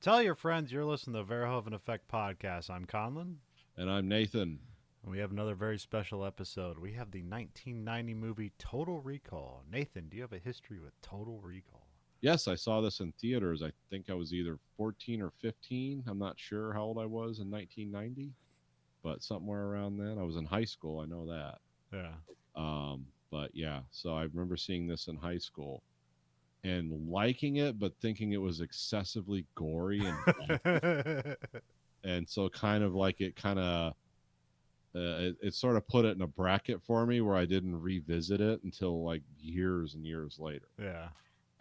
Tell your friends you're listening to the Verhoeven Effect podcast. I'm Conlon, And I'm Nathan. and we have another very special episode. We have the 1990 movie Total Recall. Nathan, do you have a history with Total Recall? Yes, I saw this in theaters. I think I was either 14 or 15. I'm not sure how old I was in 1990, but somewhere around then. I was in high school. I know that. Yeah. But yeah, so I remember seeing this in high school and liking it, but thinking it was excessively gory and bloody. And so kind of like it kind of it sort of put it in a bracket for me where I didn't revisit it until like years and years later. yeah.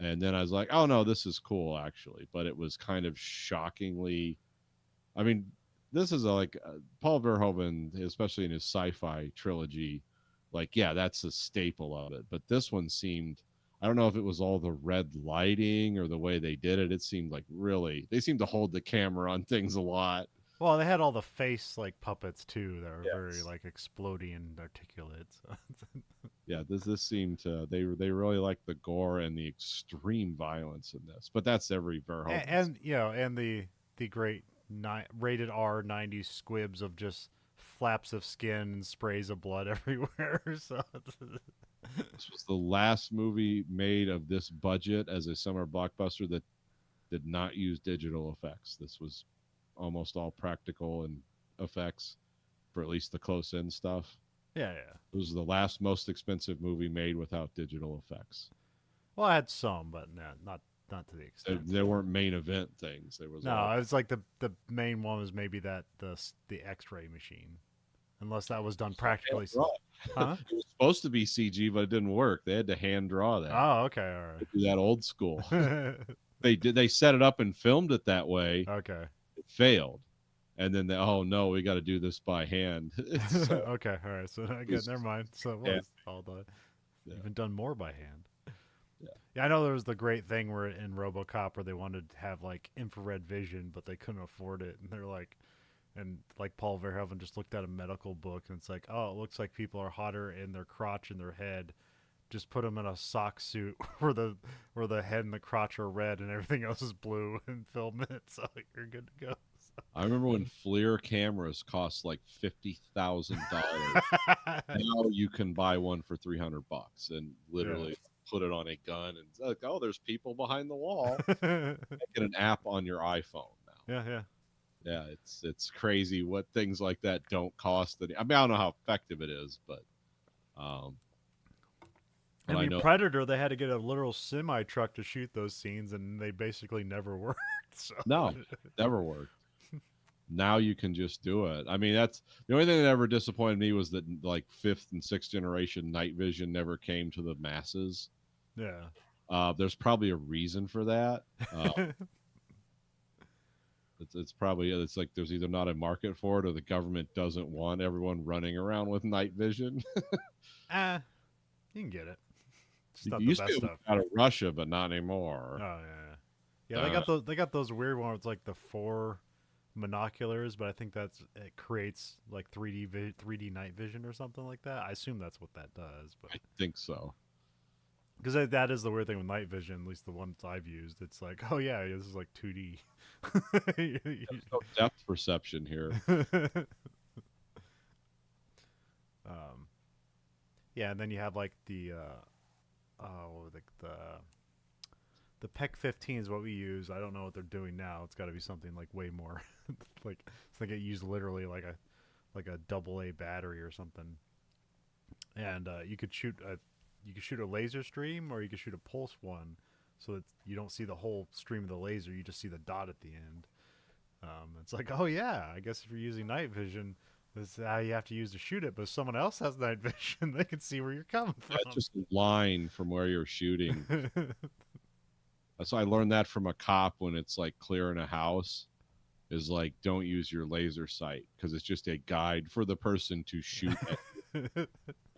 And then I was like, oh no, this is cool actually. But it was kind of shockingly. I mean, this is Paul Verhoeven, especially in his sci-fi trilogy. Like, yeah, that's a staple of it. But this one seemed. I don't know if it was all the red lighting or the way they did it. It seemed like really they seemed to hold the camera on things a lot. Well, they had all the face like puppets too that were very Yes. like exploding and articulate. So. Yeah, this seemed to they really like the gore and the extreme violence in this. But that's every Verhoeven. and and the great rated R '90s squibs of just flaps of skin and sprays of blood everywhere. So This was the last movie made of this budget as a summer blockbuster that did not use digital effects. This was almost all practical and effects for at least the close in stuff. yeah, yeah. It was the last most expensive movie made without digital effects. Well, I had some, but not to the There, extent. there weren't main event things. There was all No, it's like the main one was maybe that the X-ray machine, unless that was done hand practically. draw. Huh? It was supposed to be CG, but it didn't work. They had to hand draw that. Oh, okay, all Do that old school. right. They set it up and filmed it that way. okay, It failed, and then oh no, we got to do this by hand. So okay, all right. So I it get was, never mind. So it yeah, was all done, yeah, even done more by hand. yeah. Yeah, I know there was the great thing where in RoboCop where they wanted to have like infrared vision, but they couldn't afford it, and they're like, and like Paul Verhoeven just looked at a medical book and it's like, oh, it looks like people are hotter in their crotch and their head. Just put them in a sock suit where the head and the crotch are red and everything else is blue and film it, so you're good to go. I remember when FLIR cameras cost like $50,000. Now you can buy one for $300 and yeah. literally put it on a gun and it's like, oh, there's people behind the wall. Get an app on your iPhone now. yeah, yeah. Yeah, it's crazy what things like that don't cost. I mean, I don't know how effective it is, um, I but I mean, know Predator, they had to get a literal semi truck to shoot those scenes, and they basically never worked. So, no, never worked. Now you can just do it. I mean, that's the only thing that ever disappointed me was that like fifth and sixth generation night vision never came to the masses. yeah. There's probably a reason for that. Uh, it's probably it's like there's either not a market for it or the government doesn't want everyone running around with night vision. Ah, you can get it. Just You not the used to best be able to stuff. get out of Russia, but not Oh anymore. yeah, yeah. They Uh, got those. They got those weird ones, like the four monoculars, but I think that's it creates like 3D night vision or something like that. I assume that's what that does, but I think so. because that is the weird thing with night vision. At least the ones I've used, it's like, oh yeah, this is like 2D. There's no depth perception here. um, yeah, and then you have like the oh the PEC 15 is what we use. I don't know what they're doing now. It's got to be something like way more like it's like it used literally like a double A battery or something. And you could shoot a laser stream or you could shoot a pulse one, so that you don't see the whole stream of the laser. You just see the dot at the end. It's like, oh yeah, I guess if you're using night vision, this is how you have to use to shoot it. But if someone else has night vision, they can see where you're coming That's just a line from where you're shooting. from. So I learned that from a cop when it's like clearing a house. Is like don't use your laser sight because it's just a guide for the person to shoot at.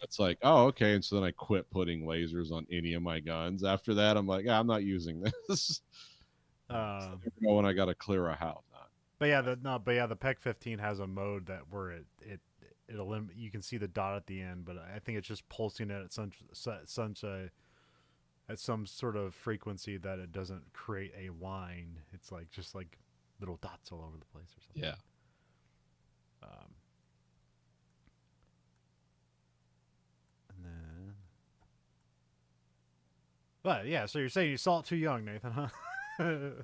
It's like, oh, okay. And so then I quit putting lasers on any of my guns. After that, I'm like, yeah, I'm not using this. So I um, never know when I got to clear a house. but yeah, the PEC 15 has a mode that where you can see the dot at the end, but I think it's just pulsing it at at some sort of frequency that it doesn't create a line. It's like just like little dots all over the place or something. Yeah. Um, and then, but yeah, so you're saying you saw it too young, Nathan, huh?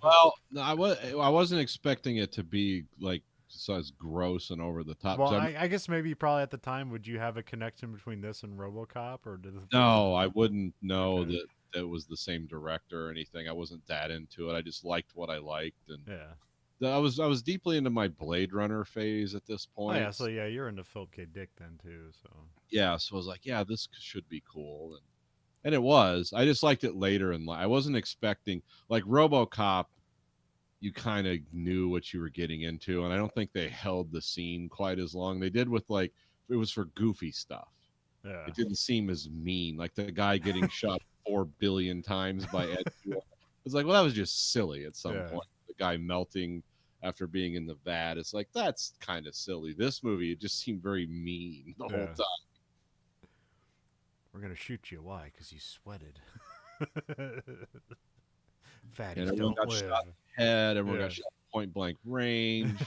Well, no, I wasn't expecting it to be like so as gross and over the top. Well, 'Cause I guess maybe probably at the time, would you have a connection between this and RoboCop, or did it? no, I wouldn't know Okay. that it was the same director or anything. I wasn't that into it. I just liked what I liked, and Yeah. I was deeply into my Blade Runner phase at this Oh yeah. So point. yeah, you're into Philip K. Dick then too. So Yeah, so I was like, yeah, this should be cool, and it was. I just liked it later in life. I wasn't expecting like RoboCop. You kind of knew what you were getting into, and I don't think they held the scene quite as long. They did with like it was for goofy stuff. yeah. It didn't seem as mean, like the guy getting shot 4 billion times by Ed. It's like, well, that was just silly at some Yeah. point. The guy melting after being in the vat. It's like that's kind of silly. This movie, it just seemed very mean the whole Yeah. time. We're gonna shoot you. Why? Because you sweated. And Fatties everyone don't got live. shot in the head. Everyone Yeah. got shot point blank range.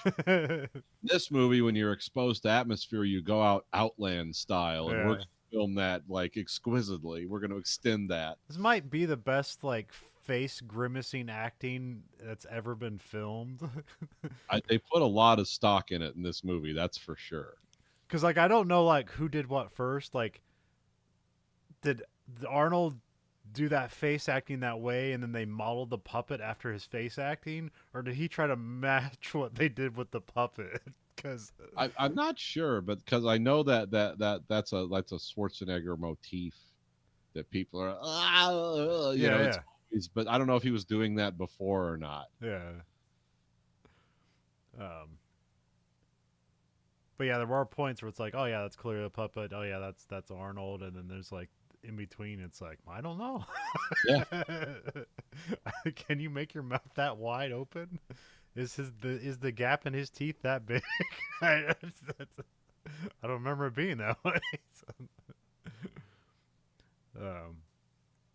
This movie, when you're exposed to atmosphere, you go out Outland style, and we're Yeah. going to film that like exquisitely. We're going to extend that. This might be the best like face grimacing acting that's ever been filmed. They put a lot of stock in it in this movie, that's for sure. Because like I don't know like who did what first. Like did Arnold do that face acting that way, and then they modeled the puppet after his face acting, or did he try to match what they did with the puppet? Because I'm not sure, but because I know that's a Schwarzenegger motif that people are, yeah, it's yeah, always, but I don't know if he was doing that before or not. yeah. But yeah, there were points where it's like, oh yeah, that's clearly a puppet. Oh yeah, that's Arnold, and then there's like in between, it's like I don't know. Yeah. Can you make your mouth that wide open? Is the gap in his teeth that big? I, I don't remember it being that way. um,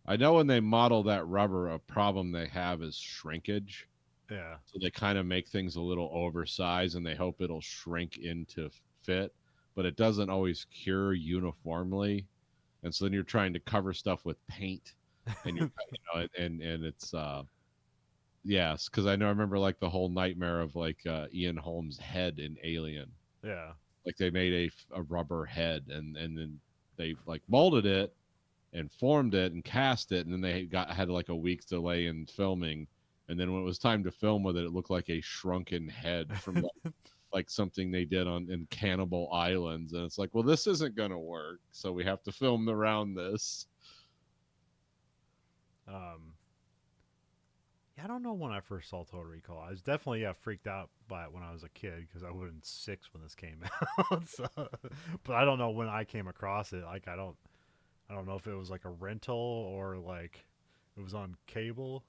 I know when they model that rubber, a problem they have is shrinkage. yeah, So they kind of make things a little oversized and they hope it'll shrink into fit, but it doesn't always cure uniformly. And so then you're trying to cover stuff with paint and and it's yes, because I remember like the whole nightmare of like Ian Holmes' head in Alien. yeah, Like they made a rubber head and then they like molded it and formed it and cast it, and then they had like a week's delay in filming, and then when it was time to film with it, it looked like a shrunken head from like something they did in Cannibal Islands, and it's like, well, this isn't gonna work, so we have to film around this. um, yeah. I don't know when I first saw Total Recall. I was definitely freaked out by it when I was a kid because I was in 6 when this came out. So, but I don't know when I came across it. Like I don't know if it was like a rental or like it was on cable.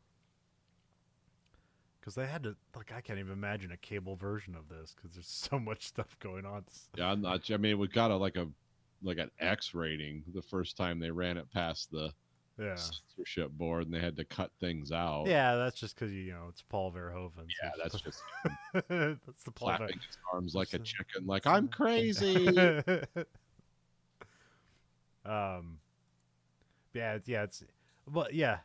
Because they had to, like, I can't even imagine a cable version of this because there's so much stuff going on. Yeah, I'm not. I mean, we got like an X rating the first time they ran it past the Yeah. censorship board, and they had to cut things out. Yeah, that's just because, it's Paul Verhoeven. Yeah, that's just that's the Paul clapping his arms like a chicken, like I'm crazy. it's, but yeah.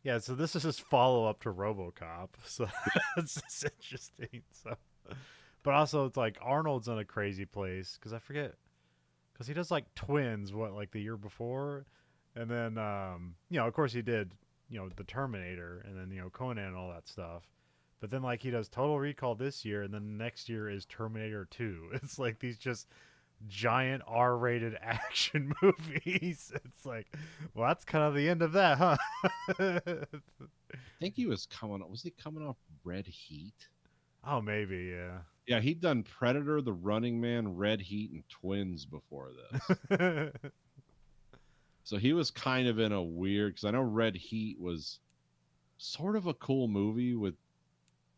Yeah, so this is his follow up to RoboCop. So it's just interesting. So, but also it's like Arnold's in a crazy place because I forget because he does like Twins like the year before, and then of course he did the Terminator and then Conan and all that stuff, but then like he does Total Recall this year and then next year is Terminator 2. It's like these just giant R-rated action movies. It's like, well, that's kind of the end of that, huh? I think he was coming. Was he coming off Red Heat? Oh, maybe, yeah. Yeah, he'd done Predator, The Running Man, Red Heat, and Twins before this. So he was kind of in a weird, because I know Red Heat was sort of a cool movie with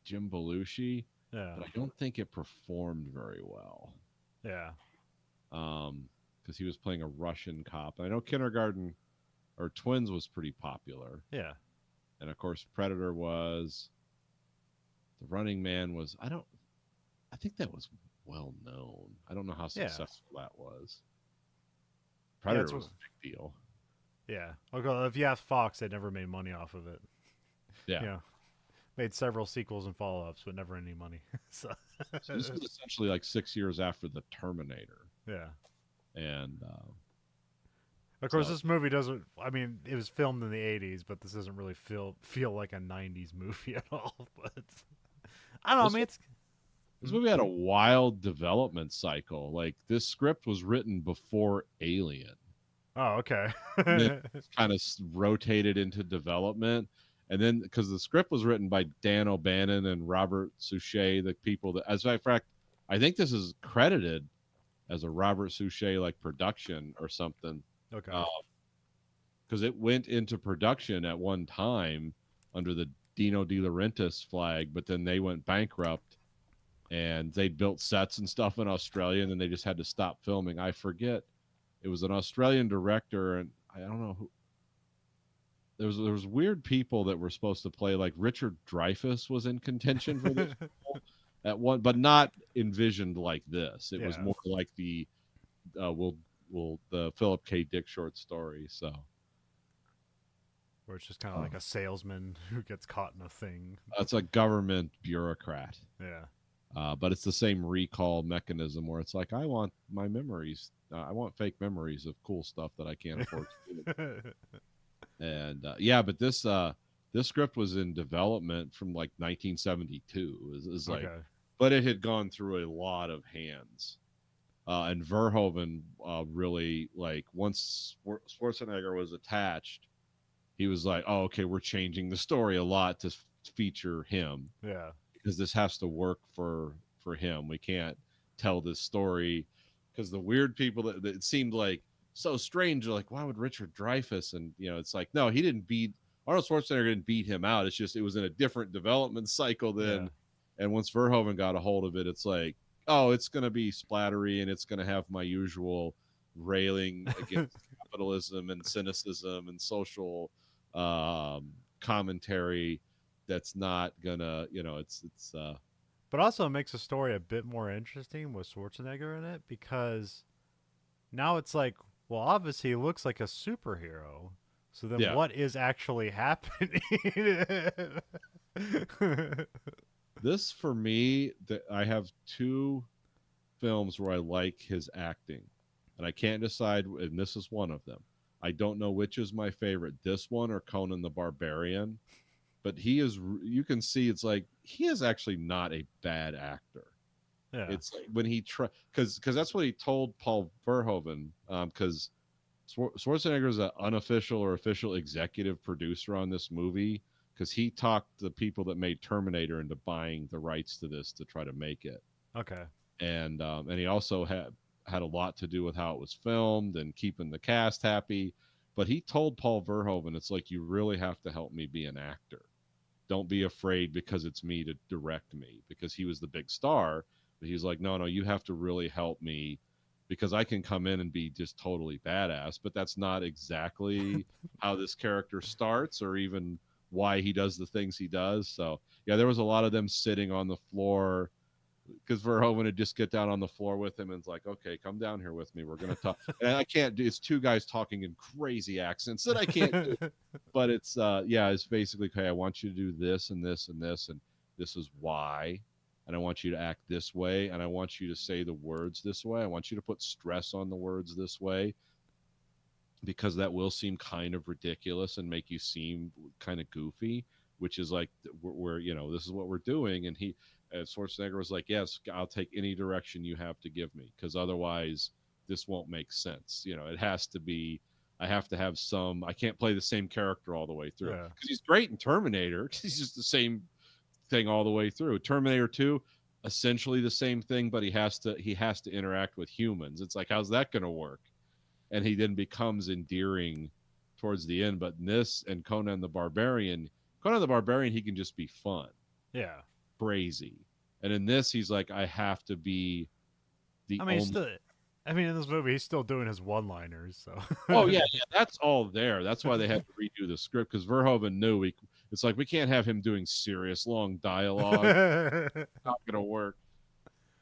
Jim Belushi, Yeah. but I don't think it performed very well. Yeah. Because he was playing a Russian cop. I know Kindergarten or Twins was pretty popular. Yeah. And of course, Predator was. The Running Man was I think that was well known. I don't know how Yeah. successful that was. Yeah, Predator was a big deal. yeah. Okay, if you ask Fox, they never made money off of it. Yeah. You know, made several sequels and follow-ups, but never any money. So So this is essentially like 6 years after the Terminator, yeah. and Of course, so this movie doesn't. I mean, it was filmed in the '80s, but this doesn't really feel like a '90s movie at all. But I don't know. I this mean, it's this hmm? movie had a wild development cycle. Like this script was written before Alien. Oh, okay. Then kind of rotated into development, and then because the script was written by Dan O'Bannon and Robert Suchet, the people that, as a matter of fact, I think this is credited as a Robert Suchet like production or something, Okay. because it went into production at one time under the Dino De Laurentiis flag, but then they went bankrupt and they built sets and stuff in Australia, and then they just had to stop filming. I forget, it was an Australian director, and I don't know who. There was weird people that were supposed to play, like Richard Dreyfuss was in contention for this role at one, but not envisioned like this. It was Yeah. more like the will the Philip K. Dick short story. So Where it's just kind of like a salesman who gets caught in a thing. it's a government bureaucrat. Yeah. But it's the same recall mechanism where it's like, I want my memories. I want fake memories of cool stuff that I can't afford to do. And yeah, but this script was in development from like 1972. Is like, Okay. but it had gone through a lot of hands. And Verhoeven really, like, once Schwarzenegger was attached, he was like, "Oh, okay, we're changing the story a lot to feature him Yeah. because this has to work for him. We can't tell this story because the weird people that it seemed like so strange. Like, why would Richard Dreyfuss? And it's like, no, he didn't beat Arnold Schwarzenegger didn't beat him out. It's just it was in a different development cycle then. Yeah. And once Verhoeven got a hold of it, it's like, oh, it's going to be splattery and it's going to have my usual railing against capitalism and cynicism and social commentary. That's not gonna, it's But also it makes the story a bit more interesting with Schwarzenegger in it because now it's like, well, obviously he looks like a superhero. So then yeah. what is actually happening? This for me, that I have two films where I like his acting, and I can't decide, and this is one of them. I don't know which is my favorite, this one or Conan the Barbarian, but he is. You can see it's like he is actually not a bad actor. Yeah. It's like when he because that's what he told Paul Verhoeven, because Schwarzenegger is an unofficial or official executive producer on this movie because he talked the people that made Terminator into buying the rights to this to try to make it, Okay. and he also had a lot to do with how it was filmed and keeping the cast happy. But he told Paul Verhoeven, it's like, you really have to help me be an actor. Don't be afraid because it's me to direct me, because he was the big star. But he's like, no, you have to really help me because I can come in and be just totally badass, but that's not exactly how this character starts or even why he does the things he does. So yeah, there was a lot of them sitting on the floor because Verhoeven would just get down on the floor with him and it's like, okay, come down here with me. We're going to talk. And I can't do, it's two guys talking in crazy accents that I can't do. But it's, yeah, it's basically, okay, I want you to do this and this and this, and this is why. And I want you to act this way. And I want you to say the words this way. I want you to put stress on the words this way, because that will seem kind of ridiculous and make you seem kind of goofy, which is like, we're this is what we're doing. And Schwarzenegger was like, yes, I'll take any direction you have to give me, because otherwise this won't make sense. It has to be, I have to have some, I can't play the same character all the way through, Yeah. because he's great in Terminator. He's just the same thing all the way through. Terminator 2, essentially the same thing, but he has to interact with humans. It's like, how's that going to work? And he then becomes endearing towards the end. But in this and Conan the Barbarian, he can just be fun. Yeah. Crazy. And in this, he's like, I have to be the I mean, only. in this movie, he's still doing his one-liners. So. Oh yeah, that's all there. That's why they had to redo the script, because Verhoeven knew It's like we can't have him doing serious long dialogue. Not gonna work.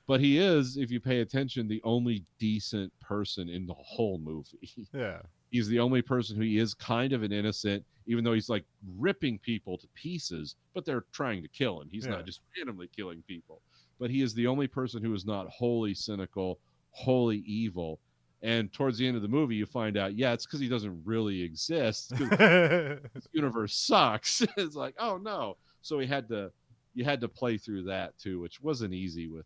But he is, if you pay attention, the only decent person in the whole movie. Yeah. He's the only person who he is kind of an innocent, even though he's like ripping people to pieces, but they're trying to kill him. He's Yeah. not just randomly killing people. But he is the only person who is not wholly cynical, wholly evil. And towards the end of the movie, you find out, yeah, it's because he doesn't really exist. Because this universe sucks. It's like, oh no. So you had to play through that too, which wasn't easy with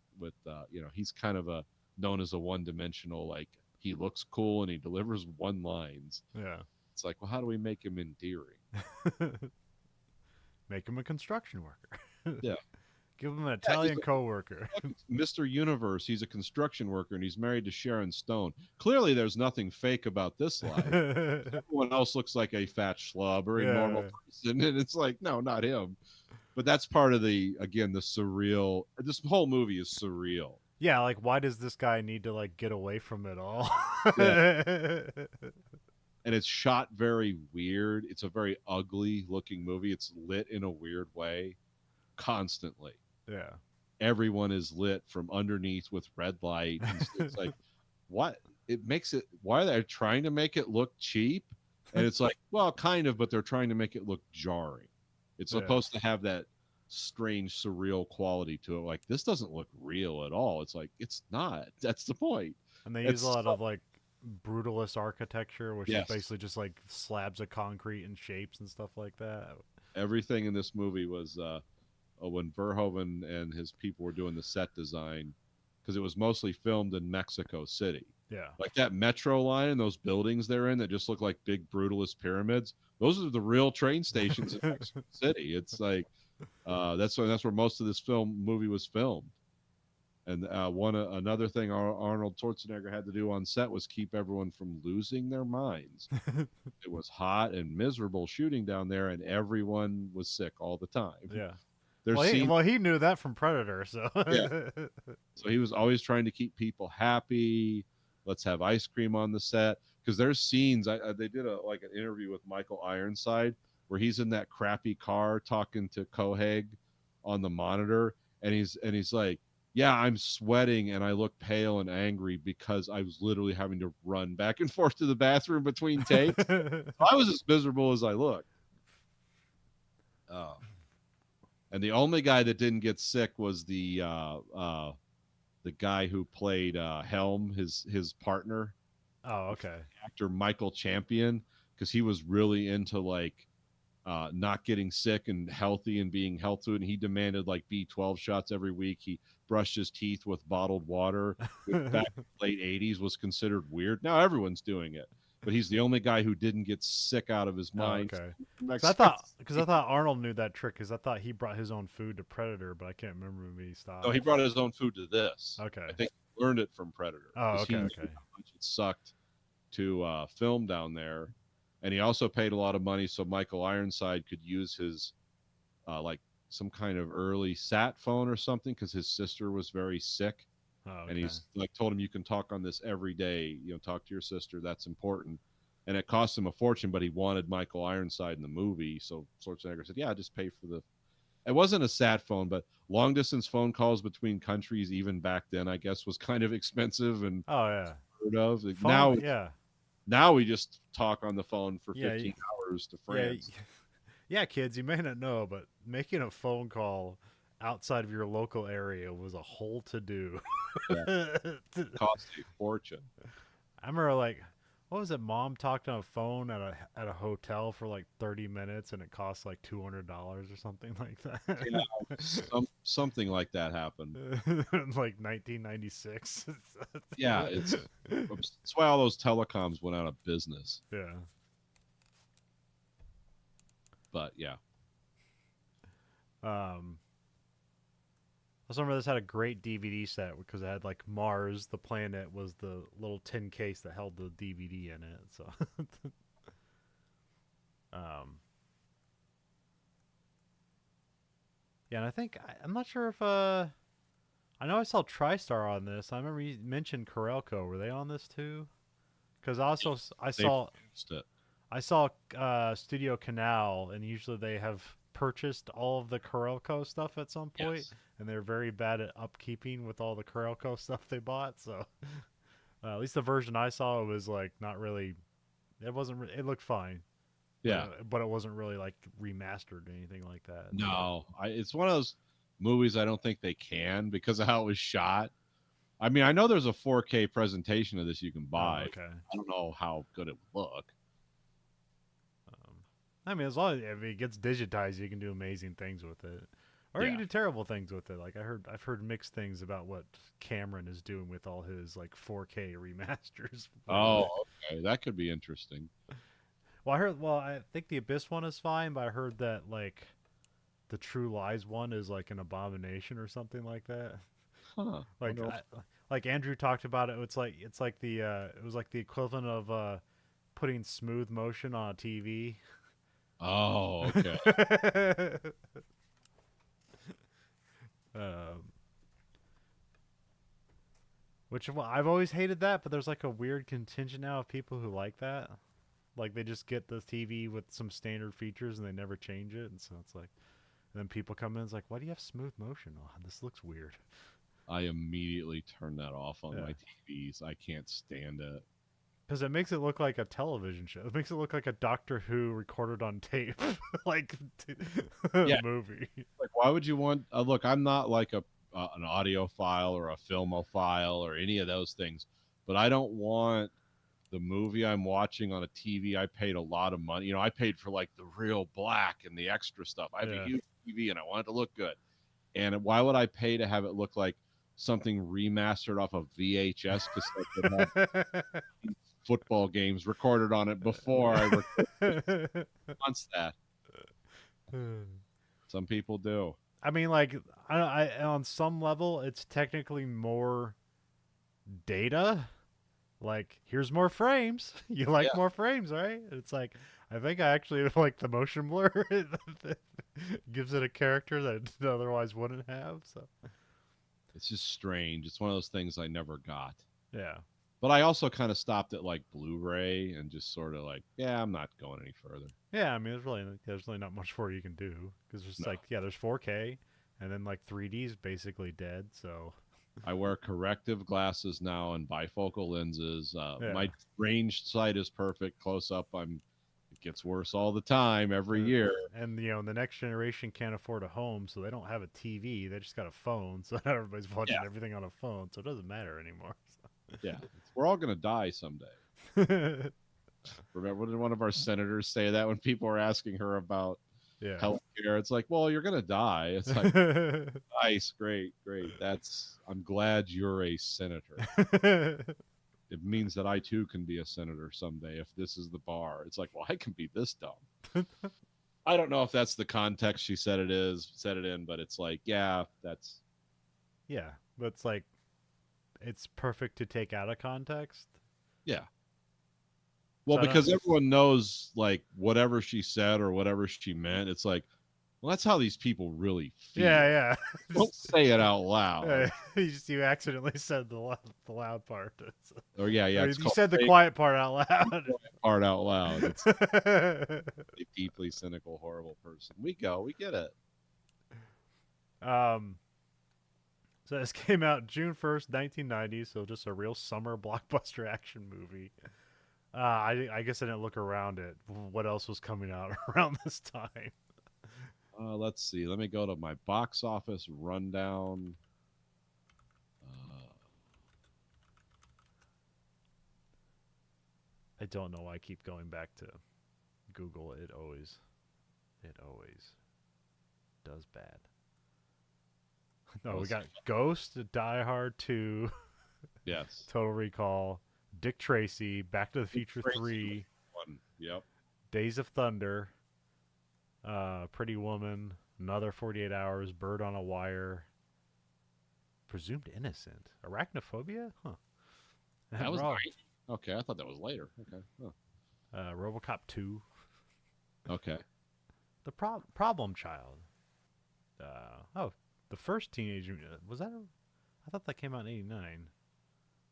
he's kind of a known as a one-dimensional, like he looks cool and he delivers one lines. Yeah. It's like, well, how do we make him endearing? Make him a construction worker. Yeah. Give him an Italian coworker. Mr. Universe, he's a construction worker and he's married to Sharon Stone. Clearly there's nothing fake about this life. Everyone else looks like a fat schlub or a normal person, and it's like, no, not him. But that's part of the surreal. This whole movie is surreal. Yeah, like why does this guy need to like get away from it all? Yeah. And it's shot very weird. It's a very ugly looking movie. It's lit in a weird way constantly. Yeah. Everyone is lit from underneath with red light. It's like, what? It makes it, why are they trying to make it look cheap? And it's like, well, kind of, but they're trying to make it look jarring. It's supposed to have that strange, surreal quality to it. Like, this doesn't look real at all. It's like, it's not. That's the point. And they use a lot of like brutalist architecture, which is basically just like slabs of concrete and shapes and stuff like that. Everything in this movie was when Verhoeven and his people were doing the set design, because it was mostly filmed in Mexico City. Yeah. Like that metro line and those buildings they're in that just look like big brutalist pyramids. Those are the real train stations in Mexico City. It's like that's where most of this movie was filmed. And another thing Arnold Schwarzenegger had to do on set was keep everyone from losing their minds. It was hot and miserable shooting down there, and everyone was sick all the time. Yeah. Well, he knew that from Predator, so yeah. So he was always trying to keep people happy. Let's have ice cream on the set, because there's scenes. They did an interview with Michael Ironside where he's in that crappy car talking to Coheg on the monitor, and he's like, yeah, I'm sweating and I look pale and angry because I was literally having to run back and forth to the bathroom between takes. I was as miserable as I looked. And the only guy that didn't get sick was the guy who played Helm, his partner. Oh, okay. Actor Michael Champion, because he was really into not getting sick and healthy and being health food, and he demanded like B12 shots every week. He brushed his teeth with bottled water, which back in the late 80s was considered weird. Now everyone's doing it, but he's the only guy who didn't get sick out of his mind. Okay. I thought Arnold knew that trick, because I thought he brought his own food to Predator, but I can't remember when he stopped. No, he brought his own food to this. Okay. I think he learned it from Predator. Oh, okay. He knew how much it sucked to film down there. And he also paid a lot of money so Michael Ironside could use his some kind of early sat phone or something, because his sister was very sick. Oh, okay. And he's told him, you can talk on this every day, talk to your sister, that's important. And it cost him a fortune, but he wanted Michael Ironside in the movie. So Schwarzenegger said, yeah, just pay for it wasn't a sat phone, but long distance phone calls between countries even back then, I guess, was kind of expensive and heard of. Now we just talk on the phone for 15 hours to France. Yeah, kids, you may not know, but making a phone call outside of your local area was a whole to-do. It cost a fortune. I remember, what was it? Mom talked on a phone at a hotel for like 30 minutes, and it cost like $200 or something like that. Yeah, something like that happened. Like 1996. Yeah, it's why all those telecoms went out of business. Yeah. But yeah. I also remember this had a great DVD set because it had like Mars, the planet, was the little tin case that held the DVD in it. So, yeah, and I think I'm not sure if I know I saw TriStar on this. I remember you mentioned Corelco. Were they on this too? Because also I saw Studio Canal, and usually they have purchased all of the Kuroko stuff at some point, Yes. and they're very bad at upkeeping with all the Kuroko stuff they bought. So at least the version I saw was like not really. It wasn't. It looked fine, Yeah. but it wasn't really like remastered or anything like that. No, it's one of those movies I don't think they can because of how it was shot. I mean, I know there's a 4K presentation of this you can buy. Oh, okay. I don't know how good it would look. I mean, as long as if it gets digitized, you can do amazing things with it, or you Yeah. can do terrible things with it. Like I've heard mixed things about what Cameron is doing with all his like 4K remasters. Oh, okay. That could be interesting. Well, I heard. Well, I think the Abyss one is fine, but I heard that like the True Lies one is like an abomination or something like that. Huh. Like Wonder if- like Andrew talked about it. It's like the it was like the equivalent of putting smooth motion on a TV. Oh, okay. um, which well, I've always hated that, but there's like a weird contingent now of people who like that. Like they just get the TV with some standard features and they never change it, and so it's like, and then people come in and it's like, why do you have smooth motion on? This looks weird. I immediately turn that off on Yeah. my TVs. I can't stand it. Because it makes it look like a television show. It makes it look like a Doctor Who recorded on tape, like Yeah. movie. Like, why would you want? Look, I'm not like an audiophile or a filmophile or any of those things, but I don't want the movie I'm watching on a TV. I paid a lot of money. You know, I paid for like the real black and the extra stuff. I have Yeah. a huge TV and I want it to look good. And why would I pay to have it look like something remastered off of VHS cassette that had football games recorded on it before I wants that? Some people do. I mean, like, I on some level, it's technically more data. Like, here's more frames. You like Yeah. more frames, right? It's like, I think I actually like the motion blur. It gives it a character that it otherwise wouldn't have. So, It's just strange. It's one of those things I never got. yeah. But I also kind of stopped at like Blu-ray and just sort of like, yeah, I'm not going any further. Yeah, I mean, there's really not much more you can do because there's No. like, yeah, there's 4K, and then like 3D is basically dead. So, I wear corrective glasses now and bifocal lenses. Yeah. My range sight is perfect. Close up, it gets worse all the time, every year. and you know, the next generation can't afford a home, so they don't have a TV. They just got a phone, so now everybody's watching Yeah. everything on a phone, so it doesn't matter anymore. Yeah, we're all gonna die someday. So. Remember, did one of our senators say that when people were asking her about Yeah. healthcare? It's like, well, you're gonna die. It's like, nice, great. I'm glad you're a senator. It means that I too can be a senator someday if this is the bar. It's like, well, I can be this dumb. I don't know if that's the context she said it in, but it's like, yeah, that's Yeah, but it's like, it's perfect to take out of context. yeah. Well, So I because don't- everyone knows like whatever she said or whatever she meant, it's like, well, that's how these people really feel. Yeah. Don't say it out loud. You accidentally said the loud part. Or yeah, Or it's you called said the saying quiet part out loud. part out loud. It's a deeply cynical, horrible person. We get it. So this came out June 1st, 1990, so just a real summer blockbuster action movie. I guess I didn't look around it. What else was coming out around this time? Let's see. Let me go to my box office rundown. I don't know why I keep going back to Google. It always does bad. No, we got Ghost, Die Hard 2, Yes. Total Recall, Dick Tracy, Back to the Future Tracy 3, One. Yep. Days of Thunder, Pretty Woman, Another 48 Hours, Bird on a Wire, Presumed Innocent, Arachnophobia? Huh. That was Raw- nice. Okay, I thought that was later. Okay. Oh. RoboCop 2, Okay. The Problem Child. The first Teenage Mutant. Was that I thought that came out in 89.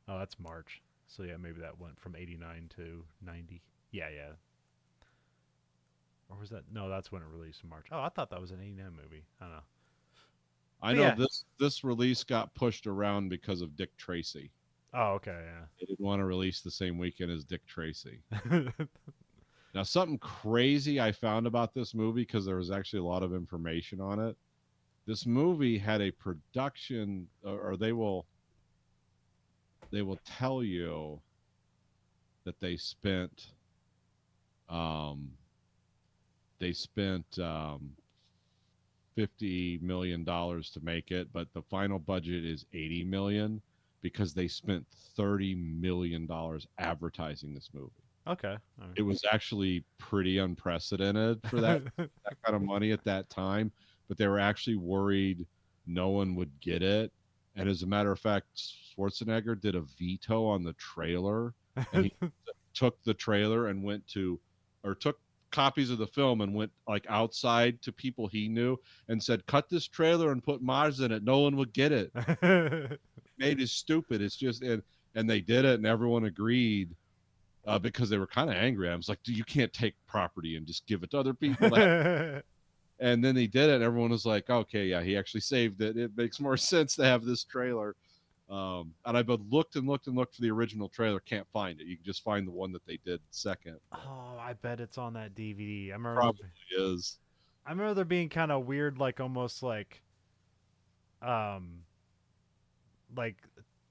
Oh, that's March. So yeah, maybe that went from 89 to 90. Yeah. or was that no? That's when it released in March. Oh, I thought that was an '89 movie. I don't know. I But know yeah. this release got pushed around because of Dick Tracy. Oh, okay, They didn't want to release the same weekend as Dick Tracy. yeah. Now, something crazy I found about this movie, because there was actually a lot of information on it. This movie had a production, or they will tell you that um, they spent $50 million to make it, but the final budget is 80 million because they spent $30 million advertising this movie. Okay. All It was actually pretty unprecedented for that kind of money at that time, but they were actually worried no one would get it. And as a matter of fact, Schwarzenegger did a veto on the trailer, and he right. took the trailer and went to, or took copies of the film and went like outside to people he knew and said, "Cut this trailer and put Mars in it. No one would get it. Made it stupid. It's just," and they did it, and everyone agreed. Because they were kind of angry. I was like, "You can't take property and just give it to other people." And then they did it, and everyone was like, "Okay, yeah, he actually saved it. It makes more sense to have this trailer." And I've looked and looked and looked for the original trailer. Can't find it. You can just find the one that they did second. Oh, I bet it's on that DVD. Probably is. I remember there being kind of weird, like almost um, like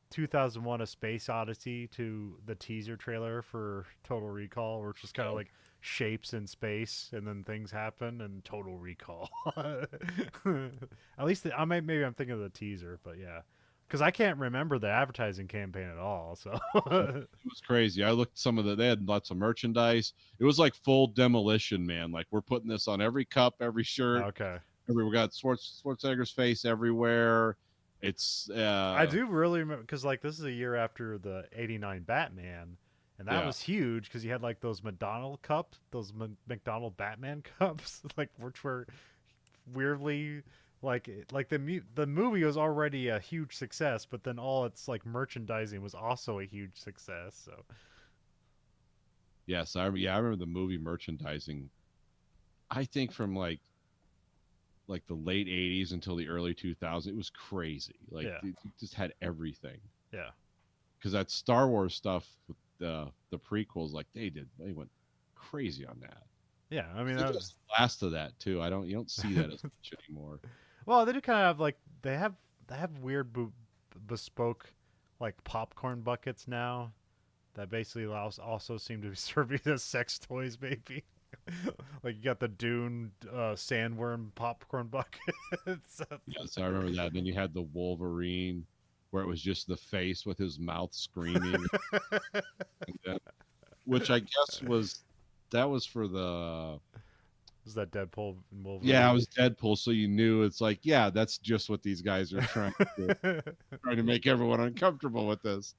2001: A Space Odyssey to the teaser trailer for Total Recall, where it's just kind of like shapes in space and then things happen and Total Recall. At least maybe I'm thinking of the teaser, but yeah, because I can't remember the advertising campaign at all. So It was crazy. I looked some of the. They had lots of merchandise. It was like full Demolition Man. Like, we're putting this on every cup, every shirt. okay. We got Schwarzenegger's face everywhere. It's I do really remember because like this is a year after the '89 Batman, and that yeah. was huge because you had like those McDonald cups, those McDonald Batman cups, like which were weirdly like the movie was already a huge success, but then all its like merchandising was also a huge success. So Yes, I remember the movie merchandising. I think from like the late '80s until the early 2000s, it was crazy. Like, yeah, it just had everything. yeah, Because that Star Wars stuff with the prequels, like they went crazy on that. yeah. I I mean, think it was the last of that too. You don't see that as much anymore. well, they do kind of have like they have weird bespoke like popcorn buckets now that basically allows also seem to be serving as sex toys, maybe. Like you got the Dune sandworm popcorn buckets. Yes, I remember that. And then you had the Wolverine, where it was just the face with his mouth screaming, and then, which I guess was for the. Is that Deadpool and Yeah, it Wolverine? was Deadpool, so you knew it's like, yeah, that's just what these guys are trying to make everyone uncomfortable with this.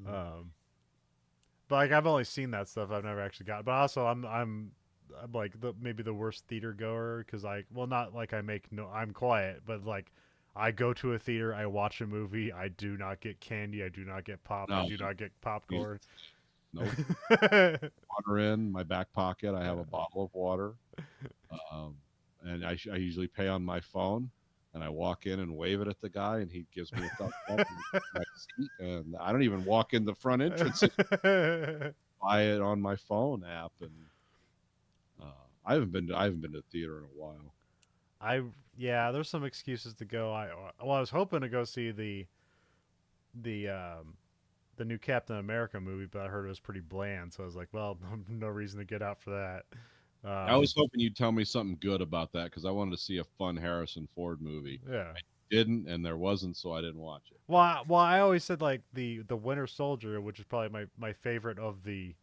um, but like I've only seen that stuff. I've never actually got. But also I'm like maybe the worst theater goer because not like I make no I'm quiet, but like I go to a theater, I watch a movie, I do not get candy, I do not get pop, I No, do not get you- popcorn. nope. Water in my back pocket. I have a bottle of water, um, and I usually pay on my phone. And I walk in and wave it at the guy, and he gives me a thumbs up and my seat. And I don't even walk in the front entrance. Buy it on my phone app, and I haven't been to the theater in a while. I yeah, there's some excuses to go. I was hoping to go see the the new Captain America movie, but I heard it was pretty bland, so I was like, well, no reason to get out for that. I was hoping you'd tell me something good about that, because I wanted to see a fun Harrison Ford movie. Yeah. I didn't, and there wasn't, so I didn't watch it. Well, I always said like the Winter Soldier, which is probably my favorite of the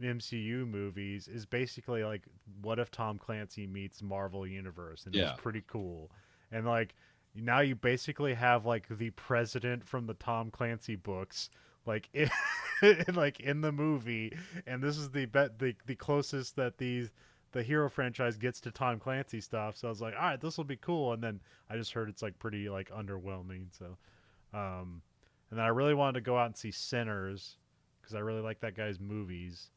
MCU movies, is basically like what if Tom Clancy meets Marvel Universe, and it was Yeah, pretty cool. And like now you basically have like the president from the Tom Clancy books like like in the movie, and this is the closest that the hero franchise gets to Tom Clancy stuff. So I was like, all right, this will be cool. And then I just heard it's like pretty like underwhelming. So, um, and then I really wanted to go out and see Sinners because I really like that guy's movies.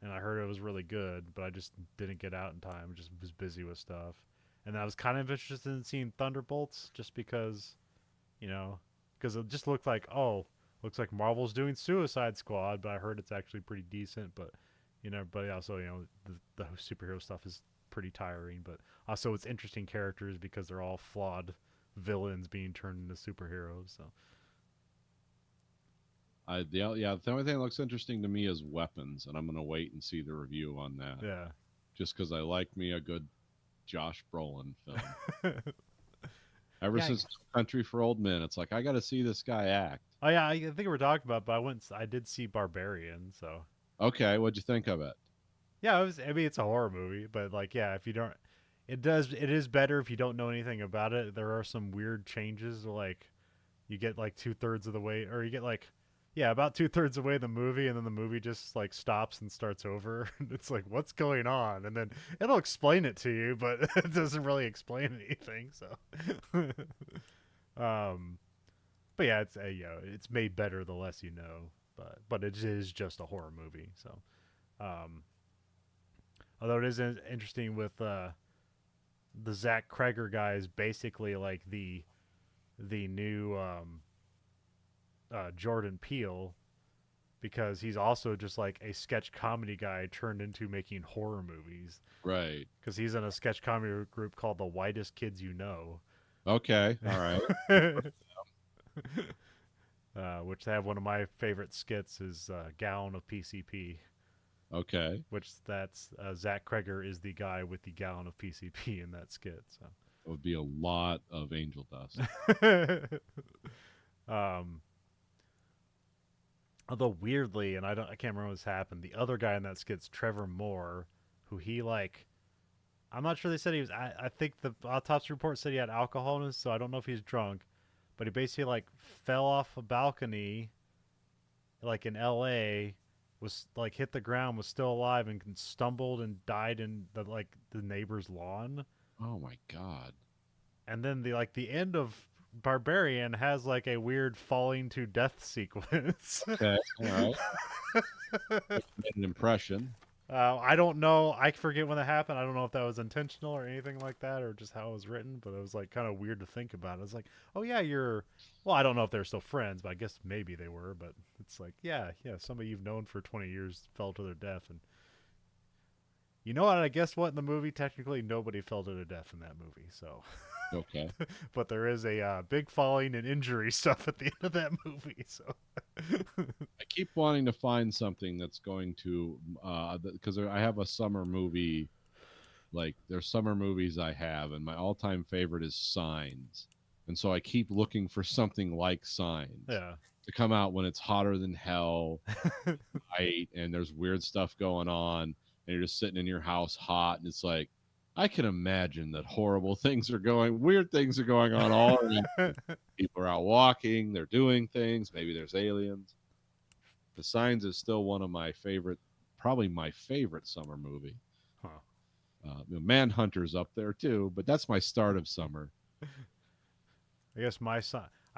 and I heard it was really good, but I just didn't get out in time. Just was busy with stuff, and I was kind of interested in seeing Thunderbolts just because, you know, because it just looked like, oh, looks like Marvel's doing Suicide Squad, but I heard it's actually pretty decent. But but also, the superhero stuff is pretty tiring. But also, it's interesting characters because they're all flawed villains being turned into superheroes. So The only thing that looks interesting to me is weapons, and I'm gonna wait and see the review on that. yeah. Just because I like me a good Josh Brolin film. Ever Yeah. since No Country for Old Men, it's like I got to see this guy act. Oh yeah, I think we were talking about, but I did see Barbarian, so Okay, what'd you think of it? yeah, it was. I mean, it's a horror movie, but like, yeah, if you don't, it is better if you don't know anything about it. There are some weird changes, like you get like 2/3 of the way, or you get like, yeah, about 2/3 of the way the movie, and then the movie just like stops and starts over. It's like, what's going on? And then it'll explain it to you, but it doesn't really explain anything. So, um, but yeah, it's made better the less you know. But it is just a horror movie. So, um, although it is interesting with the Zach Kreger guy is basically like the new Jordan Peele, because he's also just like a sketch comedy guy turned into making horror movies. Right. Because he's in a sketch comedy group called The Whitest Kids You Know. Okay. All right. Which they have one of my favorite skits is Gallon of PCP. Okay. Which that's Zach Kreger is the guy with the gallon of PCP in that skit. So It would be a lot of angel dust. Although weirdly, and I can't remember what's happened. The other guy in that skit's Trevor Moore, who he like. I'm not sure they said he was. I think the autopsy report said he had alcohol in him, so I don't know if he's drunk. But he basically like fell off a balcony, like in L.A. Was like hit the ground, was still alive, and stumbled and died in the neighbor's lawn. Oh my god. And then the end of Barbarian has like a weird falling to death sequence. Okay. All right. Made an impression. I don't know. I forget when that happened. I don't know if that was intentional or anything like that, or just how it was written. But it was like kind of weird to think about. It was like, oh yeah, Well, I don't know if they're still friends, but I guess maybe they were. But it's like, yeah, somebody you've known for 20 years fell to their death, and you know what? I guess what in the movie technically nobody fell to their death in that movie. So. Okay. But there is a big falling and injury stuff at the end of that movie. So I keep wanting to find something that's going to, because I have a summer movie. Like there's summer movies I have, and my all-time favorite is Signs, and so I keep looking for something like Signs to come out when it's hotter than hell, right? And there's weird stuff going on, and you're just sitting in your house hot, and it's like. I can imagine that weird things are going on all around. People are out walking, they're doing things, maybe there's aliens. The Signs is still one of my favorite, probably my favorite summer movie. Huh. Manhunter's up there too, but that's my start of summer. I guess I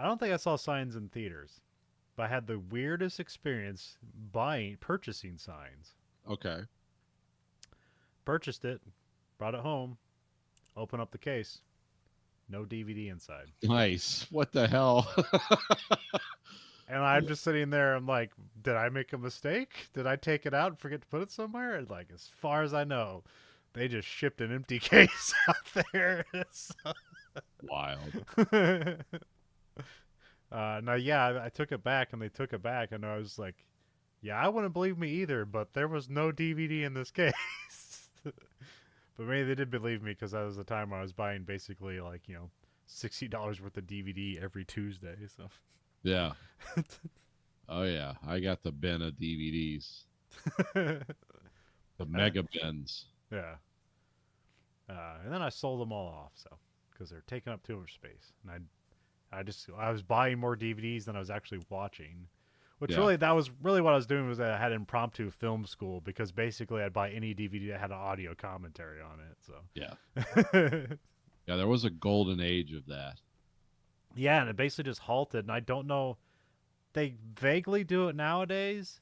don't think I saw Signs in theaters, but I had the weirdest experience purchasing Signs. Okay. Purchased it. Brought it home, open up the case, no DVD inside. Nice. What the hell? And I'm just sitting there, I'm like, did I make a mistake? Did I take it out and forget to put it somewhere? And like, as far as I know, they just shipped an empty case out there. Wild. Now, yeah, I took it back, and they took it back, and I was like, yeah, I wouldn't believe me either, but there was no DVD in this case. But maybe they did believe me because that was the time I was buying basically like, $60 worth of DVD every Tuesday. So Yeah. Oh yeah, I got the bin of DVDs. The mega bins. Yeah. And then I sold them all off, so because they're taking up too much space, and I was buying more DVDs than I was actually watching. Which that was really what I was doing was that I had impromptu film school because basically I'd buy any DVD that had an audio commentary on it. So yeah, yeah, there was a golden age of that. Yeah, and it basically just halted. And I don't know, they vaguely do it nowadays,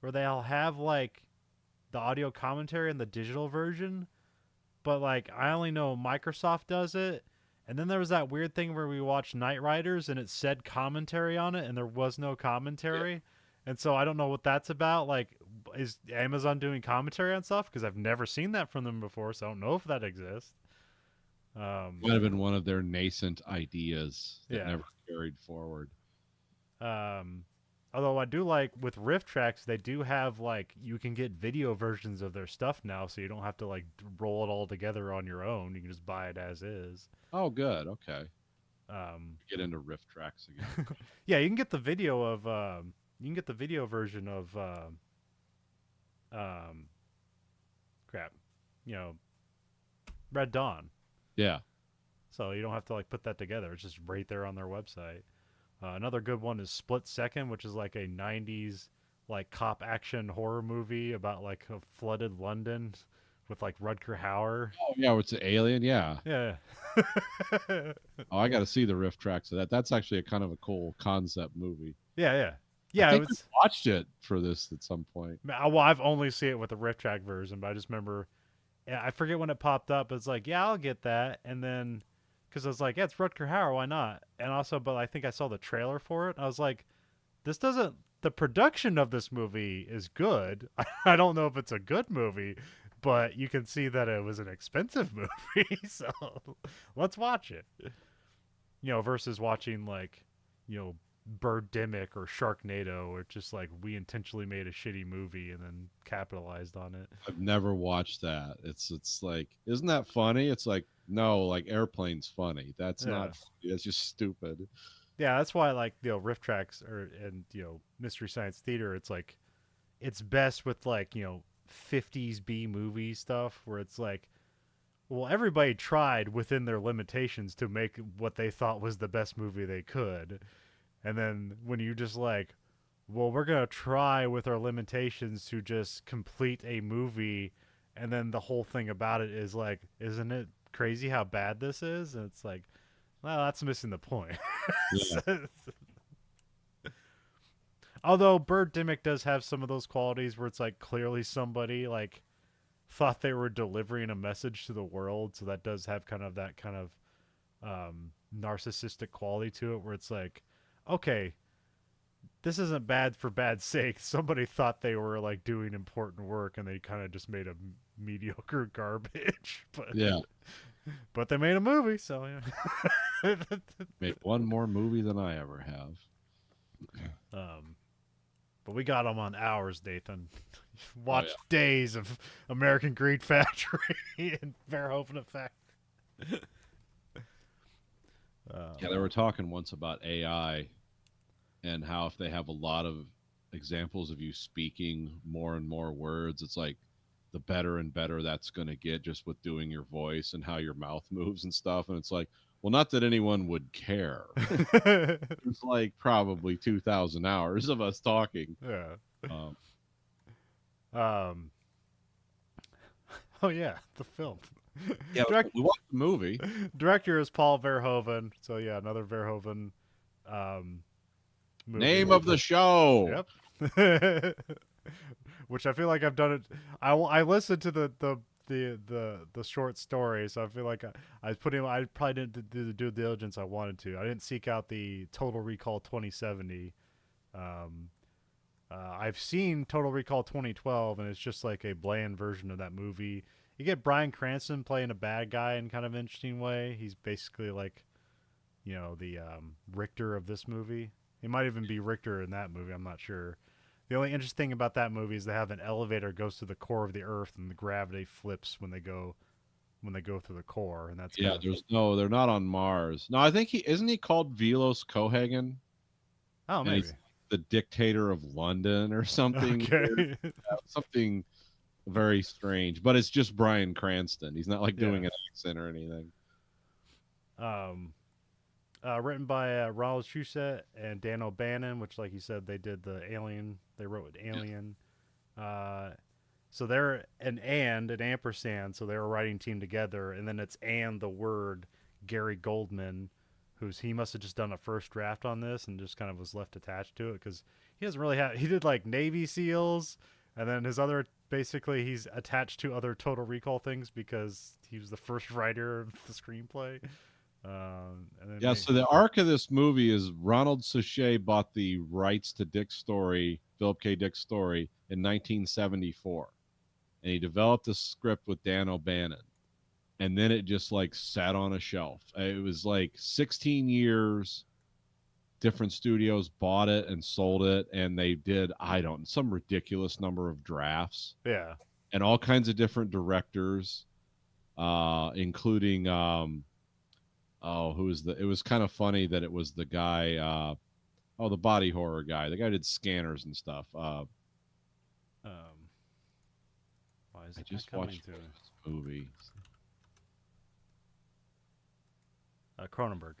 where they'll have like the audio commentary in the digital version, but like I only know Microsoft does it. And then there was that weird thing where we watched Knight Riders and it said commentary on it and there was no commentary. And so I don't know what that's about. Like, is Amazon doing commentary on stuff? Because I've never seen that from them before, so I don't know if that exists. Might have been one of their nascent ideas that Yeah. never carried forward. Although I do like with Riff Tracks, they do have like you can get video versions of their stuff now, so you don't have to like roll it all together on your own. You can just buy it as is. Oh, good. Okay. Um, Get into riff tracks again. yeah, you can get the video of you can get the video version of um, crap, you know, Red Dawn. Yeah. So you don't have to like put that together. It's just right there on their website. Another good one is Split Second, which is like a '90s like cop action horror movie about like a flooded London with like Rutger Hauer. Oh, yeah. It's an alien. Yeah. Yeah. Oh, I got to see the riff tracks of that. That's actually a kind of a cool concept movie. Yeah. I Yeah, it think was. I watched it for this at some point. Well, I've only seen it with the riff track version, but I just remember. Yeah, I forget when it popped up. It's like, yeah, I'll get that, and then because I was like, yeah, it's Rutger Hauer, why not? And also, but I think I saw the trailer for it. I was like, this doesn't. The production of this movie is good. I don't know if it's a good movie, but you can see that it was an expensive movie. So let's watch it. You know, versus watching like, you know, Birdemic or Sharknado, or just like we intentionally made a shitty movie and then capitalized on it. I've never watched that. It's like, isn't that funny? It's like, no, like Airplane's funny. That's Yeah. not funny. That's just stupid. Yeah, that's why like Riff Tracks or and Mystery Science Theater. It's like it's best with like 50s B movie stuff where it's like, well, everybody tried within their limitations to make what they thought was the best movie they could, and then when you just like, well, we're gonna try with our limitations to just complete a movie, and then the whole thing about it is like, isn't it crazy how bad this is? And it's like, well, that's missing the point. Yeah. Although Birdemic does have some of those qualities where it's like clearly somebody like thought they were delivering a message to the world, so that does have kind of that kind of narcissistic quality to it, where it's like, okay, this isn't bad for bad sake. Somebody thought they were like doing important work, and they kind of just made a mediocre garbage. But Yeah. but they made a movie, so yeah. Made one more movie than I ever have. But we got them on hours, Nathan. Watch yeah. days of American Greed Factory and Verhoeven Effect. Yeah, they were talking once about AI and how if they have a lot of examples of you speaking more and more words, it's like the better and better that's going to get just with doing your voice and how your mouth moves and stuff. And it's like, well, not that anyone would care. It's like probably 2,000 hours of us talking. Yeah. Um, Oh yeah, the film. yeah, we watched the movie. Director is Paul Verhoeven. So yeah, another Verhoeven movie. Name of the show. Yep. Which I feel like I've done it. I listened to the short story, so I feel like I probably didn't do the due diligence I wanted to. I didn't seek out the Total Recall 2070. I've seen Total Recall 2012, and it's just like a bland version of that movie. You get Bryan Cranston playing a bad guy in kind of an interesting way. He's basically like, the Richter of this movie. He might even be Richter in that movie. I'm not sure. The only interesting thing about that movie is they have an elevator goes to the core of the Earth, and the gravity flips when they go through the core, and that's Yeah. They're not on Mars. No, I think isn't he called Velos Cohagen? Oh, And maybe he's the dictator of London or something. okay. Something very strange, but it's just Bryan Cranston. He's not like doing Yeah. an accent or anything. Written by Ronald Shusett and Dan O'Bannon, which, like you said, they did the Alien. They wrote Alien. So they're an ampersand. So they're a writing team together, and then it's and the word Gary Goldman, he must have just done a first draft on this and just kind of was left attached to it because he doesn't really have. He did like Navy SEALs, and then his other basically he's attached to other Total Recall things because he was the first writer of the screenplay. And then Yeah, so the arc of this movie is Ronald Suchet bought the rights to Dick's story, Philip K. Dick's story, in 1974. And he developed a script with Dan O'Bannon. And then it just like sat on a shelf. It was like 16 years. Different studios bought it and sold it. And they did, some ridiculous number of drafts. yeah, And all kinds of different directors, including it was kind of funny that it was the guy the body horror guy, the guy who did Scanners and stuff. why is I it just coming watched to this movie. Cronenberg?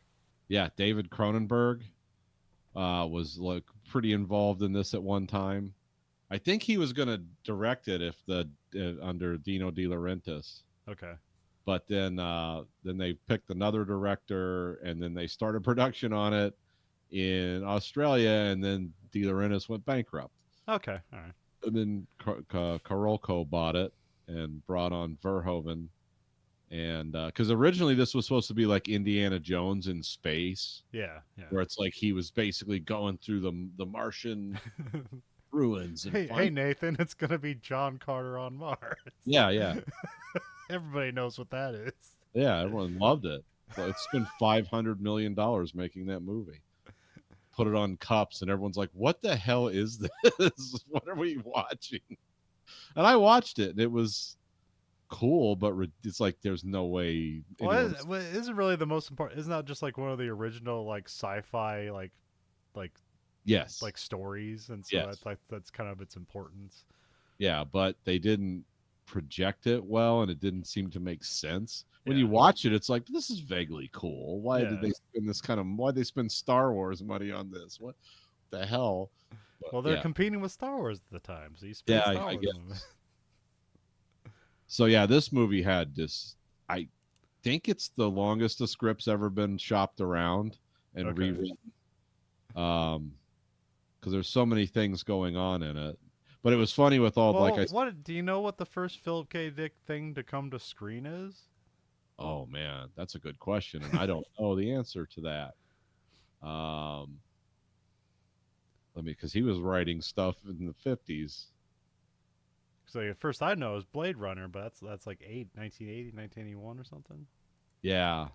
Yeah, David Cronenberg was like pretty involved in this at one time. I think he was going to direct it if under Dino De Laurentiis. Okay. But then they picked another director, and then they started production on it in Australia, and then De Laurentiis went bankrupt. Okay, all right. And then Carolco bought it and brought on Verhoeven, and because originally this was supposed to be like Indiana Jones in space, Yeah. where it's like he was basically going through the Martian ruins. And hey Nathan, it's gonna be John Carter on Mars. Yeah. Everybody knows what that is. Yeah, everyone loved it. So it spent $500 million making that movie. Put it on cups, and everyone's like, "What the hell is this? What are we watching?" And I watched it, and it was cool, but it's like there's no way. Well, isn't really the most important? Isn't that just like one of the original like sci-fi like yes, like stories, and so yes. that's kind of its importance. Yeah, but they didn't project it well, and it didn't seem to make sense. When you watch it, it's like, this is vaguely cool. Why did they spend why'd they spend Star Wars money on this? What the hell? But, well, they're competing with Star Wars at the time, so you spend Star Wars I guess. So yeah, this movie had this. I think it's the longest the script's ever been shopped around and rewritten. Because there's so many things going on in it. But it was funny with all do you know what the first Philip K. Dick thing to come to screen is? Oh man, that's a good question, and I don't know the answer to that. Because he was writing stuff in the 50s. So the first I know is Blade Runner, but that's like 1980, 1981 or something. Yeah.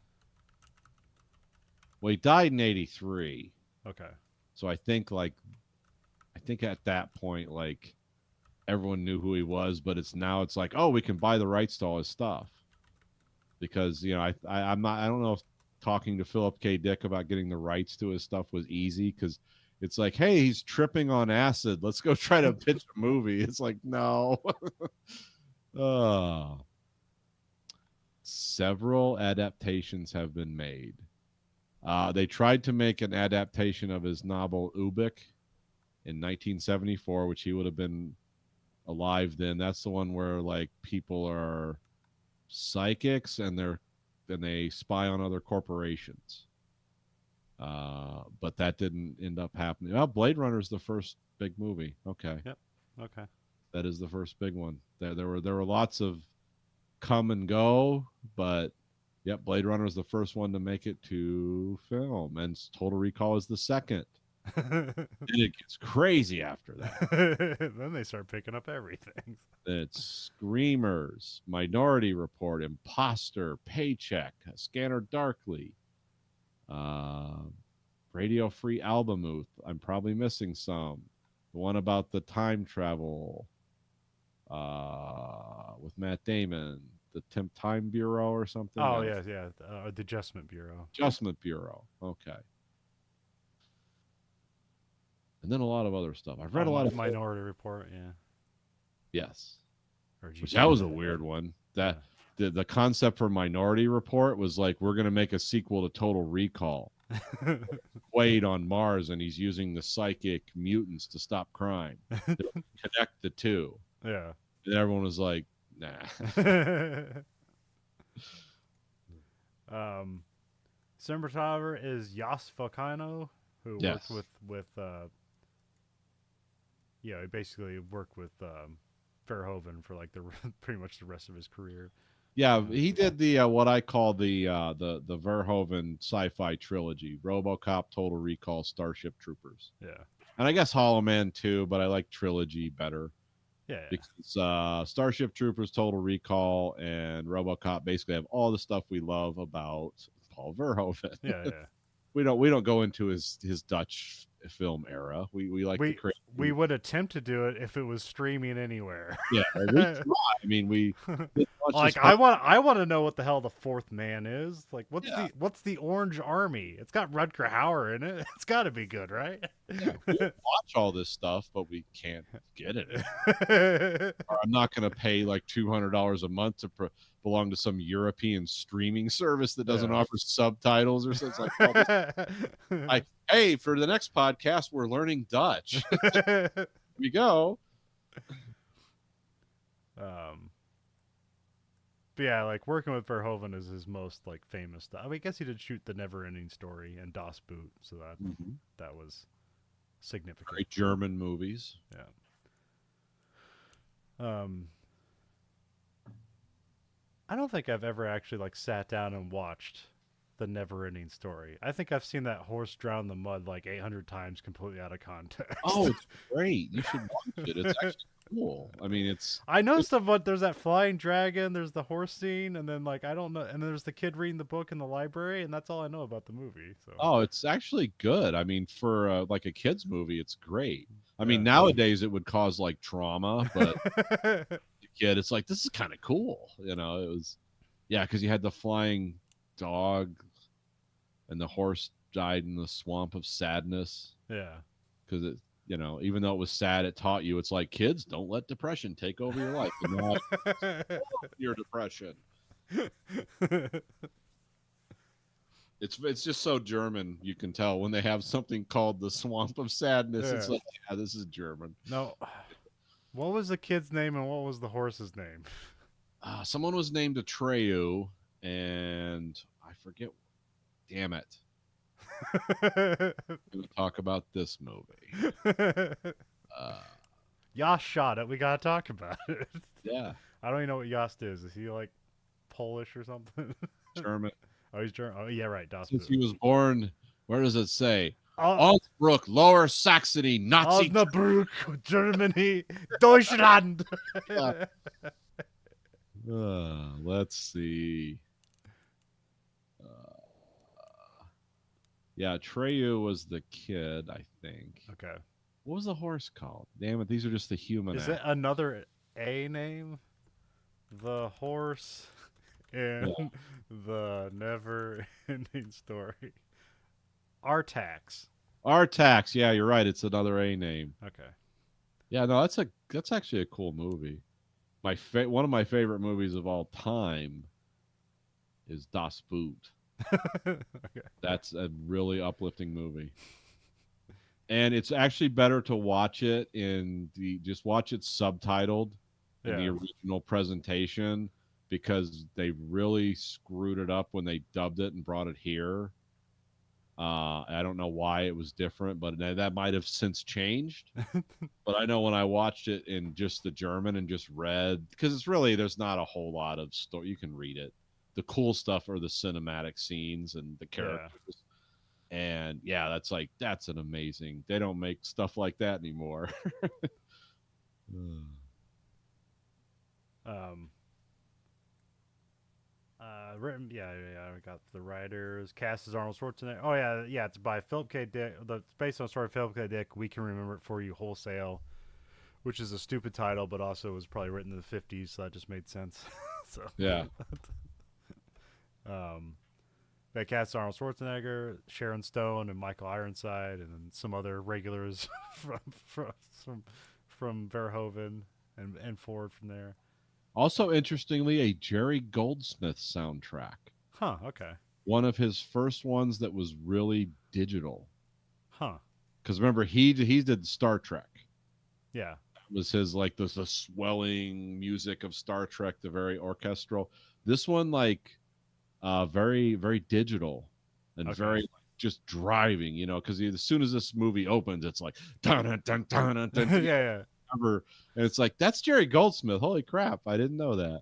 Well, he died in 83. Okay. So I think at that point, like, everyone knew who he was, but it's like, oh, we can buy the rights to all his stuff. Because, I don't know if talking to Philip K. Dick about getting the rights to his stuff was easy, because it's like, hey, he's tripping on acid. Let's go try to pitch a movie. It's like, no. Several adaptations have been made. They tried to make an adaptation of his novel Ubik in 1974, which he would have been alive then. That's the one where like people are psychics and they spy on other corporations. But that didn't end up happening. Well, Blade Runner is the first big movie. Okay. Yep. Okay. That is the first big one. There were lots of come and go, but yep, Blade Runner is the first one to make it to film, and Total Recall is the second. And it gets crazy after that. Then they start picking up everything. It's Screamers, Minority Report, Imposter, Paycheck, Scanner Darkly, Radio Free Albemuth. I'm probably missing some. The one about the time travel with Matt Damon, the Time Bureau or something. Oh, yeah. The Adjustment Bureau. Adjustment Bureau. Okay. And then a lot of other stuff. I've read a lot of Minority Report, yeah. Yes. That was a weird one. That the concept for Minority Report was like, we're going to make a sequel to Total Recall. Wade on Mars, and he's using the psychic mutants to stop crime. Connect the two. Yeah. And everyone was like, nah. Cinematographer is Yas Volcano, who worked with he basically worked with Verhoeven for like the pretty much the rest of his career. Yeah, he did the what I call the Verhoeven sci-fi trilogy: RoboCop, Total Recall, Starship Troopers, Yeah, and I guess Hollow Man too. But I like trilogy better yeah, because Starship Troopers, Total Recall, and RoboCop basically have all the stuff we love about Paul Verhoeven. yeah, yeah. We don't go into his Dutch film era. We like the We crazy. we would attempt to do it if it was streaming anywhere. Yeah, we try. I mean, we watch this. Like I want to know what the hell the fourth man is. Like Yeah, what's the Orange Army? It's got Rutger Hauer in it. It's got to be good, right? yeah. We'll watch all this stuff, but we can't get it. Or I'm not going to pay like $200 a month to belong to some European streaming service that doesn't Yeah. offer subtitles or something. It's like, well, like, hey, for the next podcast, we're learning Dutch. Here we go. But yeah, like working with Verhoeven is his most like famous stuff. I mean, I guess he did shoot The Never Ending Story and Das Boot, so that was significant. Great German movies. Yeah. I don't think I've ever actually like sat down and watched The Never Ending Story. I think I've seen that horse drown in the mud like 800 times completely out of context. Oh, it's great. You should watch it. It's actually cool. I mean, I know stuff, but there's that flying dragon, there's the horse scene, and then like I don't know, and then there's the kid reading the book in the library, and that's all I know about the movie. So oh, it's actually good. I mean, for like a kids movie, it's great. I mean, Yeah. nowadays it would cause like trauma, but the kid, it's like this is kind of cool. It was, yeah, because you had the flying dog, and the horse died in the swamp of sadness. Yeah. Because it, even though it was sad, it taught you it's like kids don't let depression take over your life. Your depression. It's just so German. You can tell when they have something called the swamp of sadness. Yeah. It's like, yeah, this is German. No. What was the kid's name and what was the horse's name? Someone was named Atreyu, and I forget. Damn it. We're going to talk about this movie. Yost shot it. We gotta talk about it. Yeah. I don't even know what Yost is. Is he like Polish or something? German. Oh, he's German. Oh, yeah, right. Das Since Boot. he was born, where does it say? Oh, Osnabrück, Lower Saxony, Nazi. Osnabrück, Germany, Deutschland. Let's see. Yeah, Treyu was the kid, I think. Okay. What was the horse called? Damn it, these are just the human. Is it another A name? The horse in the never-ending story. Artax. Artax. Yeah, you're right. It's another A name. Okay. Yeah, no, that's actually a cool movie. One of my favorite movies of all time is Das Boot. Okay. That's a really uplifting movie. And it's actually better to watch it just watch it subtitled in the original presentation, because they really screwed it up when they dubbed it and brought it here. I don't know why it was different, but that might have since changed. But I know when I watched it in just the German and just read, because there's not a whole lot of story. You can read it. The cool stuff are the cinematic scenes and the characters. Yeah. And yeah, that's an amazing. They don't make stuff like that anymore. Written, yeah. We got the writers. Cast is Arnold Schwarzenegger. Oh yeah. It's by Philip K. Dick. It's based on a story of Philip K. Dick. We Can Remember It For You Wholesale, which is a stupid title, but also was probably written in the 50s, so that just made sense. So yeah. They cast Arnold Schwarzenegger, Sharon Stone, and Michael Ironside, and then some other regulars from Verhoeven and forward from there. Also, interestingly, a Jerry Goldsmith soundtrack. Huh, okay. One of his first ones that was really digital. Huh. Because remember, he did Star Trek. Yeah. It was his, like, the swelling music of Star Trek, the very orchestral. This one, like, very, very digital and very just driving, because as soon as this movie opens, it's like, dun, dun, dun, dun, dun, dun. Yeah. remember, and it's like that's Jerry Goldsmith. Holy crap! I didn't know that.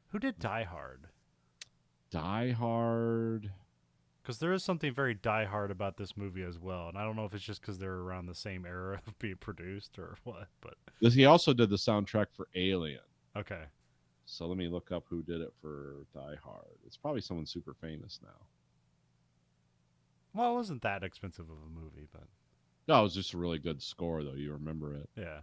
Who did Die Hard? Die Hard. Because there is something very Die Hard about this movie as well, and I don't know if it's just because they're around the same era of being produced or what. But He also did the soundtrack for Alien. okay, So let me look up who did it for Die Hard. It's probably someone super famous now. well, it wasn't that expensive of a movie, but No, it was just a really good score, though. You remember it. yeah.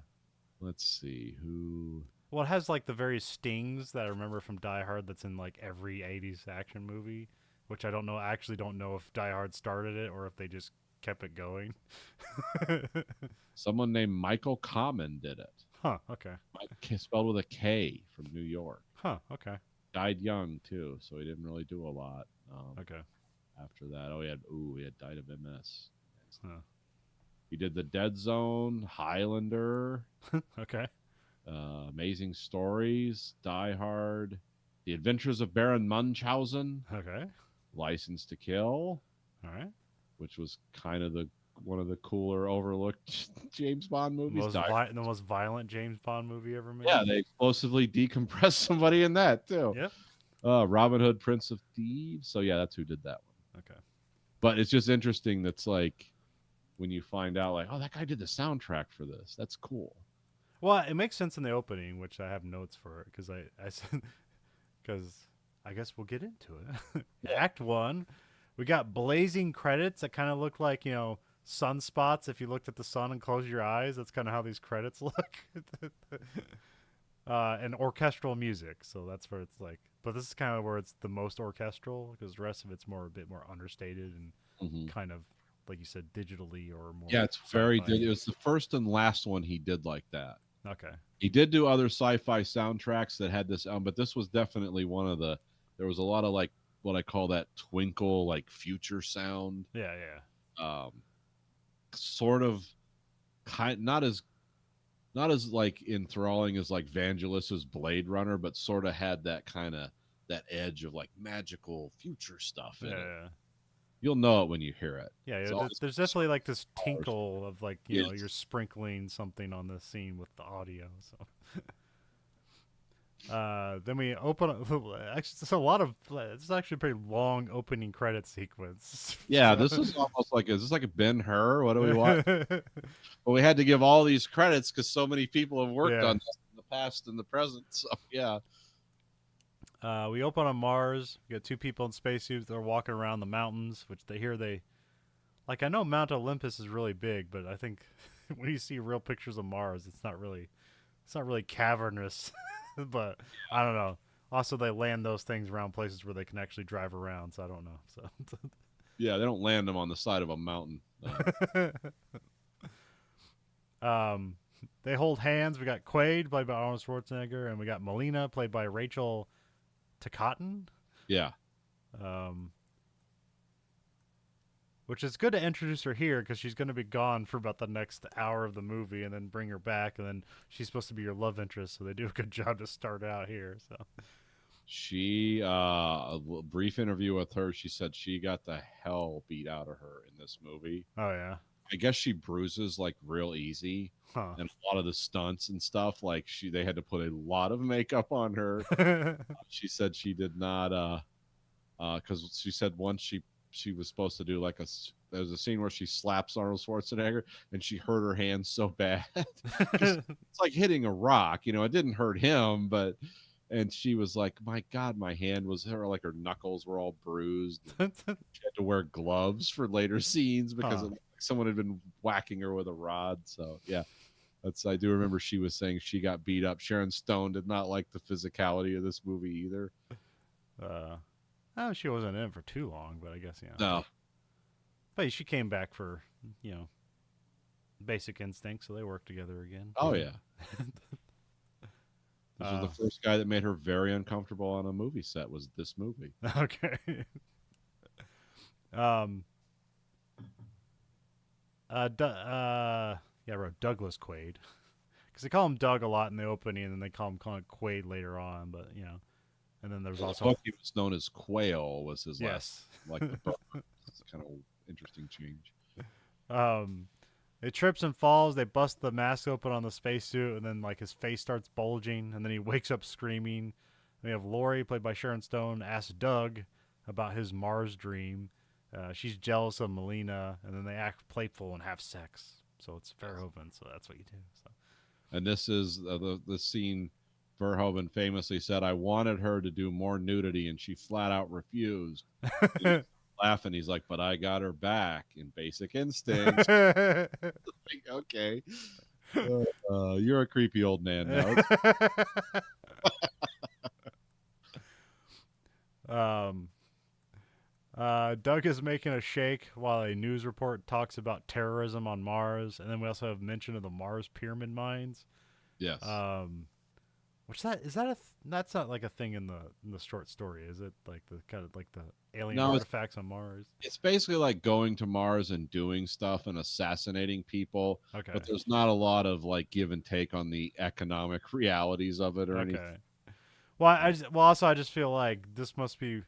Let's see who. Well, it has like the various stings that I remember from Die Hard that's in like every 80s action movie, which I don't know. I actually don't know if Die Hard started it or if they just kept it going. Someone named Michael Kamen did it. Huh, okay. Spelled with a K, from New York. Huh, okay. Died young too, so he didn't really do a lot. Okay. After that, he had died of MS. Huh. He did the Dead Zone, Highlander, Okay. Amazing Stories, Die Hard, The Adventures of Baron Munchausen, Okay. License to Kill, All right. which was kind of one of the cooler, overlooked James Bond movies. The most violent James Bond movie ever made. Yeah, they explosively decompressed somebody in that too. Yep. Robin Hood, Prince of Thieves. So yeah, that's who did that one. Okay. But it's just interesting. That's like when you find out, like, oh, that guy did the soundtrack for this. That's cool. Well, it makes sense in the opening, which I have notes for it because I said because I guess we'll get into it. Act 1, we got blazing credits that kind of look like sunspots. If you looked at the sun and closed your eyes, that's kind of how these credits look. And orchestral music, so that's where it's like. But this is kind of where it's the most orchestral because the rest of it's a bit more understated and kind of like you said, digitally or more. Yeah, it's very. sci-fi. It was the first and last one he did like that. Okay. He did do other sci-fi soundtracks that had this, but this was definitely one of the. There was a lot of like what I call that twinkle, like future sound. Yeah, yeah. Sort of, not as like enthralling as like Vangelis's Blade Runner, but sort of had that kind of that edge of like magical future stuff in it. Yeah. You'll know it when you hear it. Yeah, It's there's definitely like this tinkle of like Yes. you're sprinkling something on the scene with the audio. So then we open up. Actually, it's a lot of. It's actually a pretty long opening credit sequence. Yeah, this is almost like is this like a Ben-Hur? What do we want? But we had to give all these credits because so many people have worked on this in the past and the present. So yeah. We open on Mars. We got two people in spacesuits. They're walking around the mountains, which they like. I know Mount Olympus is really big, but I think when you see real pictures of Mars, it's not really cavernous. But I don't know. Also, they land those things around places where they can actually drive around. So I don't know. So Yeah, they don't land them on the side of a mountain. They hold hands. We got Quaid, played by Arnold Schwarzenegger, and we got Melina, played by Rachel Ticotin. Yeah. Which is good to introduce her here because she's going to be gone for about the next hour of the movie and then bring her back, and then she's supposed to be your love interest, so they do a good job to start out here. So She a brief interview with her, she said she got the hell beat out of her in this movie. Oh yeah. I guess she bruises like real easy. Huh. And a lot of the stunts and stuff, like they had to put a lot of makeup on her. She said she did not because she said once she was supposed to do like there's a scene where she slaps Arnold Schwarzenegger and she hurt her hand so bad. It's like hitting a rock, it didn't hurt him, and she was like, my God, my hand was like her knuckles were all bruised. She had to wear gloves for later scenes because someone had been whacking her with a rod. So yeah, I do remember she was saying she got beat up. Sharon Stone did not like the physicality of this movie either. She wasn't in it for too long, but I guess No. But she came back for Basic Instinct, so they worked together again. Oh yeah. This was the first guy that made her very uncomfortable on a movie set. Was this movie? Okay. I wrote Douglas Quaid because they call him Doug a lot in the opening, and then they call him Quaid later on. But and then there's also he was known as Quail was his last, like the book. It's kind of interesting change. It trips and falls. They bust the mask open on the spacesuit, and then like his face starts bulging, and then he wakes up screaming. We have Lori, played by Sharon Stone, asks Doug about his Mars dream. She's jealous of Melina, and then they act playful and have sex. So it's Verhoeven, so that's what you do. So. And this is the scene Verhoeven famously said, "I wanted her to do more nudity, and she flat out refused." He's laughing. He's like, "But I got her back in Basic Instinct." Okay, you're a creepy old man now. um, Doug is making a shake while a news report talks about terrorism on Mars, and then we also have mention of the Mars pyramid mines. Yes. Which that is that a that's not like a thing in the short story, is it? Like the kind of like the alien No, artifacts on Mars. it's basically like going to Mars and doing stuff and assassinating people, Okay. but there's not a lot of like give and take on the economic realities of it or anything. Okay. Well, also I just feel like this must be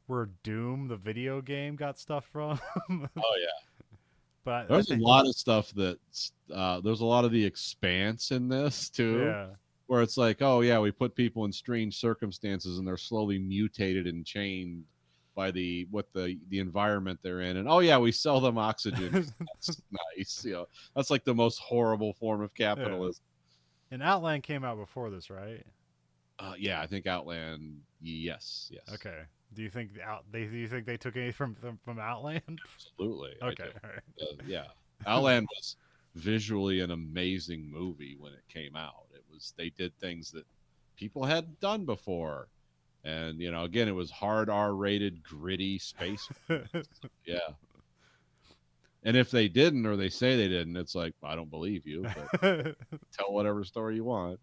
where Doom the video game got stuff from. Oh yeah. But There's a lot of stuff that's there's a lot of the expanse in this too. Yeah. Where it's like, oh yeah, we put people in strange circumstances and they're slowly mutated and chained by the environment they're in, and oh yeah, we sell them oxygen. That's nice. That's like the most horrible form of capitalism. Yeah. And Outland came out before this, right? Yeah, I think Outland. Yes. Okay. Do you think do you think they took anything from Outland? Absolutely. Okay. All right. Yeah, Outland was visually an amazing movie when it came out. They did things that people hadn't done before, and again, it was hard R-rated, gritty space. Yeah. And if they didn't, or they say they didn't, it's like, I don't believe you, but tell whatever story you want.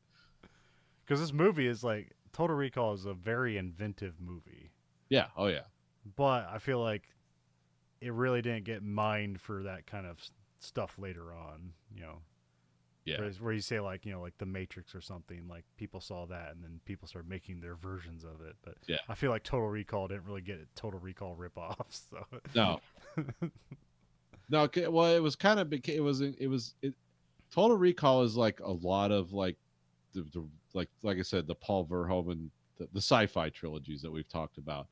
Because this movie is like Total Recall is a very inventive movie. Yeah. Oh yeah. But I feel like it really didn't get mined for that kind of stuff later on. Yeah. Where you say like like The Matrix or something, like people saw that and then people started making their versions of it. But yeah, I feel like Total Recall didn't really get Total Recall ripoffs. So no. Well, it was kind of Total Recall is like a lot of like the like I said, the Paul Verhoeven, the sci-fi trilogies that we've talked about.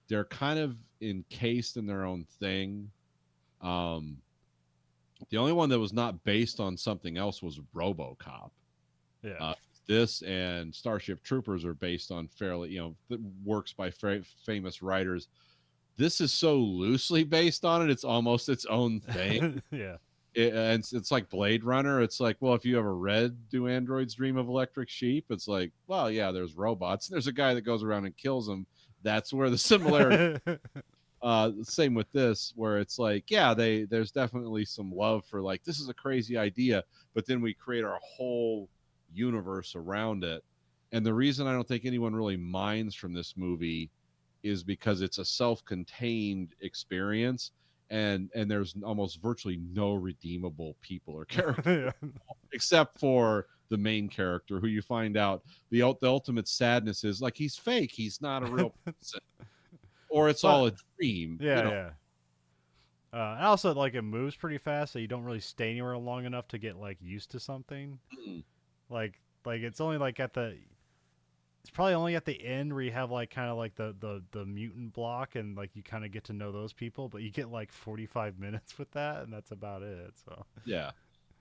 They're kind of encased in their own thing. The only one that was not based on something else was RoboCop. Yeah. This and Starship Troopers are based on fairly, works by famous writers. This is so loosely based on it; it's almost its own thing. Yeah. And it's like Blade Runner. It's like, well, if you ever read "Do Androids Dream of Electric Sheep?" It's like, well, yeah, there's robots. There's a guy that goes around and kills them. That's where the similarity. Same with this, where it's like, yeah, there's definitely some love for like, this is a crazy idea, but then we create our whole universe around it. And the reason I don't think anyone really minds from this movie is because it's a self-contained experience, and there's almost virtually no redeemable people or characters except for the main character, who you find out the ultimate sadness is like, he's fake, he's not a real person. Or it's all a dream. Yeah. And also, like, it moves pretty fast, so you don't really stay anywhere long enough to get like used to something. Mm-hmm. Like it's only like it's probably only at the end where you have like kind of like the mutant block, and like you kind of get to know those people, but you get like 45 minutes with that, and that's about it. So yeah,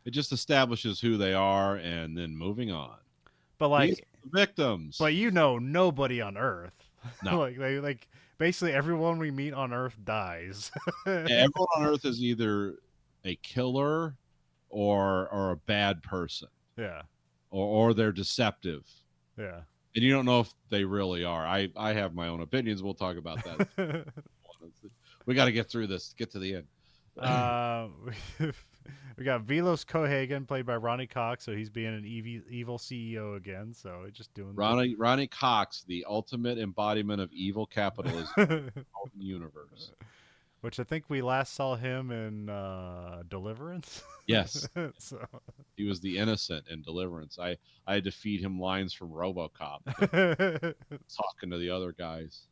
it just establishes who they are, and then moving on. But like victims, but nobody on Earth. No. like basically everyone we meet on Earth dies. Everyone on Earth is either a killer or a bad person. Yeah. Or they're deceptive. Yeah. And you don't know if they really are. I have my own opinions. We'll talk about that. We got to get through this. Get to the end. We got Velos Cohagen, played by Ronnie Cox, so he's being an evil CEO again. So just doing Ronnie Cox, the ultimate embodiment of evil capitalism in the universe. Which I think we last saw him in Deliverance. Yes. So he was the innocent in Deliverance. I had to feed him lines from RoboCop, talking to the other guys.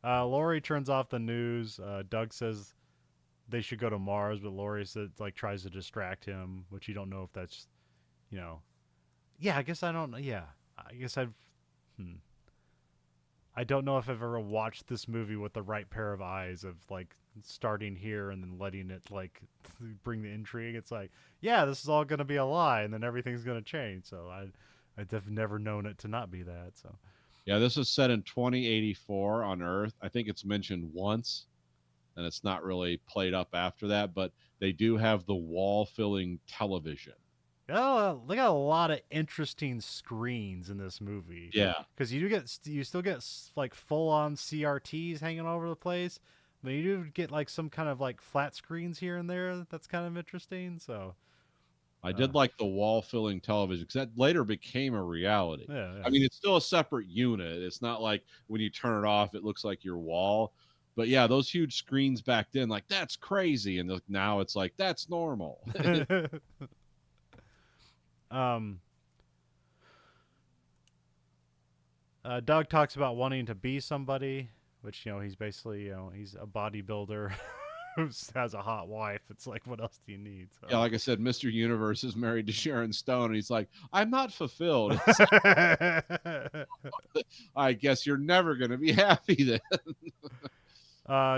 Lori turns off the news. Doug says they should go to Mars, but Laurie said like tries to distract him, which you don't know if that's you know. Yeah, I guess I don't know. Yeah, I guess I've. Hmm. I don't know if I've ever watched this movie with the right pair of eyes of like starting here and then letting it like bring the intrigue. It's like, yeah, this is all going to be a lie, and then everything's going to change. So I've never known it to not be that. So Yeah, this is set in 2084 on Earth. I think it's mentioned once, and it's not really played up after that, but they do have the wall filling television. oh, they got a lot of interesting screens in this movie Yeah. because you still get like full on CRTs hanging all over the place. But you do get like some kind of like flat screens here and there. That's kind of interesting. So I did like the wall filling television because that later became a reality. yeah, I mean, it's still a separate unit. It's not like when you turn it off, it looks like your wall. But yeah, those huge screens back then, like that's crazy, and now it's like that's normal. yeah. Doug talks about wanting to be somebody, which he's basically he's a bodybuilder who has a hot wife. It's like, what else do you need? So. Yeah, like I said, Mr. Universe is married to Sharon Stone, and he's like, I'm not fulfilled. I guess you're never going to be happy then.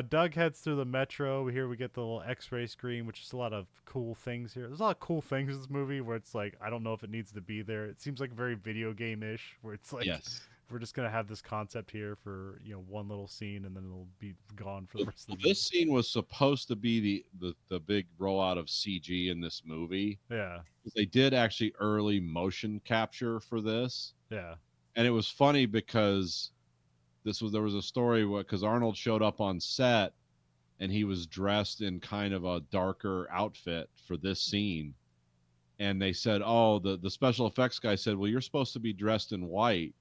Doug heads through the metro. Here we get the little X-ray screen, which is a lot of cool things here. There's a lot of cool things in this movie where it's like, I don't know if it needs to be there. It seems like very video game-ish, where it's like, Yes. we're just gonna have this concept here for one little scene, and then it'll be gone for the rest of the This scene was supposed to be the big rollout of CG in this movie. Yeah. They did actually early motion capture for this. Yeah. And it was funny because there was a story because Arnold showed up on set and he was dressed in kind of a darker outfit for this scene. And they said, oh, the special effects guy said, well, you're supposed to be dressed in white.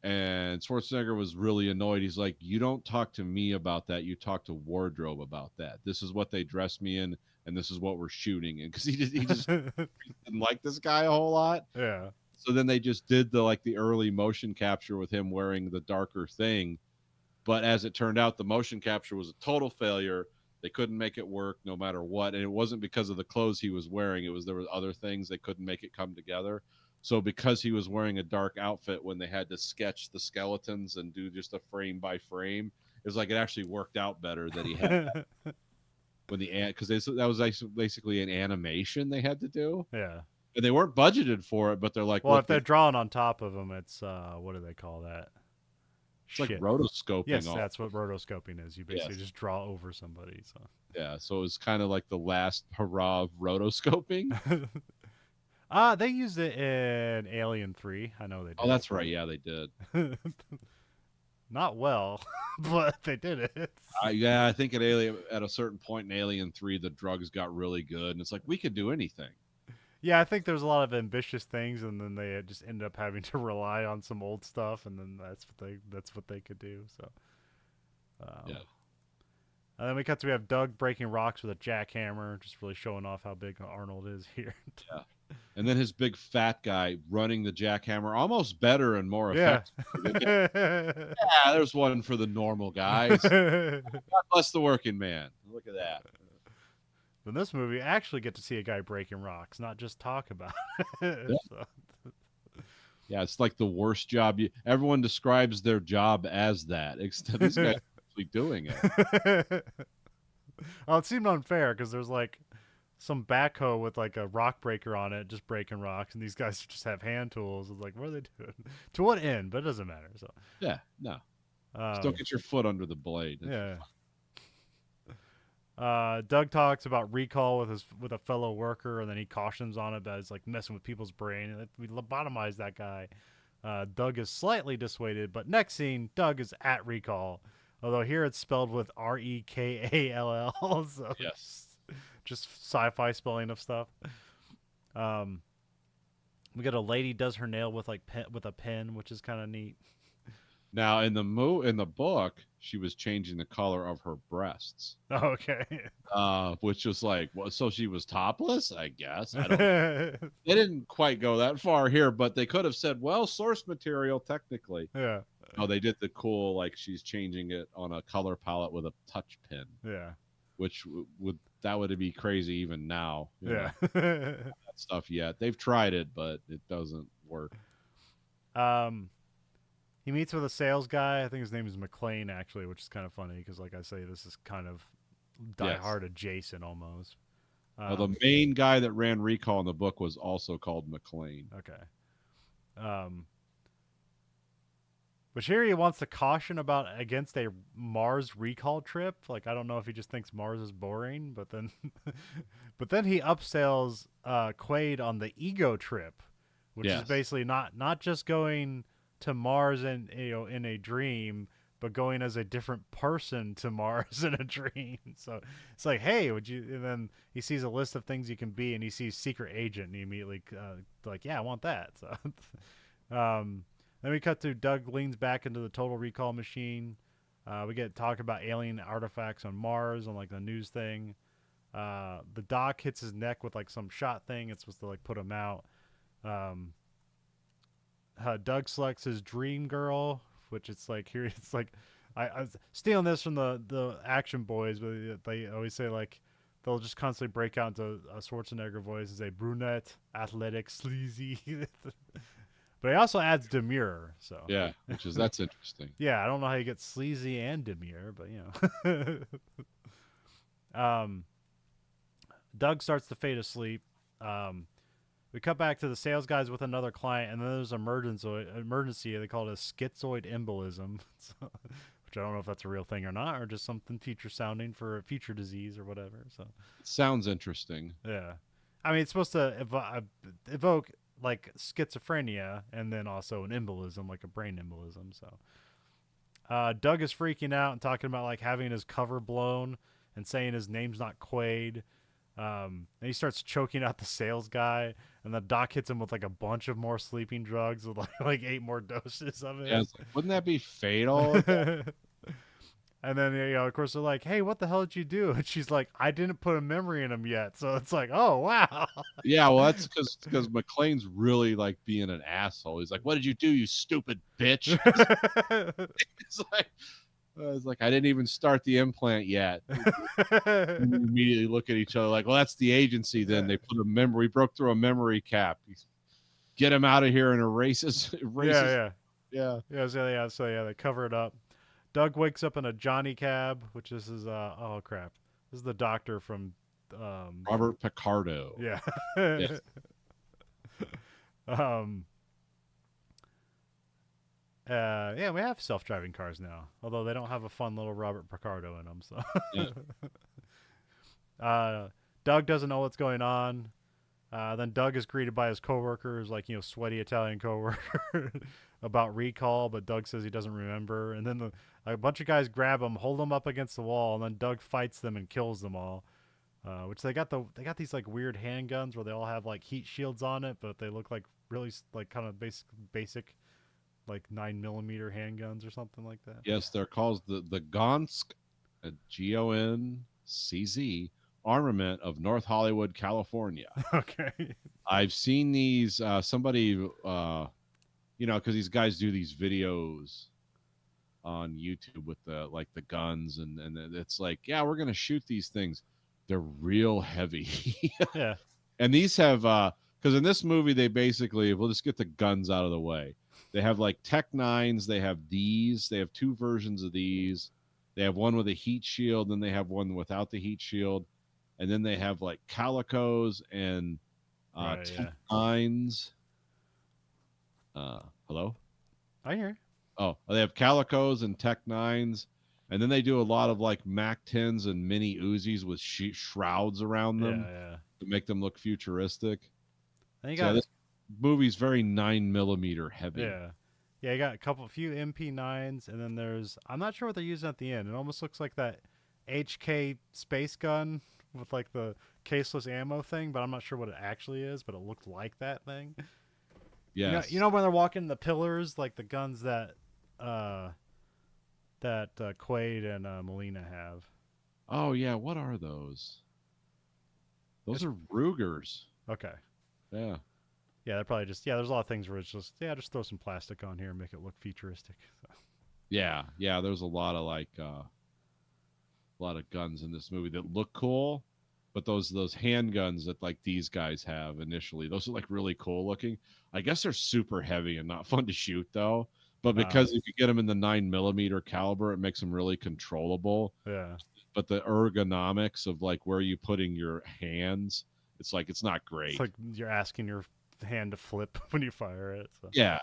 And Schwarzenegger was really annoyed. He's like, you don't talk to me about that. You talk to wardrobe about that. This is what they dressed me in, and this is what we're shooting in. Because he just didn't like this guy a whole lot. Yeah. So then they just did the early motion capture with him wearing the darker thing. But as it turned out, the motion capture was a total failure. They couldn't make it work no matter what. And it wasn't because of the clothes he was wearing. There were other things they couldn't make it come together. So because he was wearing a dark outfit when they had to sketch the skeletons and do just a frame by frame, it was like it actually worked out better that he had when because that was basically an animation they had to do. Yeah. And they weren't budgeted for it, but they're like, well, if they're drawing on top of them, it's what do they call that? It's like rotoscoping. Yes, that's what rotoscoping is. You basically just draw over somebody. So yeah, so it was kind of like the last hurrah of rotoscoping. They used it in Alien 3. I know they did. Oh, that's right. Yeah, they did. Not well, but they did it. Yeah, I think at a certain point in Alien 3, the drugs got really good, and it's like we could do anything. Yeah, I think there's a lot of ambitious things, and then they just ended up having to rely on some old stuff, and then that's what they could do. So, yeah. And then we have Doug breaking rocks with a jackhammer, just really showing off how big Arnold is here. Yeah. And then his big fat guy running the jackhammer, almost better and more effective. Yeah, there's one for the normal guys. God bless the working man. Look at that. In this movie, I actually get to see a guy breaking rocks, not just talk about it. Yeah. So. Yeah, it's like the worst job. Everyone describes their job as that, except this guy's actually doing it. Oh, it seemed unfair because there's like some backhoe with like a rock breaker on it, just breaking rocks, and these guys just have hand tools. It's like, what are they doing? To what end? But it doesn't matter. So yeah, no, just don't get your foot under the blade. Yeah. Doug talks about recall with a fellow worker, and then he cautions on it that it's like messing with people's brain. And we lobotomize that guy. Doug is slightly dissuaded, but next scene, Doug is at recall. Although here it's spelled with Rekall. So yes. Just sci-fi spelling of stuff. We got a lady does her nail with with a pen, which is kind of neat. Now in the book, she was changing the color of her breasts. Okay. Which was like, well, so she was topless, I guess. I don't. They didn't quite go that far here, but they could have said, well, source material technically. Yeah. Oh, they did the cool, like she's changing it on a color palette with a touch pen. Yeah. which would that would be crazy even now. Yeah. That stuff yet. They've tried it, but it doesn't work. um, he meets with a sales guy. I think his name is McLean, actually, which is kind of funny because, like I say, this is kind of Die Yes. Hard adjacent almost. The main guy that ran Recall in the book was also called McLean. Okay. But here he wants to caution against a Mars recall trip. Like, I don't know if he just thinks Mars is boring, but then but then he upsells Quaid on the ego trip, which is Yes. basically not just going to Mars in a dream, but going as a different person to Mars in a dream. So it's like, hey, would you? And then he sees a list of things you can be, and he sees secret agent, and he immediately like, yeah, I want that. So. Then we cut to Doug leans back into the Total Recall machine. We get talk about alien artifacts on Mars on like the news thing. The doc hits his neck with like some shot thing. It's supposed to like put him out. Doug selects his dream girl, which it's like here it's like I was stealing this from the Action Boys, but they always say like they'll just constantly break out into a Schwarzenegger voice and say brunette, athletic, sleazy. But he also adds demure, so Yeah, that's interesting. yeah, I don't know how you get sleazy and demure, but you know. Doug starts to fade asleep. We cut back to the sales guys with another client, and then there's emergency. They call it a schizoid embolism, which I don't know if that's a real thing or not, or just something future sounding for a future disease or whatever. So it sounds interesting. Yeah, I mean it's supposed to evoke like schizophrenia and then also an embolism, like a brain embolism. So Doug is freaking out and talking about like having his cover blown and saying his name's not Quaid. And he starts choking out the sales guy, and the doc hits him with like a bunch of more sleeping drugs with like 8 more doses of it. Yeah, wouldn't that be fatal? And then, you know, of course, they're like, hey, what the hell did you do? And she's like, I didn't put a memory in him yet. So it's like, oh, wow. Yeah, well, that's because McLean's really like being an asshole. He's like, what did you do, you stupid bitch? It's like, I didn't even start the implant yet. We immediately look at each other like, well, that's the agency then. They put a memory, broke through a memory cap. Get him out of here and erases. Yeah. So they cover it up. Doug wakes up in a Johnny cab, which is his oh crap. This is the doctor from Robert Picardo. Yeah. Yes. Yeah, we have self-driving cars now, although they don't have a fun little Robert Picardo in them. So, Yeah. Doug doesn't know what's going on. Then Doug is greeted by his coworkers, like sweaty Italian coworker, about recall, but Doug says he doesn't remember. And then a bunch of guys grab him, hold him up against the wall, and then Doug fights them and kills them all. Which they got these like weird handguns where they all have like heat shields on it, but they look like really like kind of basic like 9mm handguns or something like that. Yes, they're called the Gonsk, GONCZ armament of North Hollywood, California. Okay. I've seen these. Somebody, because these guys do these videos on YouTube with the guns, and it's like, yeah, we're gonna shoot these things. They're real heavy. Yeah. And these have because in this movie they basically, we'll just get the guns out of the way. They have like Tech 9s. They have these. They have 2 versions of these. They have one with a heat shield, then they have one without the heat shield, and then they have like Calicos and Tech 9s. Hello? I hear. Oh, they have Calicos and Tech 9s, and then they do a lot of like Mac 10s and mini Uzis with shrouds around them to make them look futuristic. This movie's very 9mm heavy. Yeah. Yeah, you got a few MP9s, and then I'm not sure what they're using at the end. It almost looks like that HK space gun with like the caseless ammo thing, but I'm not sure what it actually is, but it looked like that thing. Yes. You know when they're walking the pillars, like the guns that Quaid and Molina have. Oh yeah, what are those? Those are Rugers. Okay. Yeah. Yeah, they're probably just there's a lot of things where it's just just throw some plastic on here and make it look futuristic. So. Yeah, there's a lot of like a lot of guns in this movie that look cool, but those handguns that like these guys have initially, those are like really cool looking. I guess they're super heavy and not fun to shoot though. But because if you get them in the 9mm caliber, it makes them really controllable. Yeah. But the ergonomics of like where you putting your hands, it's like it's not great. It's like you're asking your hand to flip when you fire it. So. Yeah.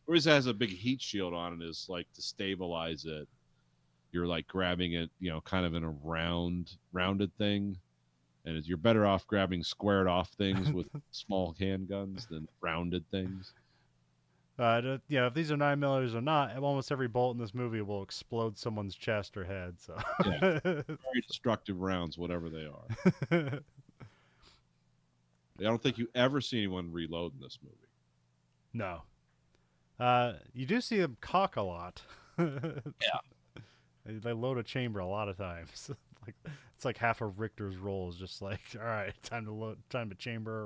Whereas it has a big heat shield on it, is like to stabilize it. You're like grabbing it, kind of in a rounded thing, and you're better off grabbing squared off things with small handguns than rounded things. If these are 9mm or not, almost every bolt in this movie will explode someone's chest or head. So yeah, very destructive rounds, whatever they are. I don't think you ever see anyone reload in this movie. No. You do see them cock a lot. Yeah. They load a chamber a lot of times. It's like half of Richter's roll is just like, all right, time to chamber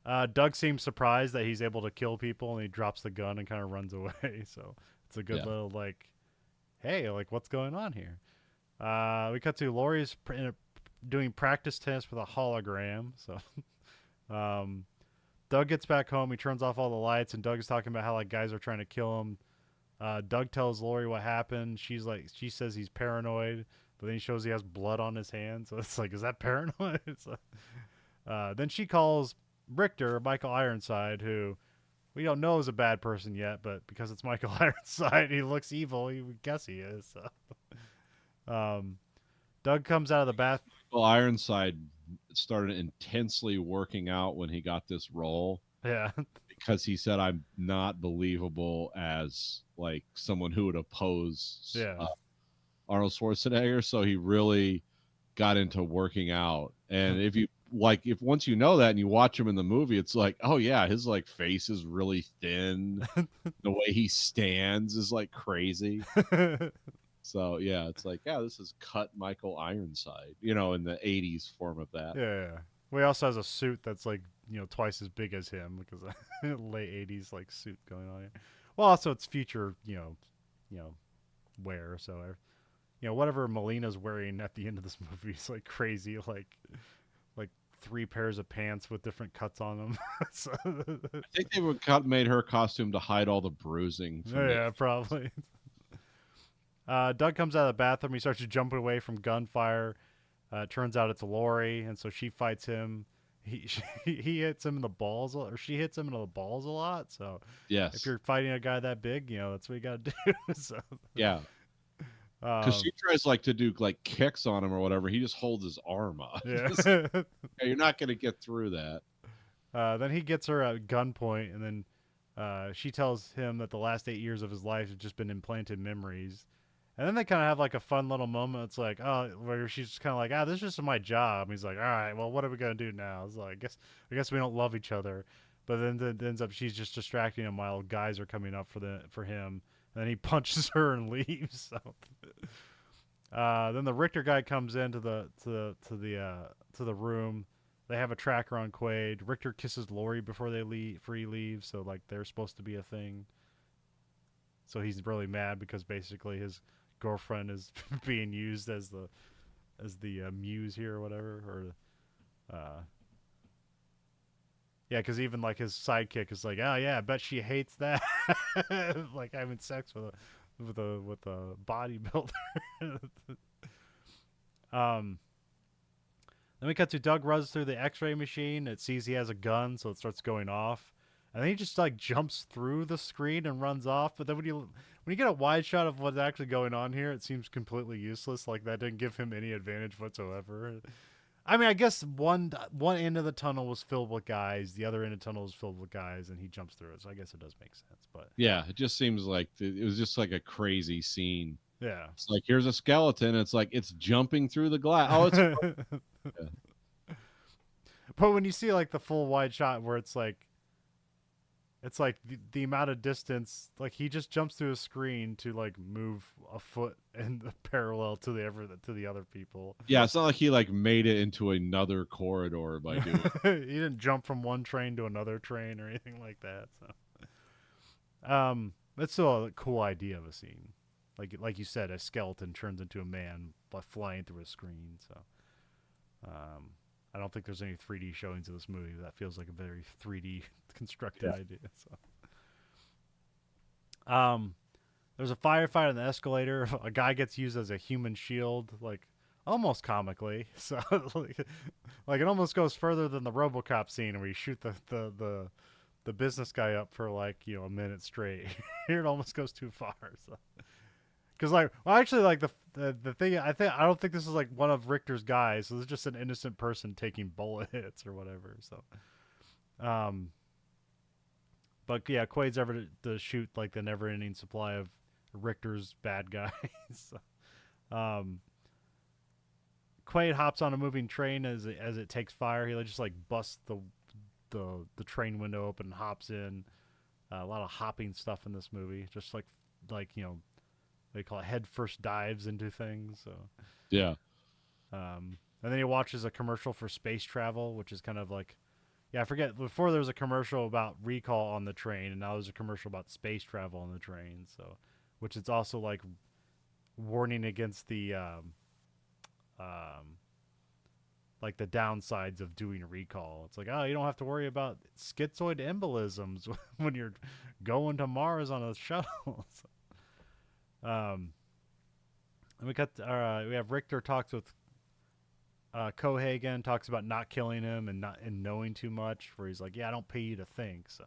around. Doug seems surprised that he's able to kill people, and he drops the gun and kind of runs away. So it's a good little like, hey, like what's going on here? We cut to Laurie's doing practice tests with a hologram. So Doug gets back home. He turns off all the lights, and Doug is talking about how like guys are trying to kill him. Doug tells Laurie what happened. She says he's paranoid, but then he shows he has blood on his hand. So it's like, is that paranoid? Then she calls Richter, Michael Ironside, who we don't know is a bad person yet, but because it's Michael Ironside, he looks evil. We guess he is. So. Doug comes out of the bath. Michael Ironside started intensely working out when he got this role. Yeah. Because he said, I'm not believable as like someone who would oppose Arnold Schwarzenegger. So he really got into working out. And if once you know that and you watch him in the movie, it's like, oh yeah, his like face is really thin. The way he stands is like crazy. So yeah, it's like, yeah, this is cut Michael Ironside, in the 80s form of that. Yeah. Well, he also has a suit that's like, twice as big as him because late 80s like suit going on here. Well, also it's future, wear. So, whatever Melina's wearing at the end of this movie is like crazy, like 3 pairs of pants with different cuts on them. So, I think they made her costume to hide all the bruising. Yeah, probably. Doug comes out of the bathroom. He starts to jump away from gunfire. Turns out it's Laurie, and so she fights him. He hits him in the balls, or she hits him in the balls a lot. So yes, if you're fighting a guy that big, that's what you got to do. So yeah, because she tries like to do like kicks on him or whatever. He just holds his arm up. Yeah, you're not going to get through that. Then he gets her at gunpoint, and then she tells him that the last 8 years of his life have just been implanted memories. And then they kind of have like a fun little moment. It's like, where she's just kind of like, this is just my job. And he's like, all right, well, what are we gonna do now? It's like, I guess we don't love each other. But then it ends up she's just distracting him while guys are coming up for him. And then he punches her and leaves. So then the Richter guy comes into the room. They have a tracker on Quaid. Richter kisses Laurie before he leaves. So like they're supposed to be a thing. So he's really mad because basically his girlfriend is being used as the muse here or whatever, because even like his sidekick is like, oh yeah, I bet she hates that. Like having sex with a bodybuilder. Then we cut to Doug runs through the X-ray machine. It sees he has a gun, so it starts going off. And then he just like jumps through the screen and runs off. But then when you get a wide shot of what's actually going on here, it seems completely useless. Like that didn't give him any advantage whatsoever. I mean, I guess one end of the tunnel was filled with guys, the other end of the tunnel was filled with guys, and he jumps through it. So I guess it does make sense. But yeah, it just seems like it was just like a crazy scene. Yeah, it's like here's a skeleton. It's like it's jumping through the glass. Oh, it's. Yeah. But when you see like the full wide shot where it's like the amount of distance, like he just jumps through a screen to like move a foot in the parallel to the other people. Yeah, it's not like he like made it into another corridor by doing it. He didn't jump from one train to another train or anything like that. So, it's still a cool idea of a scene. like you said, a skeleton turns into a man by flying through a screen. So I don't think there's any 3D showings of this movie. That feels like a very 3D constructed idea. So there's a firefight on the escalator. A guy gets used as a human shield, like almost comically. So like it almost goes further than the RoboCop scene where you shoot the business guy up for like a minute straight. Here it almost goes too far. So because actually like the thing I don't think this is like one of Richter's guys. So this is just an innocent person taking bullet hits or whatever. So but yeah, Quaid's ever to shoot like the never-ending supply of Richter's bad guys. So, Quaid hops on a moving train as it takes fire. He just like busts the train window open and hops in. A lot of hopping stuff in this movie. Just like they call it head first dives into things. So Yeah. and then he watches a commercial for space travel, which is kind of like, I forget. Before there was a commercial about recall on the train, and now there's a commercial about space travel on the train. So, which it's also like warning against the like the downsides of doing recall. It's like, oh, you don't have to worry about schizoid embolisms when you're going to Mars on a shuttle. So, and we have Richter talks with Kohei again, talks about not killing him and knowing too much. Where he's like, yeah, I don't pay you to think. So.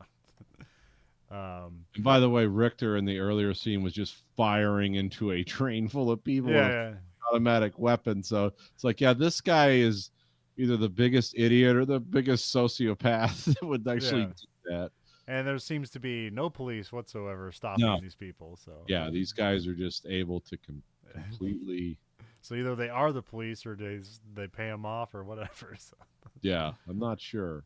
And by the way, Richter in the earlier scene was just firing into a train full of people with an automatic weapon. So it's like, yeah, this guy is either the biggest idiot or the biggest sociopath that would actually do that. And there seems to be no police whatsoever stopping these people. So yeah, these guys are just able to completely. So either they are the police or they pay them off or whatever. So. Yeah, I'm not sure.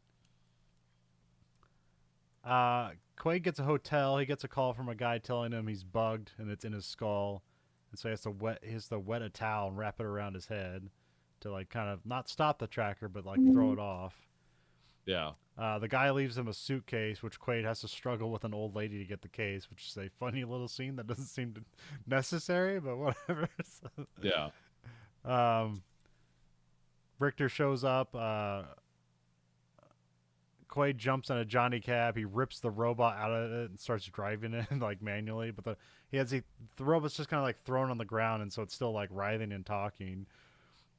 Quaid gets a hotel. He gets a call from a guy telling him he's bugged and it's in his skull, and so he has to wet a towel and wrap it around his head to like kind of not stop the tracker but like throw it off. Yeah. The guy leaves him a suitcase, which Quaid has to struggle with an old lady to get the case, which is a funny little scene that doesn't seem necessary, but whatever. So, yeah. Richter shows up. Quaid jumps in a Johnny cab. He rips the robot out of it and starts driving it like manually. But the robot's just kind of like thrown on the ground, and so it's still like writhing and talking.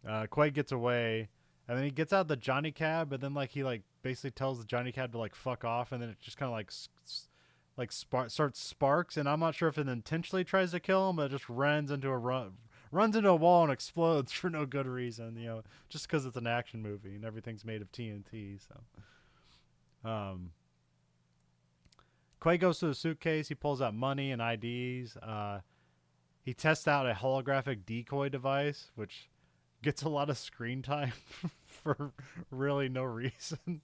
Quaid gets away, and then he gets out of the Johnny cab, and then like he like basically tells the Johnny cab to like fuck off, and then it just kind of like starts sparks, and I'm not sure if it intentionally tries to kill him, but it just runs into a wall and explodes for no good reason, just because it's an action movie and everything's made of TNT. So. Quaid goes to the suitcase. He pulls out money and IDs. He tests out a holographic decoy device, which gets a lot of screen time for really no reason.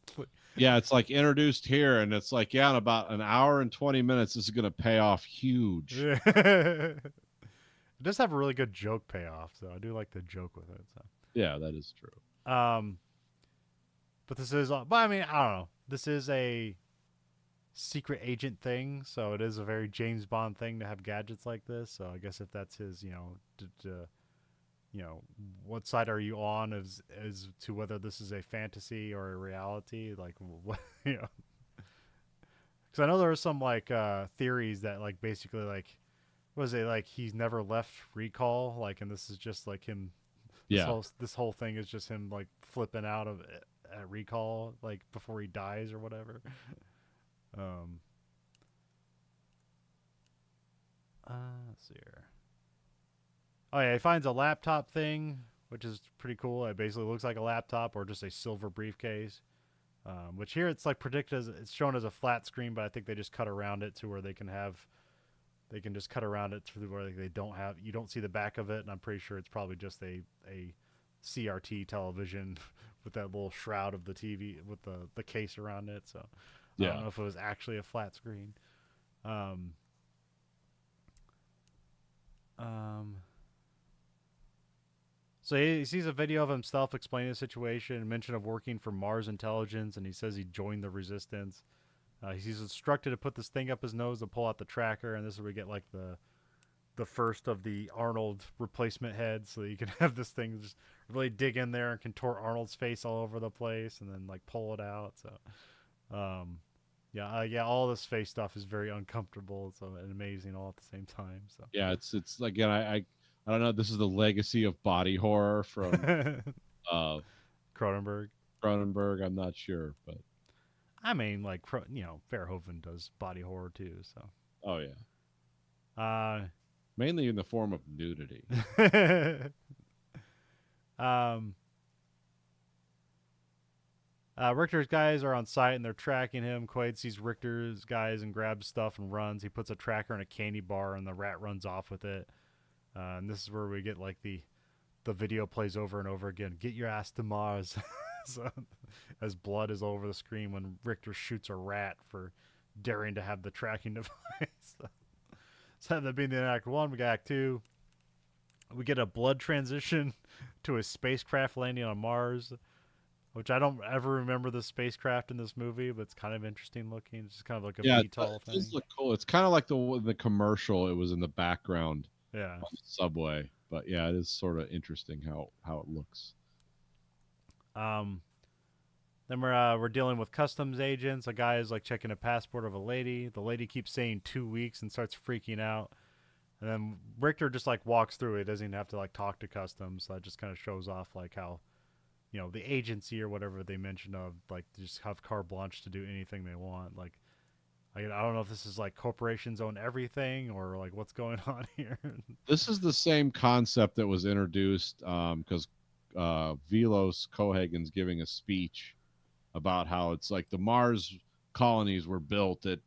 Yeah, it's like introduced here, and it's like, in about an hour and 20 minutes, this is going to pay off huge. It does have a really good joke payoff, so I do like the joke with it. So. Yeah, that is true. But this is, but I mean, I don't know. This is a secret agent thing, so it is a very James Bond thing to have gadgets like this. So I guess if that's his, what side are you on as to whether this is a fantasy or a reality? Like, what, Because I know there are some like theories that like basically like, was it like he's never left recall, like, and this is just like him. This whole thing is just him like flipping out of it. At recall, like before he dies or whatever. Let's see here. Oh yeah, he finds a laptop thing, which is pretty cool. It basically looks like a laptop or just a silver briefcase. Which here it's like it's shown as a flat screen, but I think they just cut around it to where they can just cut around it to where you don't see the back of it, and I'm pretty sure it's probably just a CRT television with that little shroud of the TV with the case around it. So I don't know if it was actually a flat screen. So he sees a video of himself explaining the situation and mention of working for Mars Intelligence, and he says he joined the Resistance. He's instructed to put this thing up his nose to pull out the tracker, and this is where we get like the first of the Arnold replacement heads, so you can have this thing just really dig in there and contort Arnold's face all over the place, and then like pull it out. So, yeah, all this face stuff is very uncomfortable, so and amazing all at the same time. So, Yeah, it's again, I don't know. This is the legacy of body horror from uh Cronenberg. Cronenberg. I'm not sure, but I mean, like Verhoeven does body horror too. So, oh yeah, uh, mainly in the form of nudity. um, Richter's guys are on site and they're tracking him. Quaid sees Richter's guys and grabs stuff and runs. He puts a tracker in a candy bar and the rat runs off with it. And this is where we get like the video plays over and over again. Get your ass to Mars. So, as blood is all over the screen when Richter shoots a rat for daring to have the tracking device. So that being the Act 1, we got Act 2. We get a blood transition to a spacecraft landing on Mars, which I don't ever remember the spacecraft in this movie, but it's kind of interesting looking. It's just kind of like a VTOL thing. It does look cool. It's kind of like the commercial. It was in the background. Yeah. On the subway, but yeah, it is sort of interesting how it looks. Then we're dealing with customs agents. A guy is like checking a passport of a lady. The lady keeps saying 2 weeks and starts freaking out. And then Richter just like walks through it. Doesn't even have to like talk to customs. So that just kind of shows off like how, the agency or whatever they mentioned of like just have carte blanche to do anything they want. Like I don't know if this is like corporations own everything or like what's going on here. This is the same concept that was introduced because Velos Cohagen's giving a speech about how it's like the Mars colonies were built at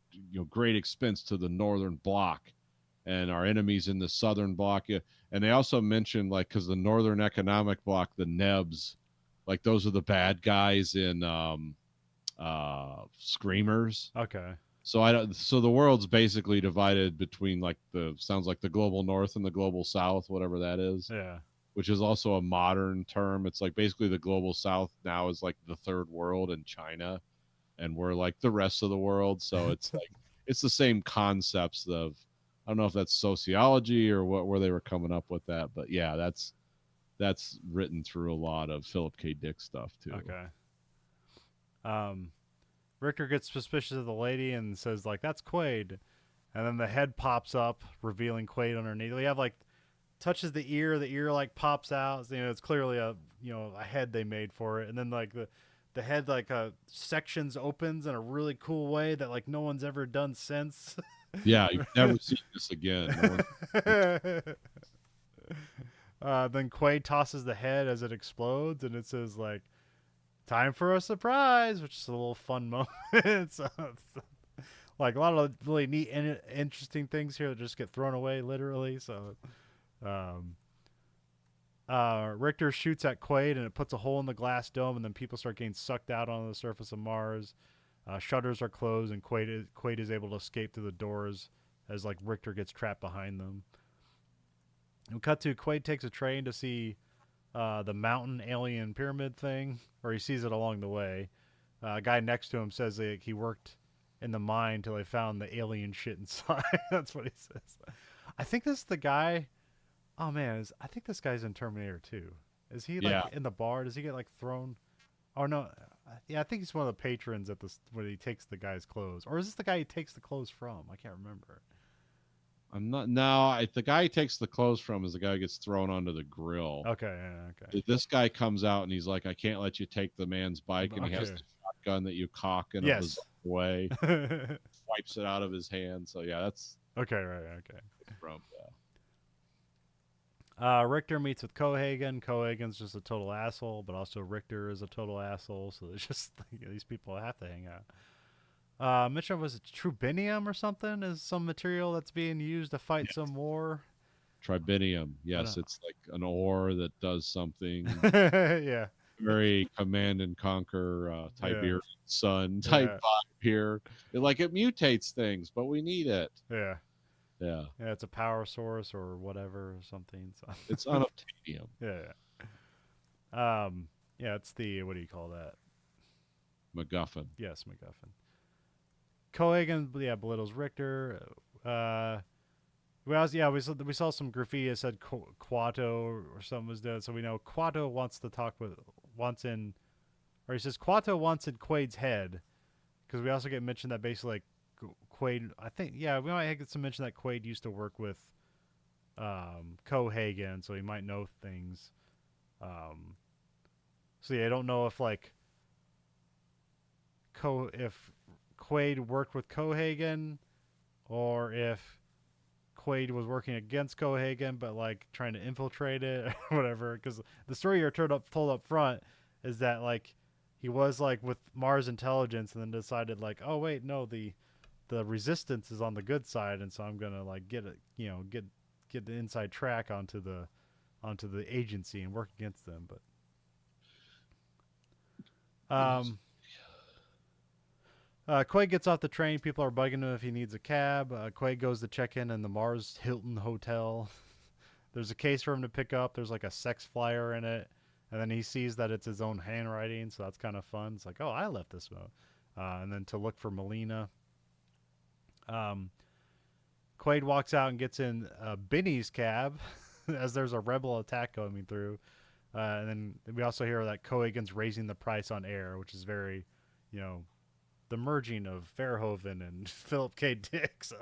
great expense to the northern bloc, and our enemies in the southern bloc. And they also mentioned like because the northern economic bloc, the Nebs, like those are the bad guys in Screamers. Okay. So the world's basically divided between like sounds like the global north and the global south, whatever that is. Yeah. Which is also a modern term. It's like basically the global south now is like the third world and China, and we're like the rest of the world. So it's like it's the same concepts of I don't know if that's sociology or where they were coming up with that, but yeah, that's written through a lot of Philip K. Dick stuff too. Okay. Richter gets suspicious of the lady and says like that's Quaid, and then the head pops up revealing Quaid underneath. We have like touches the ear like pops out. It's clearly a head they made for it, and then like the head like sections opens in a really cool way that like no one's ever done since. Yeah, you've never seen this again. Then Quaid tosses the head as it explodes, and it says like time for a surprise, which is a little fun moment. So like a lot of really neat and interesting things here that just get thrown away literally. So Richter shoots at Quaid and it puts a hole in the glass dome, and then people start getting sucked out onto the surface of Mars. Shutters are closed, and Quaid is able to escape through the doors as like Richter gets trapped behind them. We cut to Quaid takes a train to see the mountain alien pyramid thing, or he sees it along the way. A guy next to him says that he worked in the mine till they found the alien shit inside. That's what he says. I think this is the guy. Oh man, I think this guy's in Terminator 2. Is he like in the bar? Does he get like thrown? Oh no, yeah, I think he's one of the patrons at this when he takes the guy's clothes, or is this the guy he takes the clothes from? I can't remember. I'm not. No, the guy he takes the clothes from is the guy who gets thrown onto the grill. Okay, yeah, okay. This guy comes out and he's like, "I can't let you take the man's bike," and he has the shotgun that you cock in a bizarre way, wipes it out of his hand. So yeah, that's okay, right, okay. From Richter meets with Cohagen. Cohagen's just a total asshole, but also Richter is a total asshole. So there's just these people have to hang out. Mitchell, was it trubinium or something? Is some material that's being used to fight some war? Tribinium, yes, it's like an ore that does something. Yeah. Very Command and Conquer Tiberian Sun type vibe here. It mutates things, but we need it. Yeah. Yeah. Yeah, it's a power source or whatever or something. So. It's unobtainium. Yeah. Yeah, it's the, what do you call that? MacGuffin. Yes, MacGuffin. Cohagen, belittles Richter. We saw some graffiti that said Quato or something was dead, so we know Quato wants in, or he says Quato wants in Quaid's head, because we also get mentioned that basically like Quaid. I think we might get some mention that Quaid used to work with Cohagen, so he might know things. Um, so yeah, I don't know if like if Quaid worked with Cohagen or if Quaid was working against Cohagen, but like trying to infiltrate it or whatever. Because the story you're told up front is that like he was like with Mars intelligence, and then decided like, oh wait, no, the resistance is on the good side, and so I'm gonna like get it, get the inside track onto the agency and work against them. But Quaid gets off the train. People are bugging him if he needs a cab. Quaid goes to check in the Mars Hilton Hotel. There's a case for him to pick up. There's like a sex flyer in it. And then he sees that it's his own handwriting, so that's kind of fun. It's like, oh, I left this note. And then to look for Melina. Quaid walks out and gets in Benny's cab as there's a rebel attack going through. And then we also hear that Cohagen's raising the price on air, which is very, you know, the merging of Verhoeven and Philip K. Dick. So.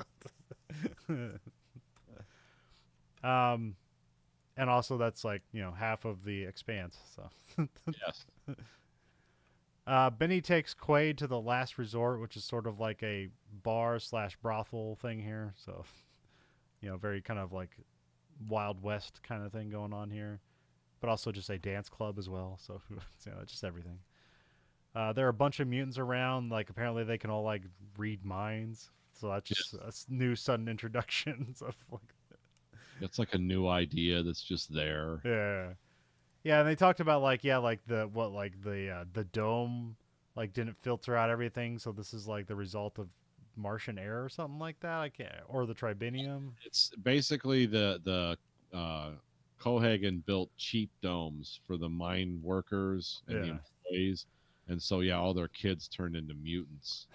And also that's like, half of the Expanse. So Yes. Benny takes Quaid to the Last Resort, which is sort of like a bar /brothel thing here. So, very kind of like Wild West kind of thing going on here, but also just a dance club as well. So, just everything. There are a bunch of mutants around. Like apparently they can all like read minds. So that's just a new sudden introduction of like. It's like a new idea that's just there. Yeah. Yeah, and they talked about like the dome like didn't filter out everything, so this is like the result of Martian air or something like that. I can't, or the tribinium. It's basically the Cohagen built cheap domes for the mine workers and the employees, and so all their kids turned into mutants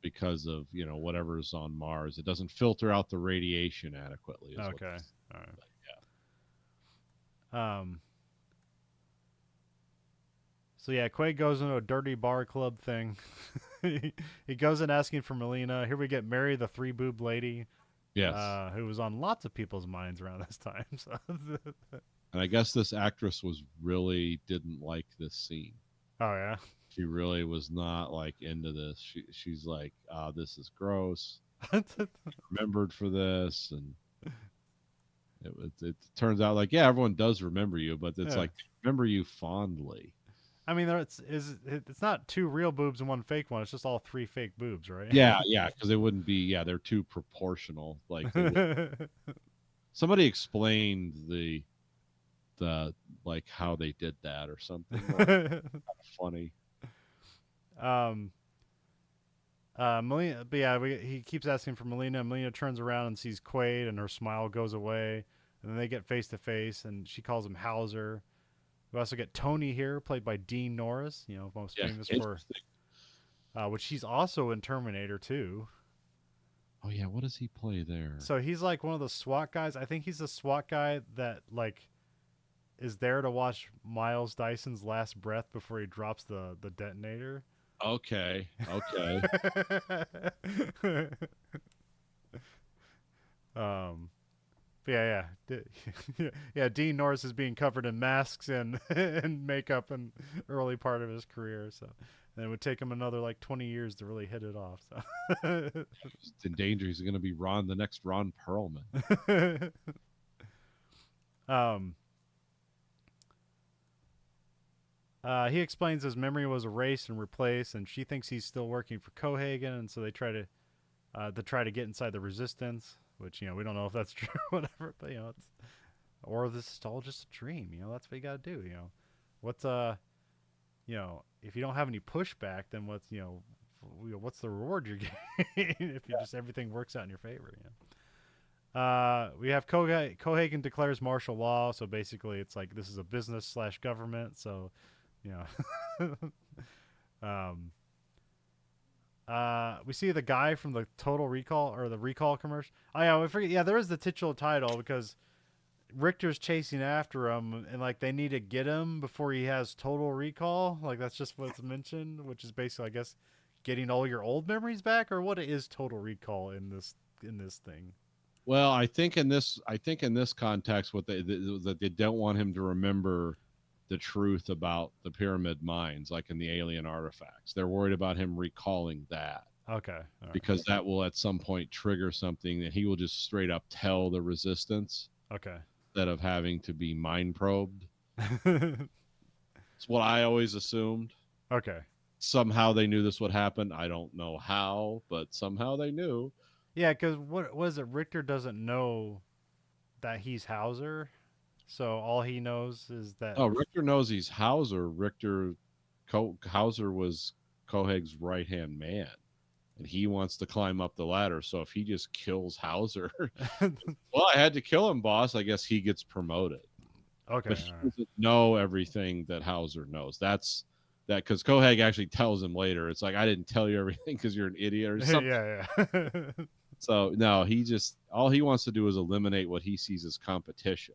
because of whatever's on Mars. It doesn't filter out the radiation adequately. Okay, all right. Yeah. So Quaid goes into a dirty bar club thing. He goes in asking for Melina. Here we get Mary, the three boob lady. Yes. Who was on lots of people's minds around this time. So. And I guess this actress didn't like this scene. Oh yeah. She really was not like into this. She's like, this is gross. Remembered for this, and it turns out like everyone does remember you, but it's like remember you fondly. I mean, it's not two real boobs and one fake one. It's just all three fake boobs, right? Yeah, because it wouldn't be. Yeah, they're too proportional. Like somebody explained the like how they did that or something. Kind of funny. Melina, but he keeps asking for Melina. Melina turns around and sees Quaid, and her smile goes away. And then they get face to face, and she calls him Hauser. We also get Tony here, played by Dean Norris, most famous for, which he's also in Terminator 2. Oh yeah, what does he play there? So he's like one of the SWAT guys. I think he's the SWAT guy that like is there to watch Miles Dyson's last breath before he drops the detonator. Okay. Dean Norris is being covered in masks and and makeup in early part of his career, so and it would take him another like 20 years to really hit it off. So he's in danger. He's going to be the next Ron Perlman. He explains his memory was erased and replaced, and she thinks he's still working for Cohagen, and so they try to get inside the Resistance. Which we don't know if that's true or whatever, but it's or this is all just a dream. That's what you got to do. What's if you don't have any pushback, then what's the reward you're getting if everything works out in your favor. We have Cohagen declares martial law, so basically it's like this is a business / government. So We see the guy from the Total Recall or the Recall commercial. Oh yeah, we forget. Yeah, there is the titular title because Richter's chasing after him, and like they need to get him before he has Total Recall. Like that's just what's mentioned, which is basically, I guess, getting all your old memories back, or what is Total Recall in this thing. Well, I think in this context, what that they don't want him to remember the truth about the pyramid mines, like in the alien artifacts. They're worried about him recalling that Okay, all because that will at some point trigger something that he will just straight up tell the resistance right. instead of having to be mind probed. Okay. It's what I always assumed. Okay. Somehow they knew this would happen. I don't know how, but somehow they knew. Yeah, because what is it? Richter doesn't know that he's Hauser, so all he knows is that. Oh, Richter knows he's Hauser. Hauser was Koheg's right hand man, and he wants to climb up the ladder. So if he just kills Hauser, well, I had to kill him, boss. I guess he gets promoted. Okay. But he All doesn't know everything that Hauser knows. That's that because Koheg actually tells him later. It's like I didn't tell you everything because you're an idiot or right. something. Yeah. So no, he just all he wants to do is eliminate what he sees as competition.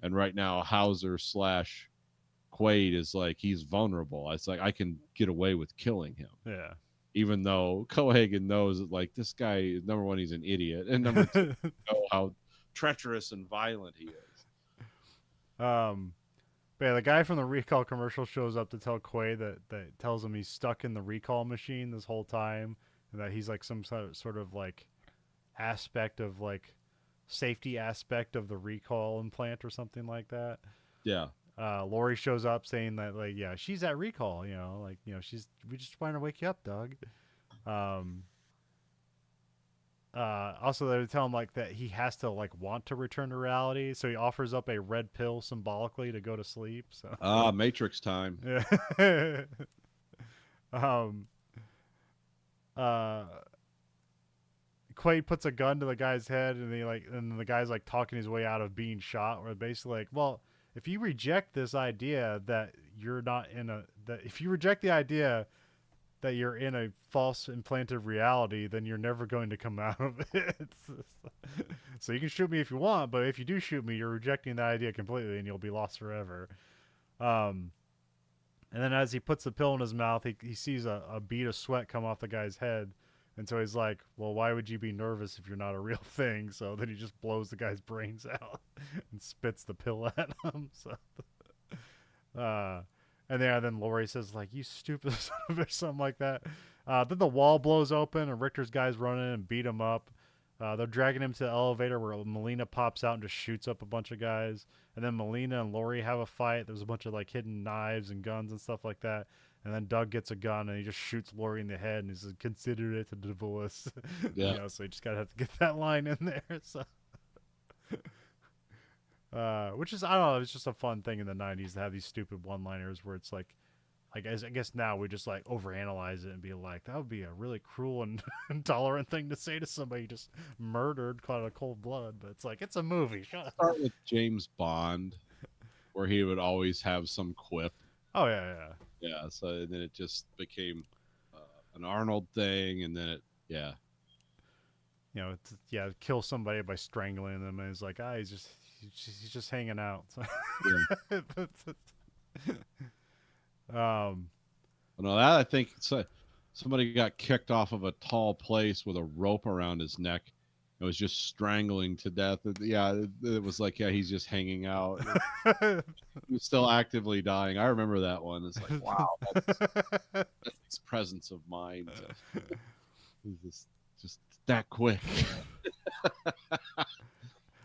And right now, Hauser slash Quaid is like he's vulnerable. It's like I can get away with killing him, Yeah. even though Cohagen knows that like this guy, number one, he's an idiot, and number two, know how treacherous and violent he is. But yeah, the guy from the Recall commercial shows up to tell Quaid that tells him he's stuck in the Recall machine this whole time, and that he's like some sort of like aspect of like safety aspect of the Recall implant or something like that. Yeah, Lori shows up saying that like yeah she's at Recall, like she's we just trying to wake you up, Doug. Um, also they tell him like that he has to like want to return to reality, so he offers up a red pill symbolically to go to sleep. So Matrix time. yeah. um, uh, Quaid puts a gun to the guy's head, and the guy's like talking his way out of being shot. Where basically like, well, if you reject this idea that you're not in a that if you reject the idea that you're in a false implanted reality, then you're never going to come out of it. So you can shoot me if you want, but if you do shoot me, you're rejecting the idea completely, and you'll be lost forever. And then as he puts the pill in his mouth, he sees a bead of sweat come off the guy's head. And so he's like, well, why would you be nervous if you're not a real thing? So then he just blows the guy's brains out and spits the pill at him. So, and then Lori says, like, you stupid son of a, something like that. Then the wall blows open and Richter's guys run in and beat him up. They're dragging him to the elevator where Melina pops out and just shoots up a bunch of guys. And then Melina and Lori have a fight. There's a bunch of like hidden knives and guns and stuff like that. And then Doug gets a gun and he just shoots Lori in the head and he says, "Consider it a divorce." Yeah. So you just gotta have to get that line in there. So, which is I don't know, it's just a fun thing in the '90s to have these stupid one-liners where it's like, I guess now we just like overanalyze it and be like, that would be a really cruel and intolerant thing to say to somebody you just murdered, caught of cold blood. But it's like it's a movie. Shut up. Start with James Bond, where he would always have some quip. Oh yeah. Yeah, so then it just became an Arnold thing, and then it, Kill somebody by strangling them, and it's like, he's just hanging out. So. Yeah. No, that I think somebody got kicked off of a tall place with a rope around his neck. It was just strangling to death. It was like, he's just hanging out. He was still actively dying. I remember that one. It's like, wow, that's presence of mind. He's just that quick.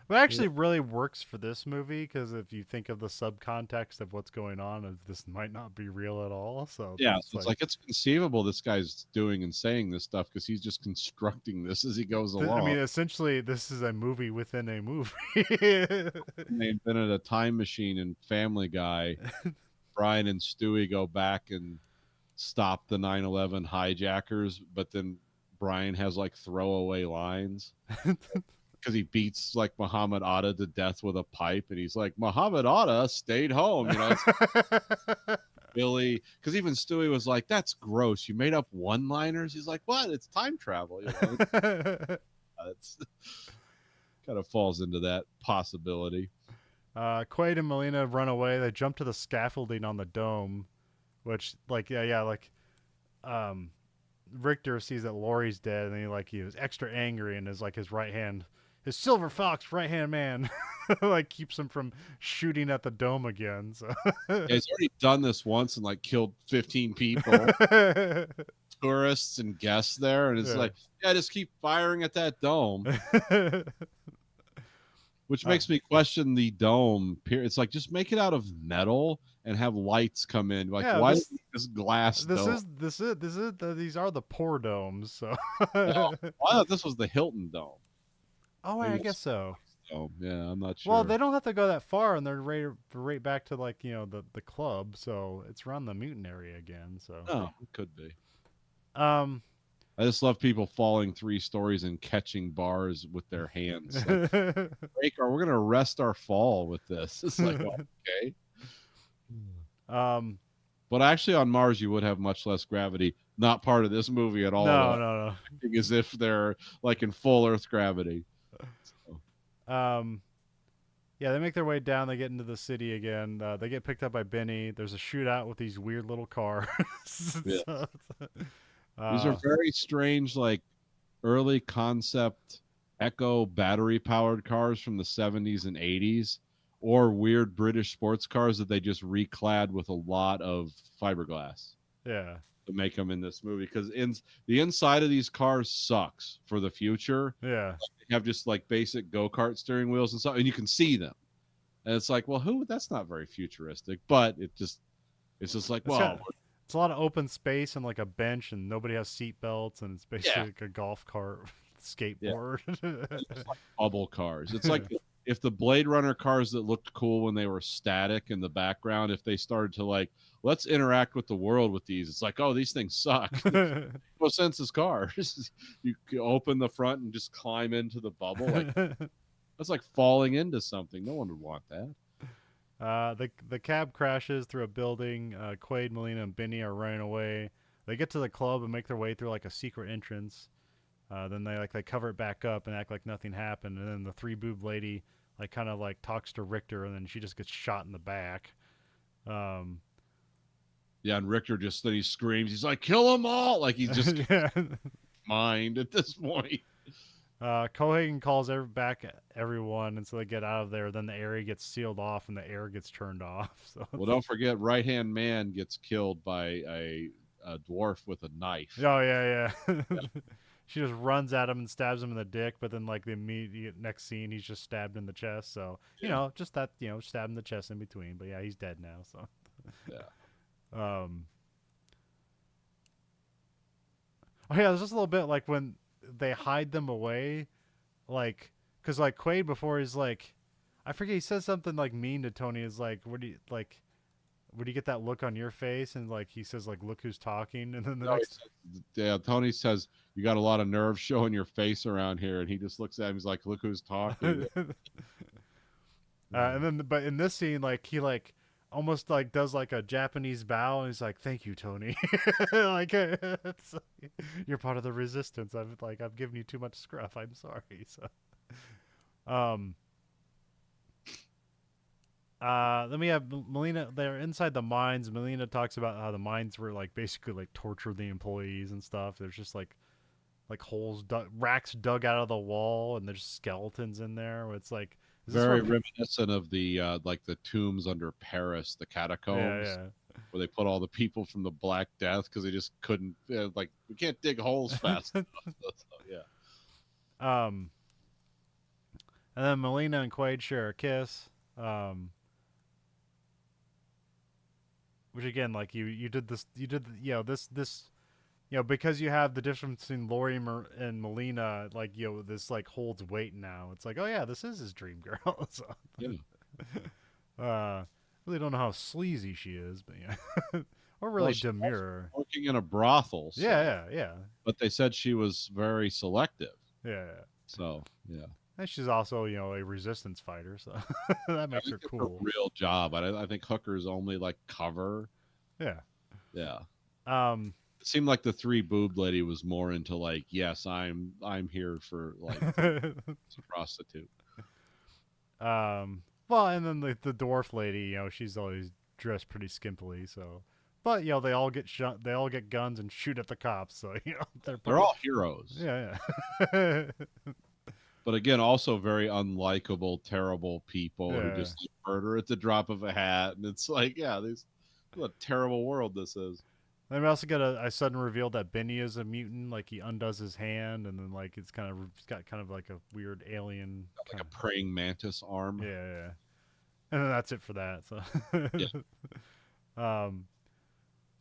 It actually really works for this movie because if you think of the subcontext of what's going on, this might not be real at all. So it's conceivable this guy's doing and saying this stuff because he's just constructing this as he goes along. I mean, essentially, this is a movie within a movie. They invented a time machine in Family Guy. Brian and Stewie go back and stop the 9/11 hijackers, but then Brian has like throwaway lines. Because he beats like Muhammad Atta to death with a pipe, and he's like, Muhammad Atta stayed home. Billy, because even Stewie was like, "That's gross. You made up one-liners." He's like, "What? It's time travel." You know, it's kind of falls into that possibility. Quaid and Melina run away. They jump to the scaffolding on the dome, which, like, yeah, like, um, Richter sees that Laurie's dead, and he was extra angry, and his right hand, his silver fox right hand man, like keeps him from shooting at the dome again. So Yeah, he's already done this once and like killed 15 people, tourists and guests there, and it's yeah. like, yeah, just keep firing at that dome. Which makes me question the dome. It's like, just make it out of metal and have lights come in. Like, Yeah, why this glass dome? these are the poor domes. So Oh, I thought this was the Hilton dome. oh, Maybe I it's guess so. dome. Yeah, I'm not Well, sure. they don't have to go that far, and they're right back to, like, the club, so it's around the mutant area again. So No, it could be. um I just love people falling 3 stories and catching bars with their hands. Like, break, or we're gonna arrest our fall with this. It's like, well, okay. um But actually, on Mars, you would have much less gravity. Not part of this movie at all. no. Acting as if they're like in full Earth gravity. So, Yeah, they make their way down. They get into the city again. They get picked up by Benny. There's a shootout with these weird little cars. yeah. So, These are uh, very strange, like early concept Echo battery powered cars from the 70s and 80s, or weird British sports cars that they just reclad with a lot of fiberglass yeah, to make them in this movie. Because the inside of these cars sucks for the future. yeah. They have just like basic go-kart steering wheels and stuff, and you can see them. And it's like, well, that's not very futuristic, but it's just like, It's well, got it's a lot of open space and like a bench, and nobody has seat belts, and it's basically yeah, like a golf cart, yeah. skateboard. It's just like bubble cars. It's like if the Blade Runner cars that looked cool when they were static in the background, if they started to like, let's interact with the world with these, it's like, oh, these things suck. No sense as cars. You open the front and just climb into the bubble. Like, that's like falling into something. No one would want that. The cab crashes through a building. Quaid, Melina, and Benny are running away. They get to the club and make their way through like a secret entrance. Then they cover it back up and act like nothing happened. And then the three boob lady like kind of like talks to Richter, and then she just gets shot in the back. Um, Yeah, and Richter then he screams. He's like, kill them all. Like he's just yeah. mind at this point. Cohagen calls back everyone, and so they get out of there. Then the area gets sealed off, and the air gets turned off. So Well, don't forget, right hand man gets killed by a dwarf with a knife. oh yeah. She just runs at him and stabs him in the dick, but then like the immediate next scene, he's just stabbed in the chest. So just that stab in the chest in between. But yeah, he's dead now. So Yeah. Oh yeah, there's just a little bit like when they hide them away, like because like Quaid before he's like, I forget, he says something like mean to Tony. Is like, what do you like? Would you get that look on your face? And like he says like, look who's talking. And then the next, Tony says, you got a lot of nerve showing your face around here, and he just looks at him. He's like, look who's talking. and then but in this scene, like he like almost like does like a Japanese bow, and he's like, thank you, Tony. Like you're part of the resistance. I've given you too much scruff. I'm sorry. So then we have Melina. They're inside the mines. Melina talks about how the mines were like basically like torture the employees and stuff. There's just like holes, racks dug out of the wall, and there's skeletons in there. It's like very reminiscent of the like the tombs under Paris, the catacombs, where they put all the people from the Black Death because they just couldn't like, we can't dig holes fast enough. So, yeah. And then Melina and Quaid share a kiss. Which again, like you did this, this because you have the difference between Laurie and Melina, like this like holds weight now. It's like, oh yeah, this is his dream girl. So, really don't know how sleazy she is, but yeah, or really demure. Working in a brothel. So. Yeah. But they said she was very selective. Yeah. So yeah. And she's also, a resistance fighter, so that makes her cool. Her real job. I think hookers only like cover. Yeah. Yeah. Um. It seemed like the three boobed lady was more into like, yes, I'm here for like a prostitute. Well, and then the dwarf lady, she's always dressed pretty skimpily, so. But they all get shot. They all get guns and shoot at the cops. So they're They're all heroes. yeah, yeah, But again, also very unlikable, terrible people who yeah. just like, murder at the drop of a hat. And it's like, yeah, what a terrible world this is. Then we also get a sudden reveal that Benny is a mutant. Like he undoes his hand, and then like it's got kind of like a weird alien Like kind a of praying mantis arm. yeah, yeah. And then that's it for that. So, Yeah. um,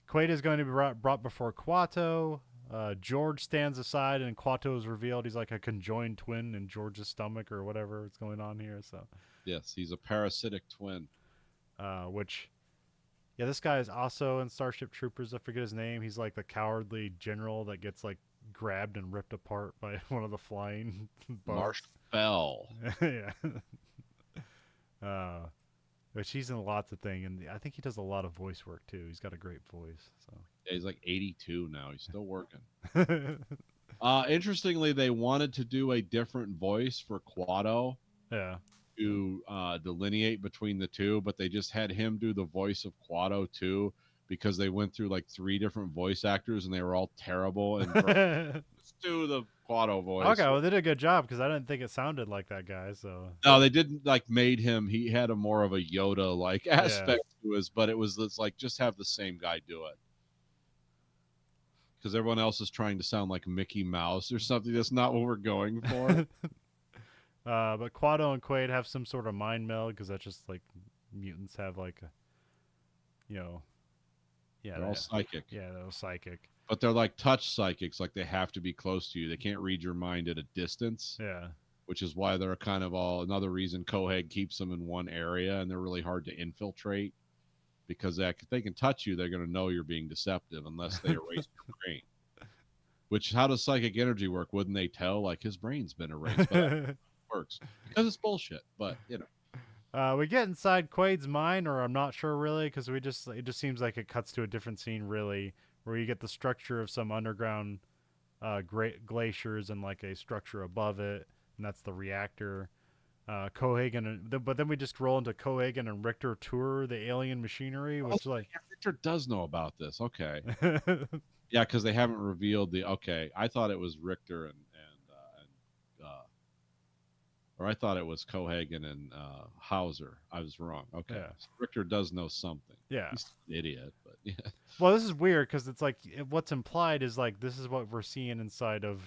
Quaid is going to be brought before Quato. George stands aside, and Quato is revealed. He's like a conjoined twin in George's stomach or whatever is going on here. So, Yes, he's a parasitic twin. which yeah, this guy is also in Starship Troopers. I forget his name. He's like the cowardly general that gets like grabbed and ripped apart by one of the flying bugs. Marshall Bell. Yeah. Uh, but he's in lots of things, and I think he does a lot of voice work too. He's got a great voice. Yeah, he's like 82 now. He's still working. So. Interestingly, they wanted to do a different voice for Quado Yeah. to delineate between the two, but they just had him do the voice of Quado too because they went through like 3 different voice actors and they were all terrible. And let's do the Quado voice. Okay, well they did a good job because I didn't think it sounded like that guy. So No, they didn't like made him. He had a more of a Yoda like aspect to his, but it was like just have the same guy do it. Because everyone else is trying to sound like Mickey Mouse or something. That's not what we're going for. but Quado and Quaid have some sort of mind meld because that's just like mutants have like a, yeah, They're all psychic. Yeah, they're psychic. But they're like touch psychics, like they have to be close to you. They can't read your mind at a distance. Yeah. Which is why they're kind of all another reason Coheg keeps them in one area and they're really hard to infiltrate because if they can touch you, they're going to know you're being deceptive unless they erase your brain. Which, how does psychic energy work? Wouldn't they tell? Like his brain's been erased, but it works because it's bullshit. But we get inside Quaid's mind, or I'm not sure really, because it just seems like it cuts to a different scene really, where you get the structure of some underground glaciers and like a structure above it, and that's the reactor. Cohagen, but then we just roll into Cohagen and Richter tour the alien machinery, which Richter does know about this. Okay, yeah, because they haven't revealed the. Okay, I thought it was Richter and or I thought it was Cohagen and Hauser. I was wrong. Okay, yeah. So Richter does know something. Yeah, he's an idiot, but yeah. Well, this is weird because it's like what's implied is like this is what we're seeing inside of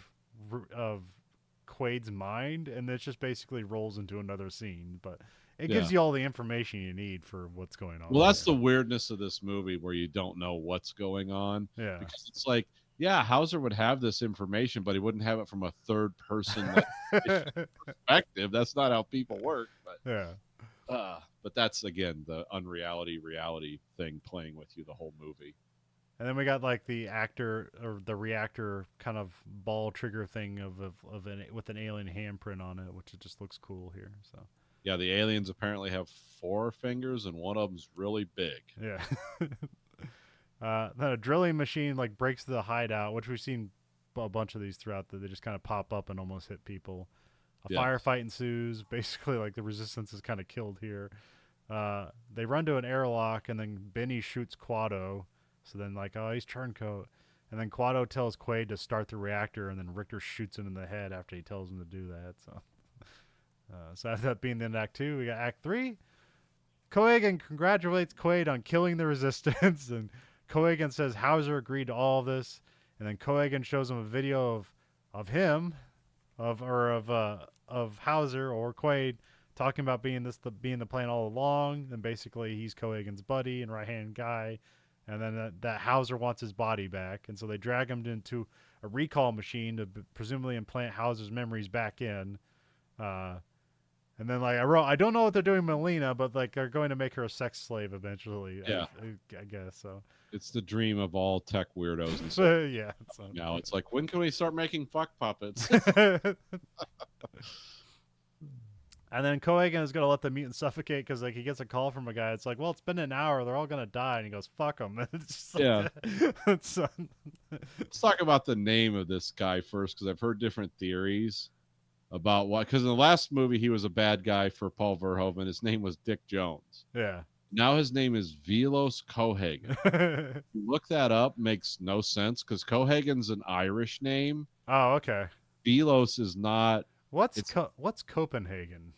Quaid's mind, and it just basically rolls into another scene, but it gives you all the information you need for what's going on. Well, that's the weirdness of this movie where you don't know what's going on. Yeah. Because it's like, yeah, Hauser would have this information, but he wouldn't have it from a third person perspective. That's not how people work. But yeah. But that's again the unreality reality thing playing with you the whole movie. And then we got like the actor or the reactor kind of ball trigger thing with an alien handprint on it, which it just looks cool here. So yeah, the aliens apparently have 4 fingers and one of them's really big. Yeah. Then a drilling machine like breaks the hideout, which we've seen a bunch of these throughout. They just kind of pop up and almost hit people. A firefight ensues. Basically, like the resistance is kind of killed here. They run to an airlock, and then Benny shoots Quado. So then, like, oh, he's turncoat. And then Quado tells Quaid to start the reactor, and then Richter shoots him in the head after he tells him to do that. So after that being the end of Act 2, we got Act 3. Cohagen congratulates Quaid on killing the resistance, and Cohagen says Hauser agreed to all of this. And then Cohagen shows him a video of him, of Hauser or Quaid talking about being the plan all along. And basically, he's Cohagen's buddy and right-hand guy. And then that Hauser wants his body back. And so they drag him into a recall machine to presumably implant Hauser's memories back in. And then, like, I don't know what they're doing with Melina, but, like, they're going to make her a sex slave eventually. Yeah. I guess, so. It's the dream of all tech weirdos. And stuff. Yeah. So. Now it's like, when can we start making fuck puppets? And then Cohagen is gonna let the mutant suffocate because like he gets a call from a guy. It's like, well, it's been an hour. They're all gonna die, and he goes, "Fuck them." It's just Yeah. like, it's, Let's talk about the name of this guy first, because I've heard different theories about what. Because in the last movie, he was a bad guy for Paul Verhoeven. His name was Dick Jones. yeah. Now his name is Velos Cohagen. You look that up, makes no sense because Cohagen's an Irish name. Oh, okay. Velos is not. What's Copenhagen?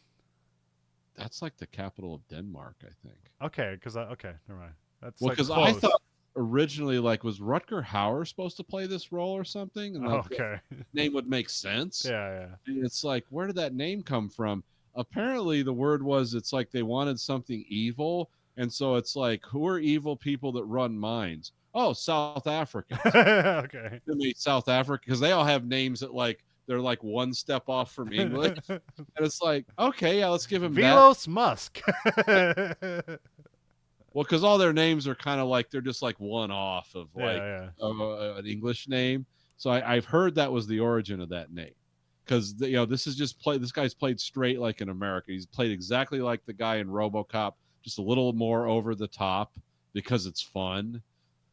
That's like the capital of Denmark, I think. Okay, because okay, never mind. That's Well, like because I thought originally, like, was Rutger Hauer supposed to play this role or something? And like, okay. name would make sense. Yeah. And it's like, where did that name come from? Apparently, the word was it's like they wanted something evil, and so it's like, who are evil people that run mines? Oh, South Africans. Okay. They made South Africa because they all have names that like they're like one step off from English, and it's like, okay, yeah, let's give him Velos Musk. Well, because all their names are kind of like they're just like one off of like yeah. an English name. So I've heard that was the origin of that name. Because this is just play. This guy's played straight like in America. He's played exactly like the guy in RoboCop, just a little more over the top because it's fun.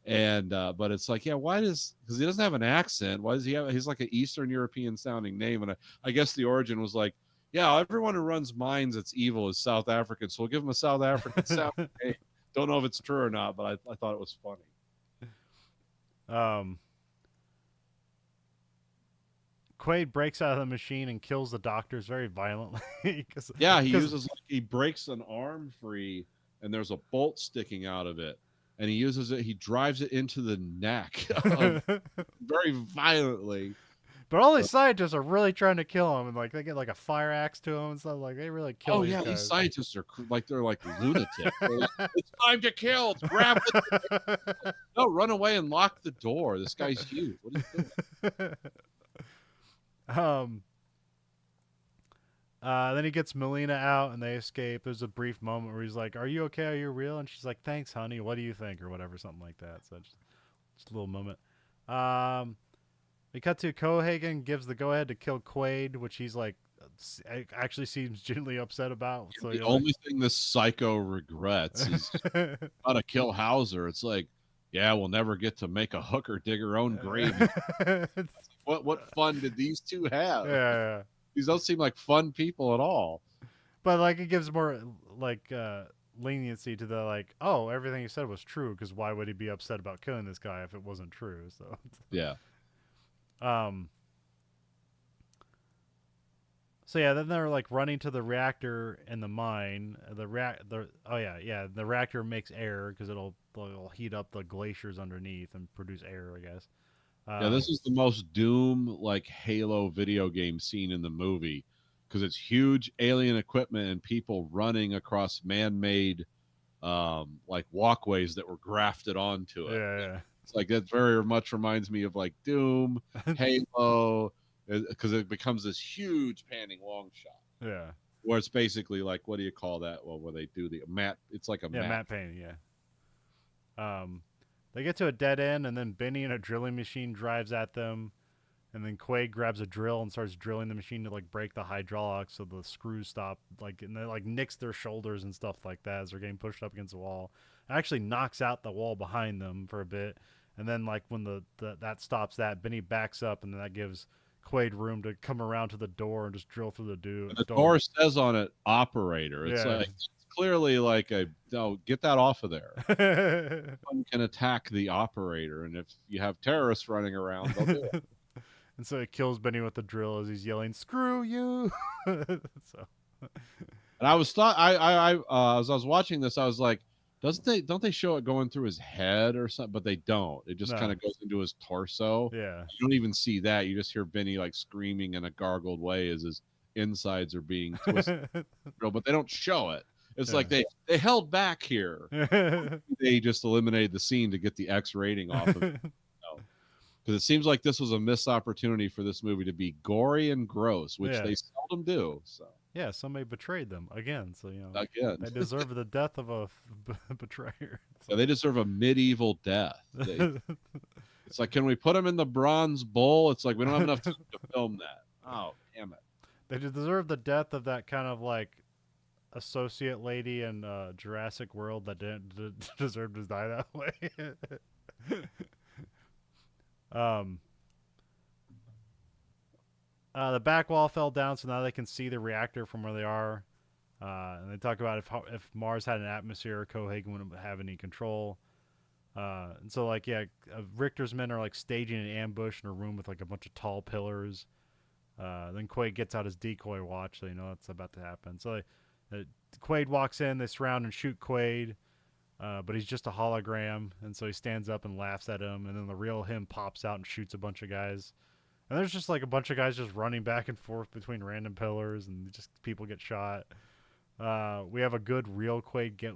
And but it's like, yeah, because he doesn't have an accent. Why does he have? He's like an Eastern European sounding name, and I guess the origin was like, yeah, everyone who runs mines that's evil is South African, so we'll give him a South African sounding name. Don't know if it's true or not, but I thought it was funny. Quaid breaks out of the machine and kills the doctors very violently. He breaks an arm free, and there's a bolt sticking out of it, and he drives it into the neck very violently. But all these scientists are really trying to kill him, and like they get like a fire axe to him and stuff. Like they really kill. These guys. These scientists are they're like lunatics. It's time to kill. It's grab the no, run away and lock the door. This guy's huge. What are you doing? Then he gets Melina out and they escape. There's a brief moment where he's like, "Are you okay? Are you real?" And she's like, "Thanks, honey. What do you think?" or whatever, something like that. So just a little moment. We cut to Cohagen gives the go ahead to kill Quaid, which he's like actually seems genuinely upset about. So the only thing this psycho regrets is how to kill Hauser. It's like, yeah, we'll never get to make a hooker dig her own grave. What fun did these two have? Yeah. These don't seem like fun people at all. But like it gives more like leniency to the like, oh, everything he said was true, because why would he be upset about killing this guy if it wasn't true? So yeah. So yeah, then they're like running to the reactor in the mine. The reactor makes air because it'll heat up the glaciers underneath and produce air, I guess. This is the most Doom like Halo video game scene in the movie because it's huge alien equipment and people running across man-made like walkways that were grafted onto it. Yeah. It's like that very much reminds me of like Doom, Halo, because it becomes this huge panning long shot. Yeah. Where it's basically like, what do you call that? Well, where they do the matte, it's like a matte painting. Yeah. They get to a dead end, and then Benny in a drilling machine drives at them, and then Quaid grabs a drill and starts drilling the machine to like break the hydraulics so the screws stop. Like, and they like nicks their shoulders and stuff like that as they're getting pushed up against the wall. It actually knocks out the wall behind them for a bit, and then like when that stops that, Benny backs up, and then that gives Quaid room to come around to the door and just drill through the door says on it operator. It's like it's clearly like get that off of there. One can attack the operator, and if you have terrorists running around, they'll do it. And so it kills Benny with the drill as he's yelling, "Screw you!" So, and I was as I was watching this, I was like, don't they show it going through his head or something? But they don't. It just kind of goes into his torso. Yeah. You don't even see that. You just hear Benny like screaming in a gargled way as his insides are being twisted. But they don't show it. It's like they held back here. They just eliminated the scene to get the X rating off of it. Because it seems like this was a missed opportunity for this movie to be gory and gross, which they seldom do. So. Yeah, somebody betrayed them again, so again they deserve the death of a betrayer. So they deserve a medieval death. It's like, can we put them in the bronze bowl? It's like we don't have enough time to film that. Oh, damn it! They deserve the death of that kind of like associate lady in Jurassic World that didn't deserve to die that way. um, the back wall fell down, so now they can see the reactor from where they are. And they talk about if Mars had an atmosphere, Cohagen wouldn't have any control. And so like yeah, Richter's men are like staging an ambush in a room with like a bunch of tall pillars. Then Quaid gets out his decoy watch, so you know that's about to happen. So Quaid walks in, they surround and shoot Quaid, but he's just a hologram, and so he stands up and laughs at him, and then the real him pops out and shoots a bunch of guys. And there's just like a bunch of guys just running back and forth between random pillars, and just people get shot. We have a good real Quaid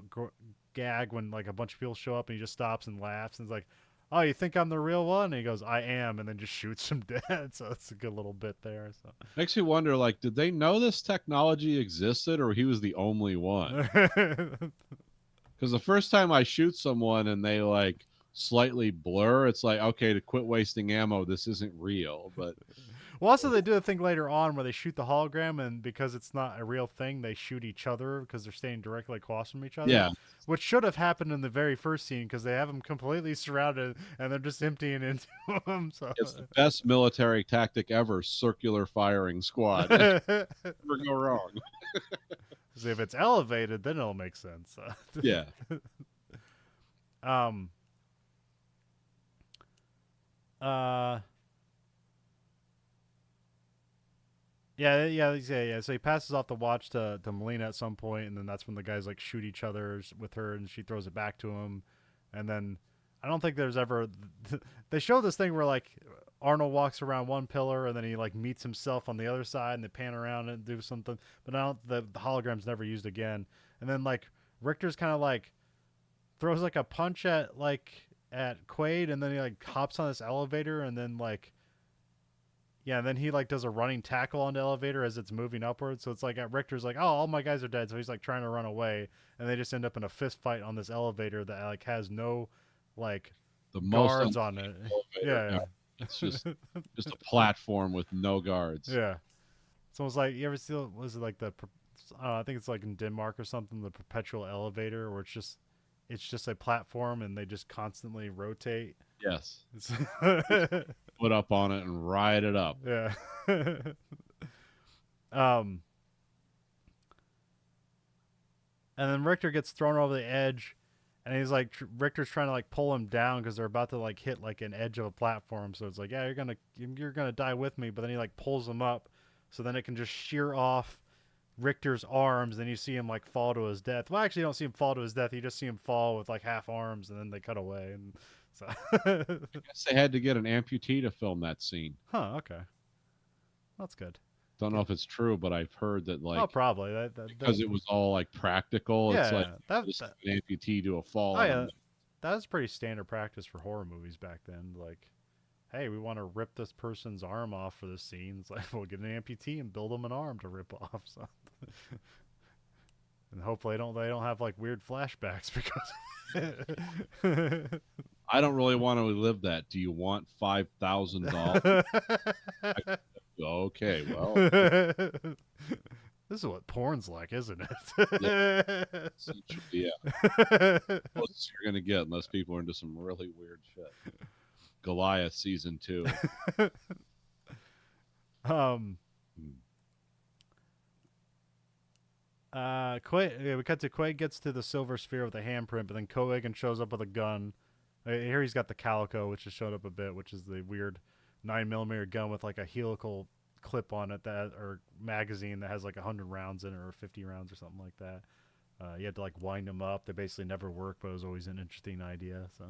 gag when like a bunch of people show up and he just stops and laughs and is like, "Oh, you think I'm the real one?" And he goes, "I am," and then just shoots him dead. So it's a good little bit there. So Makes you wonder, like, did they know this technology existed, or he was the only one? Because the first time I shoot someone and they like slightly blur, it's like, okay, to quit wasting ammo, this isn't real. But well, also they do a thing later on where they shoot the hologram, and because it's not a real thing, they shoot each other because they're staying directly across from each other. yeah, Which should have happened in the very first scene because they have them completely surrounded and they're just emptying into them. So it's the best military tactic ever: circular firing squad. Never go wrong. so if it's elevated, then it'll make sense. Yeah. Um. Yeah. So he passes off the watch to Melina at some point, and then that's when the guys like shoot each other with her, and she throws it back to him, and then I don't think there's ever they show this thing where like Arnold walks around one pillar and then he like meets himself on the other side, and they pan around and do something, but I don't the hologram's never used again, and then like Richter's kind of like throws like a punch at Quaid, and then he like hops on this elevator, and then like yeah, and then he like does a running tackle on the elevator as it's moving upwards. So it's like at Richter's like, oh, all my guys are dead. So he's like trying to run away, and they just end up in a fist fight on this elevator that like has no like The guards most on it. elevator. Yeah. It's just a platform with no guards. Yeah. It's almost like you ever see was it like I think it's like in Denmark or something, the perpetual elevator where it's just a platform and they just constantly rotate. Yes. Put up on it and ride it up. Yeah. And then Richter gets thrown over the edge, and he's like, Richter's trying to like pull him down because they're about to like hit like an edge of a platform. So it's like, yeah, you're gonna die with me. But then he like pulls him up, so then it can just shear off Richter's arms. Then you see him like fall to his death. Well, actually, you don't see him fall to his death. You just see him fall with like half arms, and then they cut away. And so, I guess they had to get an amputee to film that scene. huh? Okay, that's good. Don't know if it's true, but I've heard that like probably because it was all like practical. Yeah, it's like that an amputee to a fall. Oh yeah, that was pretty standard practice for horror movies back then. Like, hey, we want to rip this person's arm off for this scene. It's like we'll get an amputee and build them an arm to rip off. So, and hopefully they don't have like weird flashbacks because. I don't really want to relive that. Do you want $5,000? Okay, well, this is what porn's like, isn't it? yeah. Closest you're gonna get, unless people are into some really weird shit. Goliath season 2. We cut to Quaid gets to the silver sphere with a handprint, but then Cohagen shows up with a gun. Here he's got the Calico, which has showed up a bit, which is the weird 9mm gun with like a helical clip on it or magazine that has like 100 rounds in it or 50 rounds or something like that. You had to like wind them up. They basically never work, but it was always an interesting idea. So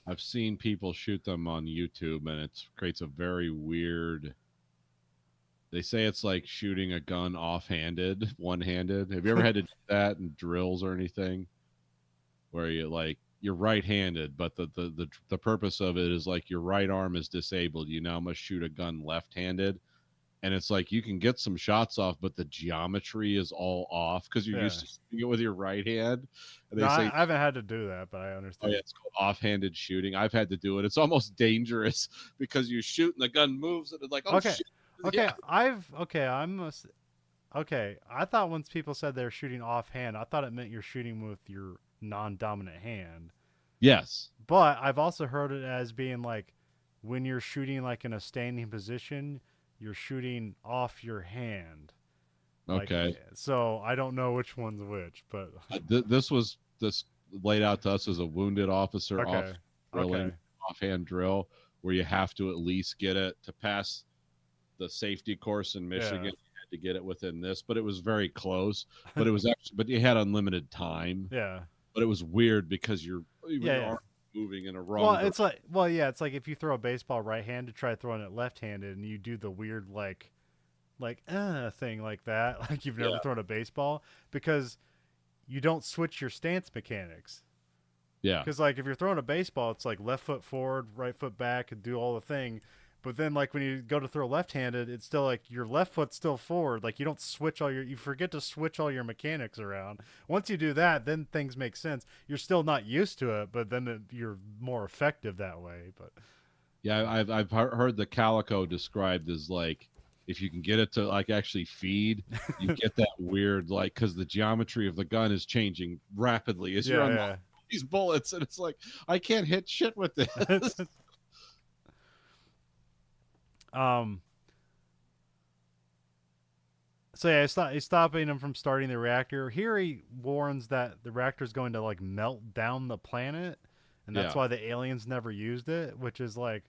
I've seen people shoot them on YouTube, and it creates a very weird. They say it's like shooting a gun offhanded, one-handed. Have you ever had to do that in drills or anything, where you're right-handed, but the purpose of it is like your right arm is disabled. You now must shoot a gun left-handed, and it's like you can get some shots off, but the geometry is all off because you're used to shooting it with your right hand. And I haven't had to do that, but I understand. Oh yeah, it's called offhanded shooting. I've had to do it. It's almost dangerous because you shoot and the gun moves, and it's like, oh shit, Okay, Yeah. okay. I thought once people said they're shooting offhand, I thought it meant you're shooting with your non-dominant hand. Yes. But I've also heard it as being like when you're shooting like in a standing position, you're shooting off your hand. Like Okay. so I don't know which one's which, but This laid out to us as a wounded officer off okay. drilling, Okay. offhand drill, where you have to at least get it to pass the safety course in Michigan. Yeah. You had to get it within this, but it was very close. But it was actually, but you had unlimited time. Yeah. But it was weird because Yeah, your yeah. arm moving in a Well, wrong it's direction. like yeah, it's like if you throw a baseball right-handed, try throwing it left-handed and you do the weird thing like that, like you've never Yeah, thrown a baseball because you don't switch your stance mechanics. yeah, Because like if you're throwing a baseball, it's like left foot forward, right foot back, and do all the thing. But then like when you go to throw left-handed, it's still like your left foot's still forward. Like you don't switch you forget to switch all your mechanics around. Once you do that, then things make sense. You're still not used to it, but then you're more effective that way. But yeah. I've heard the calico described as like if you can get it to like actually feed, you get that weird like because the geometry of the gun is changing rapidly as you're unloading yeah, these bullets, and it's like I can't hit shit with this. yeah. um. So yeah, he's stopping him from starting the reactor. Here he warns that the reactor is going to like melt down the planet, and that's Yeah. why the aliens never used it. Which is like,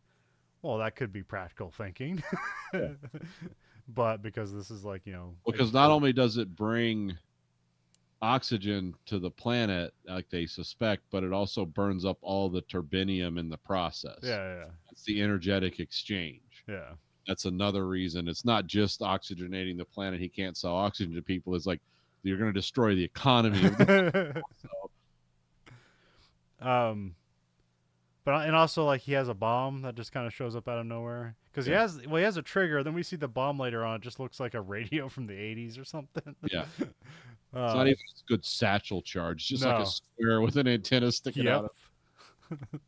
well, that could be practical thinking, Yeah. but because this is like Because not only does it bring oxygen to the planet like they suspect, but it also burns up all the turbinium in the process. yeah, It's the energetic exchange. yeah, That's another reason. It's not just oxygenating the planet. He can't sell oxygen to people. It's like you're going to destroy the economy of the yeah. so, um, but and also like he has a bomb that just kind of shows up out of nowhere because yeah, he has a trigger. Then we see the bomb later on. It just looks like a radio from the '80s or something. yeah. It's not um, even a good satchel charge. Just like a no. square with an antenna sticking out Yep. of.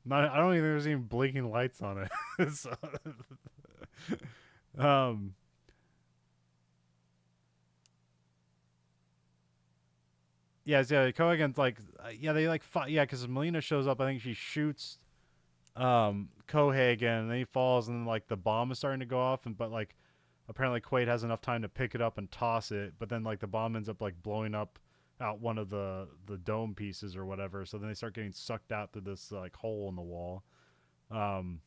Not, I don't even think there's even blinking lights on it. So, um, yeah. Cohen's like, yeah, they like, yeah, because Melina shows up. I think she shoots Cohagen, and then he falls, and then like the bomb is starting to go off, and but like apparently Quaid has enough time to pick it up and toss it, but then like the bomb ends up like blowing up out one of the dome pieces or whatever. So then they start getting sucked out through this like hole in the wall. Um,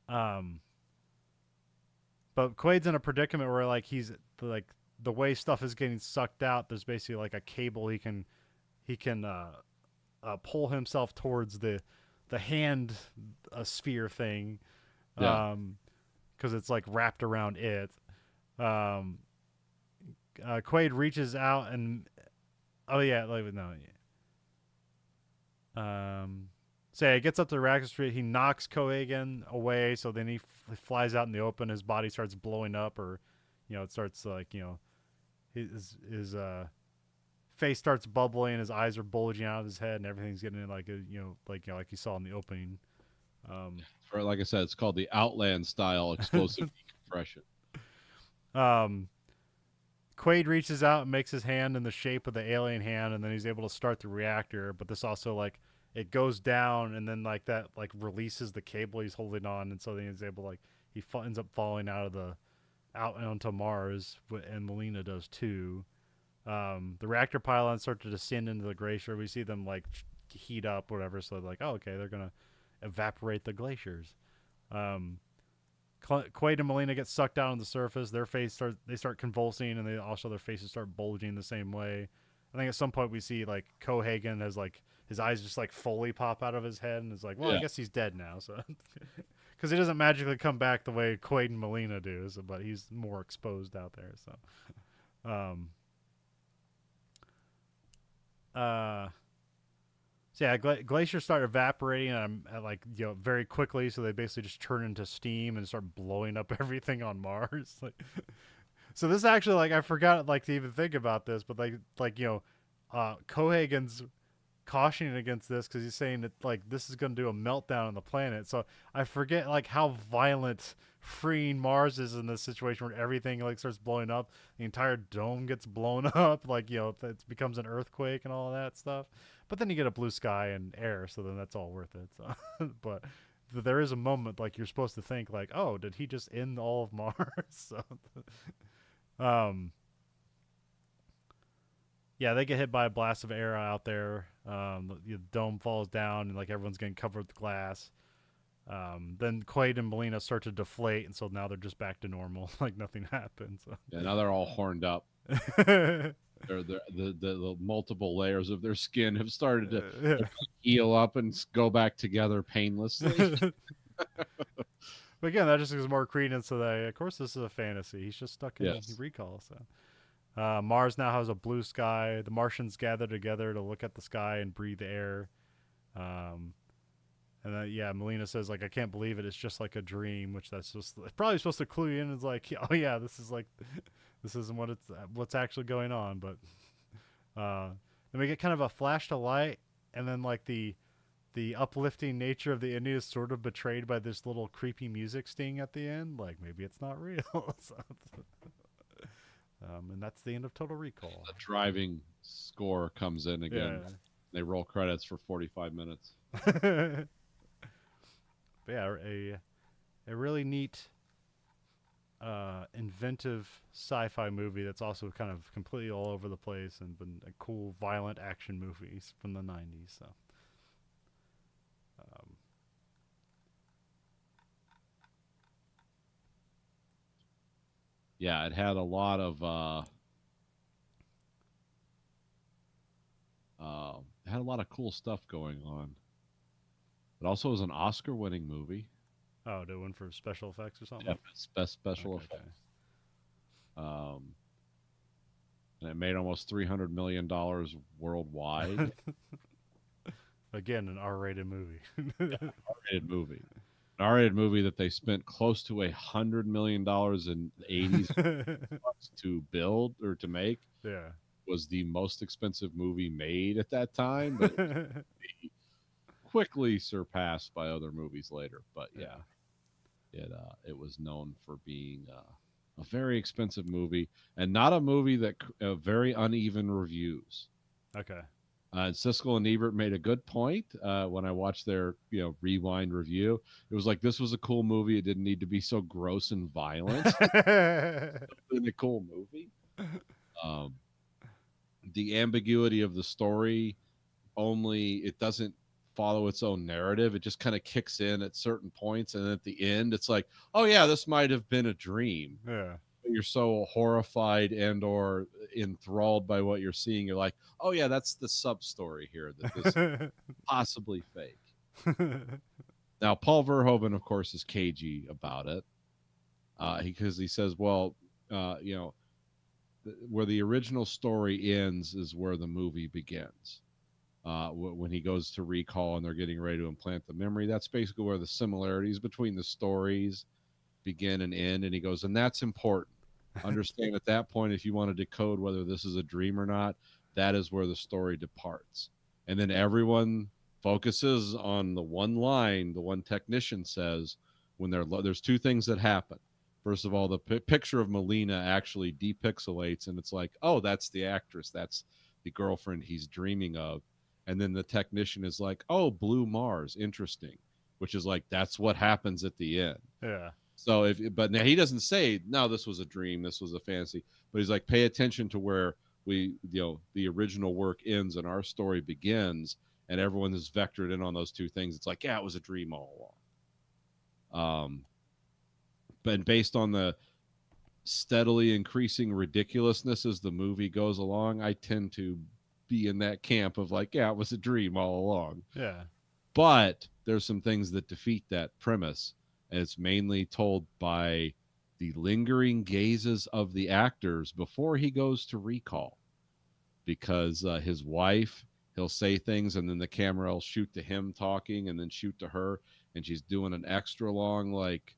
um, but Quaid's in a predicament where like he's like the way stuff is getting sucked out. There's basically like a cable he can pull himself towards the hand sphere thing, Yeah. because it's like wrapped around it. Um, Quaid reaches out and oh yeah, like no, so yeah, he gets up to the reactor street. He knocks Cohagen away, so then he flies out in the open. His body starts blowing up, or it starts like his face starts bubbling. His eyes are bulging out of his head, and everything's getting like like you saw in the opening. Um, For like I said, it's called the Outland style explosive decompression. um, Quaid reaches out and makes his hand in the shape of the alien hand, and then he's able to start the reactor. But this also like it goes down, and then like that like releases the cable he's holding on, and so then he's able like ends up falling out onto Mars, and Melina does too. The reactor pylons start to descend into the glacier. We see them like heat up, whatever. So like, oh, okay, they're gonna evaporate the glaciers. Um, Quaid and Melina get sucked down on the surface. They start convulsing, and their faces start bulging the same way. I think at some point we see like Cohagen has like his eyes just like fully pop out of his head, and is like, well, Yeah. I guess he's dead now. So because he doesn't magically come back the way Quaid and Melina do, so, but he's more exposed out there. So, uh, so yeah, glaciers start evaporating like very quickly. So they basically just turn into steam and start blowing up everything on Mars. Like, so this actually like I forgot like to even think about this, but Cohagen's cautioning against this because he's saying that like this is going to do a meltdown on the planet. So I forget like how violent freeing Mars is in this situation where everything like starts blowing up. The entire dome gets blown up. Like it becomes an earthquake and all of that stuff. But then you get a blue sky and air, so then that's all worth it. So, but there is a moment like you're supposed to think like, oh, did he just end all of Mars? So, um, yeah, they get hit by a blast of air out there. The dome falls down, and like everyone's getting covered with glass. Then Quaid and Melina start to deflate, and so now they're just back to normal, like nothing happened. So. Yeah, now they're all horned up. The multiple layers of their skin have started to heal up and go back together painlessly. But again, that just gives more credence to that. Of course, this is a fantasy. He's just stuck in Yes. recall. So, Mars now has a blue sky. The Martians gather together to look at the sky and breathe air. And then, yeah, Melina says like, "I can't believe it. It's just like a dream," which that's just probably supposed to clue you in. It's like, oh yeah, this is like, this isn't what's actually going on. But then we get kind of a flash to light, and then like the uplifting nature of the ending is sort of betrayed by this little creepy music sting at the end. Like maybe it's not real. So, and that's the end of Total Recall. The driving score comes in again. Yeah. They roll credits for 45 minutes. But yeah, a really neat, inventive sci-fi movie that's also kind of completely all over the place and been a cool, violent action movies from the '90s. So. Yeah, it had a lot of cool stuff going on. It also was an Oscar-winning movie. Oh, did it win for special effects or something? Yeah, best special Okay, effects. And it made almost $300 million worldwide. Again, an R-rated movie. Yeah, R-rated movie. An R-rated movie that they spent close to $100 million in the 80s to build or to make. Yeah. Was the most expensive movie made at that time, but quickly surpassed by other movies later. But yeah, it was known for being a very expensive movie and not a movie that very uneven reviews. Okay. And Siskel and Ebert made a good point when I watched their rewind review. It was like, this was a cool movie. It didn't need to be so gross and violent. In a cool movie. The ambiguity of the story it doesn't follow its own narrative. It just kind of kicks in at certain points, and at the end it's like, oh yeah, this might have been a dream. Yeah. But you're so horrified and or enthralled by what you're seeing, you're like, oh yeah, that's the sub story here, that this is possibly fake. Now Paul Verhoeven of course is cagey about it, because he says, well, where the original story ends is where the movie begins. When he goes to recall and they're getting ready to implant the memory, that's basically where the similarities between the stories begin and end. And he goes, and that's important. Understand at that point, if you want to decode whether this is a dream or not, that is where the story departs. And then everyone focuses on the one line the one technician says when there's two things that happen. First of all, the picture of Melina actually depixelates, and it's like, oh, that's the actress. That's the girlfriend he's dreaming of. And then the technician is like, oh, blue Mars, interesting, which is like, that's what happens at the end. Yeah. So but now he doesn't say, no, this was a dream, this was a fantasy, but he's like, pay attention to where the original work ends and our story begins, and everyone is vectored in on those two things. It's like, yeah, it was a dream all along. But based on the steadily increasing ridiculousness as the movie goes along, I tend to be in that camp of like, yeah, it was a dream all along. Yeah. But there's some things that defeat that premise, and it's mainly told by the lingering gazes of the actors before he goes to recall. Because his wife, he'll say things, and then the camera will shoot to him talking and then shoot to her, and she's doing an extra long, like,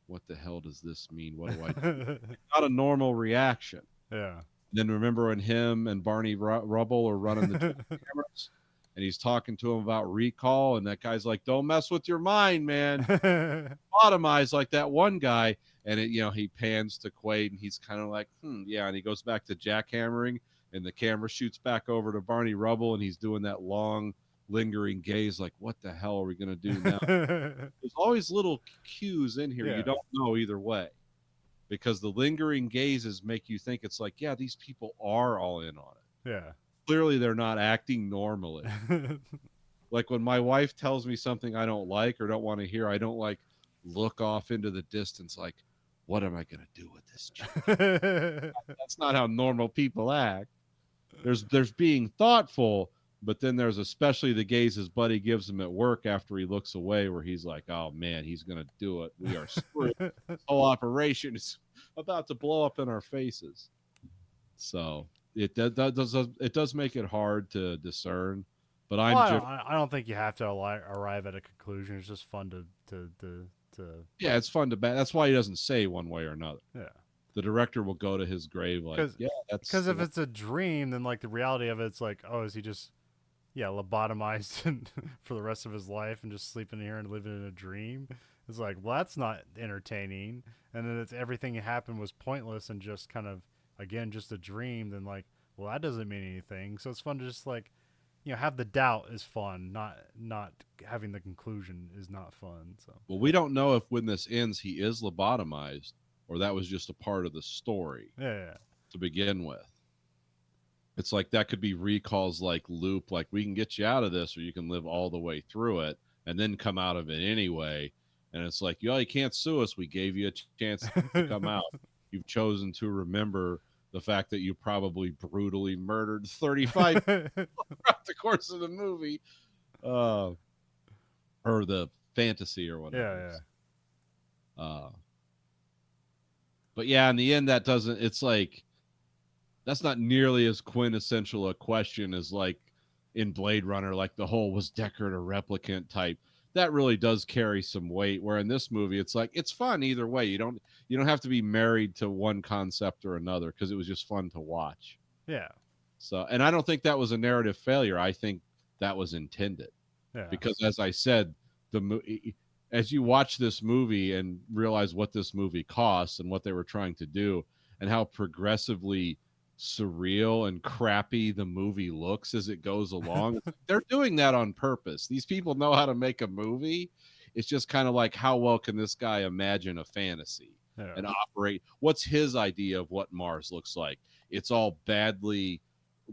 what the hell does this mean? What do I do? Not a normal reaction. Yeah. Then remember when him and Barney Rubble are running the cameras, and he's talking to him about recall, and that guy's like, "Don't mess with your mind, man. Lobotomize like that one guy." And he pans to Quaid, and he's kind of like, yeah. And he goes back to jackhammering, and the camera shoots back over to Barney Rubble, and he's doing that long, lingering gaze, like, what the hell are we gonna do now? There's always little cues in here you Yeah. don't know either way, because the lingering gazes make you think it's like, yeah, these people are all in on it. Yeah. Clearly, they're not acting normally. Like when my wife tells me something I don't like or don't want to hear, I don't like look off into the distance like, what am I going to do with this chick? That's not how normal people act. There's being thoughtful, but then there's especially the gaze his buddy gives him at work after he looks away, where he's like, oh man, he's going to do it. We are screwed. This whole operation is about to blow up in our faces. So it does make it hard to discern. But well, I don't think you have to arrive at a conclusion. It's just fun to yeah, it's fun to bet. That's why he doesn't say one way or another. yeah. The director will go to his grave like, yeah, that's because if it's a dream, then like the reality of it's like, oh, is he just lobotomized for the rest of his life and just sleeping here and living in a dream? It's like, well, that's not entertaining. And then it's everything that happened was pointless and just kind of again just a dream. Then like, well, that doesn't mean anything. So it's fun to just like have the doubt is fun. Not having the conclusion is not fun. So well, we don't know if when this ends he is lobotomized or that was just a part of the story. Yeah. To begin with. It's like that could be recalls like loop, like we can get you out of this or you can live all the way through it and then come out of it anyway. And it's like, you can't sue us. We gave you a chance to come out. You've chosen to remember the fact that you probably brutally murdered 35 throughout the course of the movie. Or the fantasy or whatever. Yeah. But yeah, in the end, it's like, that's not nearly as quintessential a question as like in Blade Runner, like the whole was Deckard a replicant type. That really does carry some weight. Where in this movie, it's like, it's fun either way. You don't have to be married to one concept or another because it was just fun to watch. Yeah. So, and I don't think that was a narrative failure. I think that was intended. Yeah. Because as I said, as you watch this movie and realize what this movie costs and what they were trying to do and how progressively surreal and crappy the movie looks as it goes along, they're doing that on purpose. These people know how to make a movie. It's just kind of like, how well can this guy imagine a fantasy and operate? What's his idea of what Mars looks like? It's all badly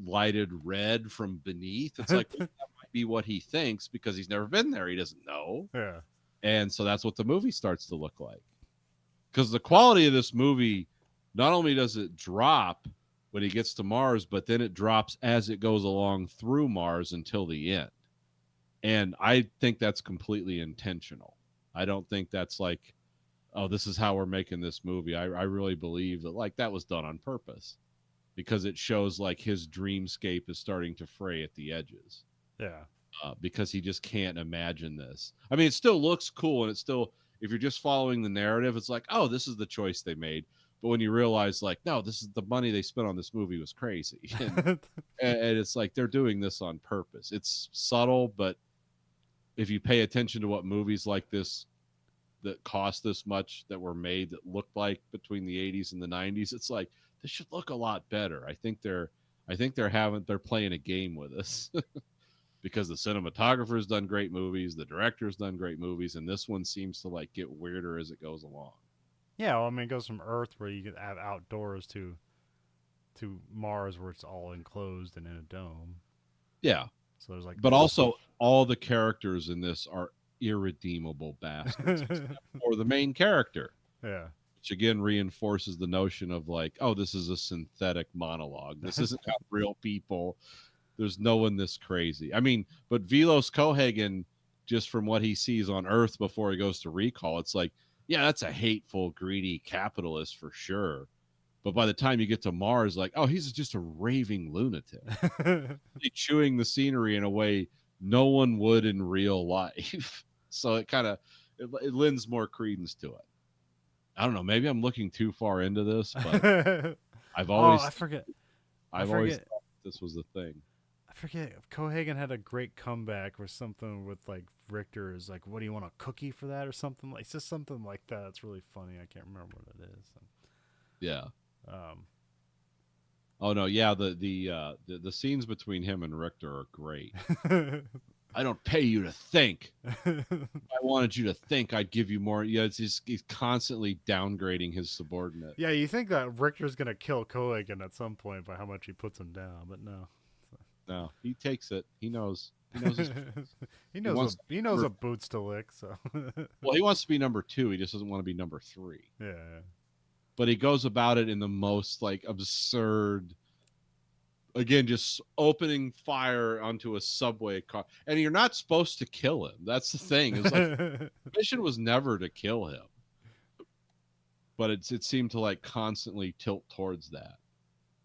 lighted red from beneath. It's like, that might be what he thinks because he's never been there. He doesn't know. Yeah. And so that's what the movie starts to look like. Because the quality of this movie, not only does it drop when he gets to Mars, but then it drops as it goes along through Mars until the end. And I think that's completely intentional. I don't think that's like, oh, this is how we're making this movie. I really believe that like that was done on purpose because it shows like his dreamscape is starting to fray at the edges. Yeah. Because he just can't imagine this. I mean, it still looks cool, and it's still, if you're just following the narrative, it's like, oh, this is the choice they made. But when you realize, like, no, this is the money they spent on this movie was crazy, and it's like they're doing this on purpose. It's subtle, but if you pay attention to what movies like this that cost this much that were made that looked like between the 80s and the 90s, it's like this should look a lot better. I think they're playing a game with us. Because the cinematographer's done great movies, the director's done great movies, and this one seems to like get weirder as it goes along. Yeah, well, I mean, it goes from Earth where you can have outdoors to Mars where it's all enclosed and in a dome. Yeah. So there's like, but also all the characters in this are irredeemable bastards or the main character. Yeah. Which again reinforces the notion of like, oh, this is a synthetic monologue. This isn't how real people. There's no one this crazy. I mean, but Velos Cohagen, just from what he sees on Earth before he goes to recall, it's like, yeah, that's a hateful, greedy capitalist for sure. But by the time you get to Mars, like, oh, he's just a raving lunatic. He's chewing the scenery in a way no one would in real life. So it kind of it lends more credence to it. I don't know. Maybe I'm looking too far into this, but I've always I forget. I've always thought this was the thing. I forget if Cohagen had a great comeback or something with like Richter is like, what do you want, a cookie for that or something? Like, it's just something like that. It's really funny. I can't remember what it is. Yeah. Um, Oh no, yeah, the scenes between him and Richter are great. I don't pay you to think. If I wanted you to think, I'd give you more. Yeah, it's just, he's constantly downgrading his subordinate. yeah, you think that Richter's gonna kill Cohagen at some point by how much he puts him down, but no. No, he takes it. He knows. He knows his he He knows wants he knows what boots to lick. So well, he wants to be number 2. He just doesn't want to be number 3. yeah. But he goes about it in the most like absurd. Again, just opening fire onto a subway car, and you're not supposed to kill him. That's the thing. It's like the mission was never to kill him, but it seemed to like constantly tilt towards that,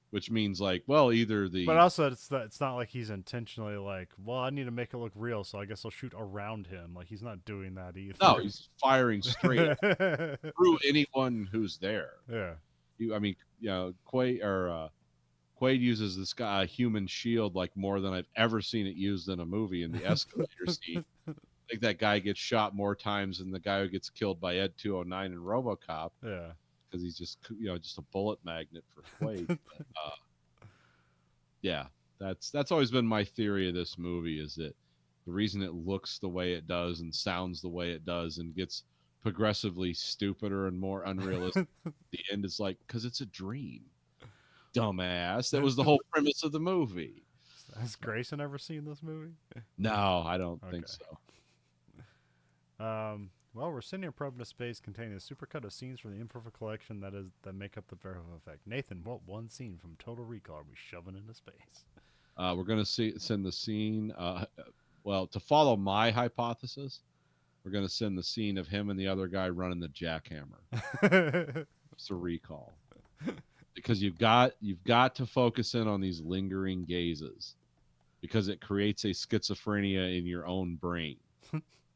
which means like, well, either But the also, it's not like he's intentionally like, well, I need to make it look real, so I guess I'll shoot around him. Like he's not doing that either. no, he's firing straight through anyone who's there. Yeah. I mean, Quaid uses this guy human shield like more than I've ever seen it used in a movie in the escalator scene. I think that guy gets shot more times than the guy who gets killed by Ed 209 in RoboCop. Yeah. Because he's just a bullet magnet for Quaid. But, yeah, that's always been my theory of this movie, is that the reason it looks the way it does and sounds the way it does and gets progressively stupider and more unrealistic at the end is like, because it's a dream. Dumbass. That was the whole premise of the movie. Has Grayson ever seen this movie? No, I don't think so. Well, we're sending a probe into space containing a supercut of scenes from the imperfect collection that make up the Verhoeven Effect. Nathan, what one scene from Total Recall are we shoving into space? We're going to send the scene. Well, to follow my hypothesis, we're going to send the scene of him and the other guy running the jackhammer. It's a recall. Because you've got to focus in on these lingering gazes, because it creates a schizophrenia in your own brain.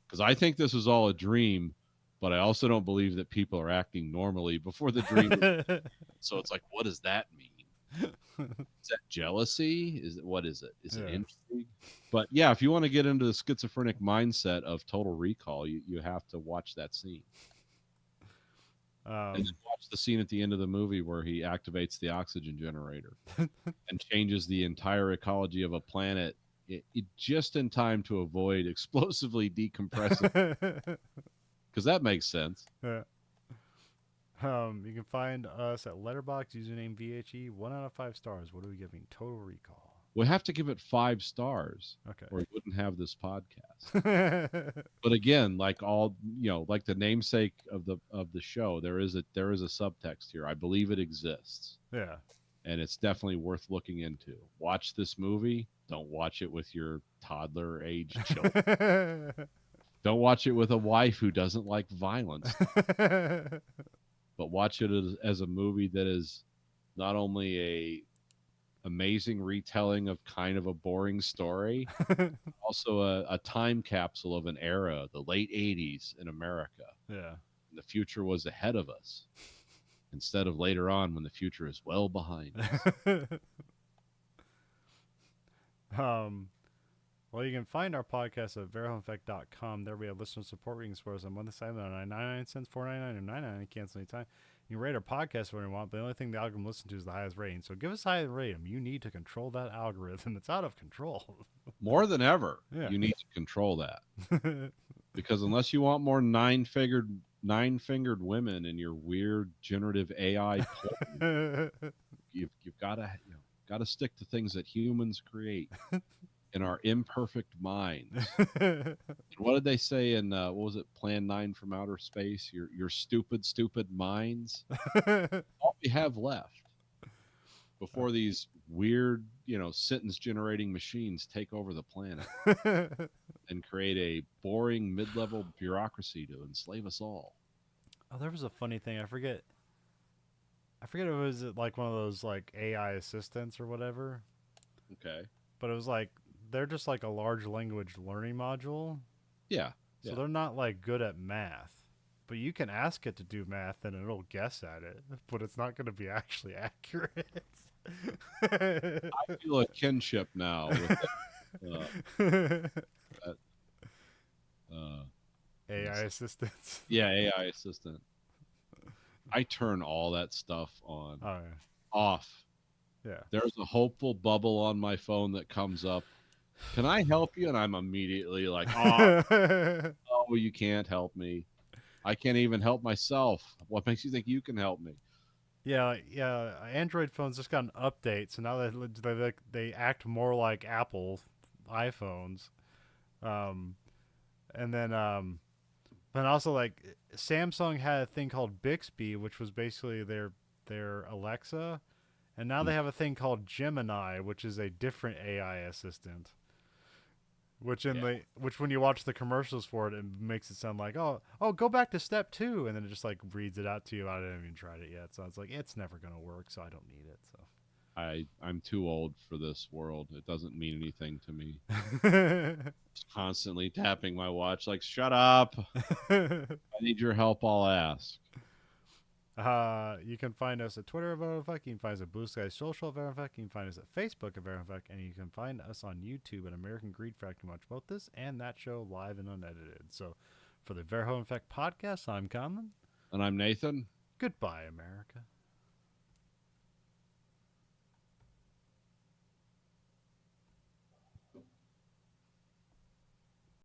Because I think this is all a dream, but I also don't believe that people are acting normally before the dream. So it's like, what does that mean? Is that jealousy? What is it? Is it intrigue? But yeah, if you want to get into the schizophrenic mindset of Total Recall, you have to watch that scene. And then watch the scene at the end of the movie where he activates the oxygen generator and changes the entire ecology of a planet just in time to avoid explosively decompressing. Because that makes sense. Yeah. You can find us at Letterboxd, username VHE. 1 out of 5 stars. What are we giving Total Recall? We have to give it 5 stars. Okay. Or we wouldn't have this podcast. But again, like all, like the namesake of the show, there is a subtext here. I believe it exists. Yeah. And it's definitely worth looking into. Watch this movie. Don't watch it with your toddler age children. Don't watch it with a wife who doesn't like violence. But watch it as a movie that is not only a amazing retelling of kind of a boring story, also a time capsule of an era, the late 80s in America. Yeah. And the future was ahead of us instead of later on when the future is well behind us. Well, you can find our podcast at verhoeveneffect.com. There we have listener support. We can support us on monthly side on 99 cents, $4.99, or $9.99. You cancel anytime. You can rate our podcast whenever you want, but the only thing the algorithm listens to is the highest rating. So give us a high rating. You need to control that algorithm. It's out of control. More than ever, yeah. You need to control that. Because unless you want more nine-fingered women in your weird generative AI porn, you've got to stick to things that humans create in our imperfect minds. And what did they say in what was it, Plan 9 from Outer Space? Your stupid minds. All we have left before these weird, sentence generating machines take over the planet and create a boring mid-level bureaucracy to enslave us all. Oh, there was a funny thing. I forget if it was like one of those like AI assistants or whatever. Okay. But it was like they're just like a large language learning module. Yeah. So they're not like good at math. But you can ask it to do math and it'll guess at it, but it's not going to be actually accurate. I feel a kinship now with that. What AI is it? assistants. Yeah, AI assistant. I turn all that stuff on, Oh off. yeah, There's a hopeful bubble on my phone that comes up. Can I help you? And I'm immediately like, oh, yeah. no, you can't help me. I can't even help myself. What makes you think you can help me? Yeah, yeah. Android phones just got an update, so now they act more like Apple iPhones. Um, and then but also like Samsung had a thing called Bixby, which was basically their Alexa, and now Hmm. they have a thing called Gemini, which is a different AI assistant. Yeah. Which when you watch the commercials for it, it makes it sound like oh go back to step 2, and then it just like reads it out to you. I haven't even tried it yet, so it's like it's never gonna work, so I don't need it. I'm too old for this world. It doesn't mean anything to me. So Just constantly tapping my watch, like, shut up. I need your help. I'll ask. you can find us at Twitter at Verhoeven Effect. You can find us at Blue Sky Social at Verhoeven Effect. You can find us at Facebook at Verhoeven Effect, and you can find us on YouTube at American Greed Factory. You can watch both this and that show live and unedited. So, for the Verhoeven Effect podcast, I'm Conlon. And I'm Nathan. Goodbye, America.